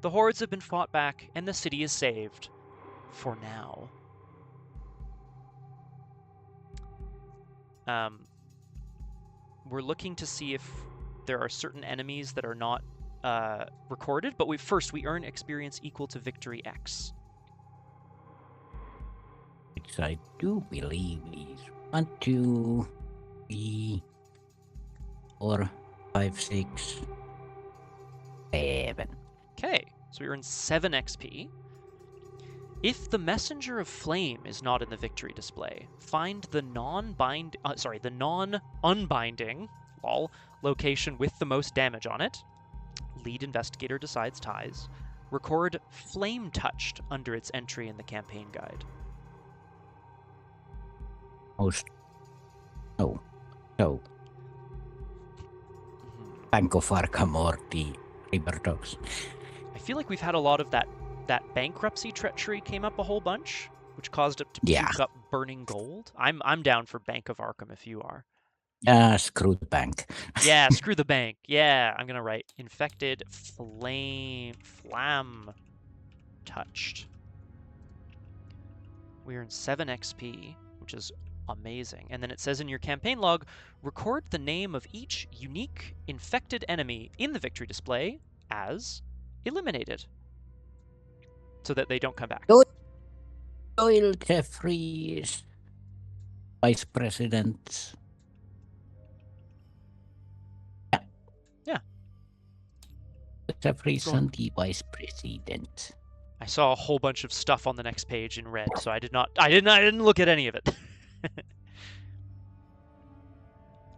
The hordes have been fought back, and the city is saved. For now. We're looking to see if there are certain enemies that are not recorded, but we earn experience equal to victory X. Which I do believe is 1, 2, 3, 4, 5, 6, 7. Okay, so we earn 7 XP. If the Messenger of Flame is not in the victory display, find the non-unbinding location with the most damage on it. Lead investigator decides ties. Record Flame Touched under its entry in the campaign guide. No. Bank of Arkham or the River Dogs. I feel like we've had a lot of that bankruptcy treachery came up a whole bunch, which caused it to puke up burning gold. I'm down for Bank of Arkham if you are. Screw the bank. Yeah, screw the bank. Yeah, I'm gonna write infected flam touched. We earn 7 XP, which is amazing. And then it says in your campaign log, record the name of each unique infected enemy in the victory display as eliminated, so that they don't come back. Doyle Jeffries, Vice President. Yeah. Jeffries and the Vice President. I saw a whole bunch of stuff on the next page in red, so I didn't look at any of it.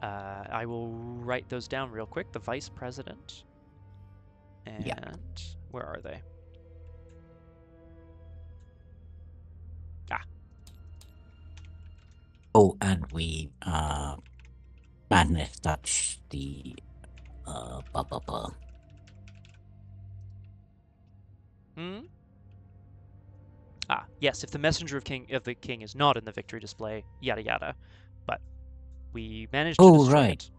I will write those down real quick. The Vice President. And where are they? Oh, and we Madness touch the Yes, if the Messenger of the King is not in the victory display, yada yada. But we managed to destroy it.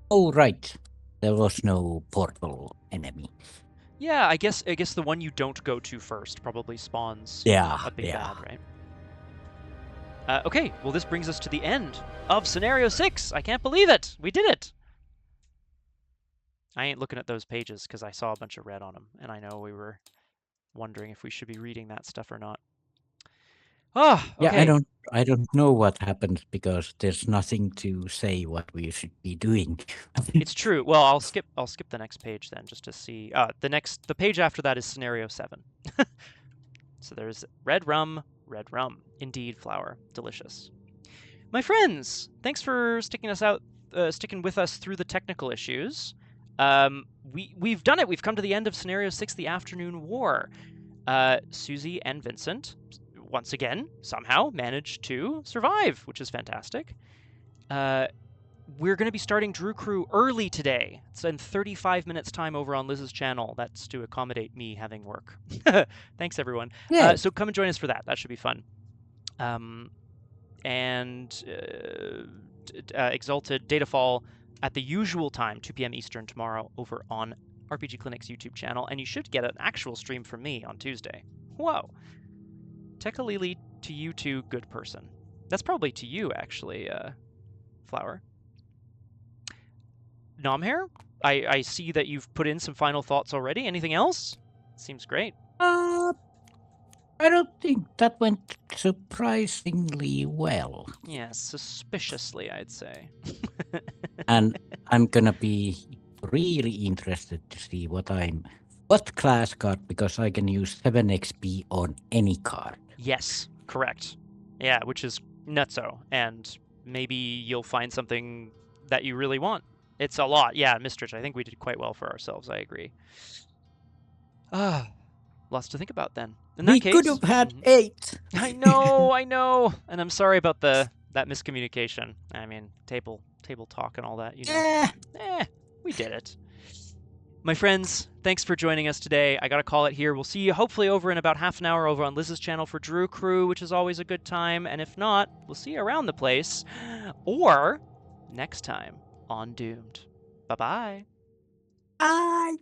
Oh right. There was no portal enemy. Yeah, I guess the one you don't go to first probably spawns a big bad, right? Okay, well this brings us to the end of Scenario 6. I can't believe it! We did it! I ain't looking at those pages because I saw a bunch of red on them, and I know we were wondering if we should be reading that stuff or not. Oh, okay. Yeah, I don't know what happened because there's nothing to say what we should be doing. It's true. Well, I'll skip the next page then just to see. The page after that is Scenario 7. So there's red rum. Indeed, flower. Delicious. My friends, thanks for sticking with us through the technical issues. We've done it. We've come to the end of Scenario 6, the Afternoon War. Suzi and Vincent, once again, somehow managed to survive, which is fantastic. We're going to be starting Drew Crew early today. It's in 35 minutes time over on Liz's channel. That's to accommodate me having work. Thanks, everyone. Yeah. So come and join us for that. That should be fun. Exalted Datafall at the usual time, 2 p.m. Eastern tomorrow over on RPG Clinic's YouTube channel. And you should get an actual stream from me on Tuesday. Whoa. Tekalili to you too, good person. That's probably to you, actually, Flower. Nomhare, I see that you've put in some final thoughts already. Anything else? Seems great. I don't think that went surprisingly well. Yeah, suspiciously, I'd say. And I'm gonna be really interested to see what I'm What class card? Because I can use 7 XP on any card. Yes, correct. Yeah, which is nutso, and maybe you'll find something that you really want. It's a lot. Yeah, Mistrich, I think we did quite well for ourselves. I agree. Lots to think about then. In that We case, could have had 8. I know, and I'm sorry about that miscommunication. I mean, table talk and all that, you know. We did it. My friends, thanks for joining us today. I gotta call it here. We'll see you hopefully over in about half an hour over on Liz's channel for Drew Crew, which is always a good time. And if not, we'll see you around the place, or next time on Doomed. Bye-bye. Bye.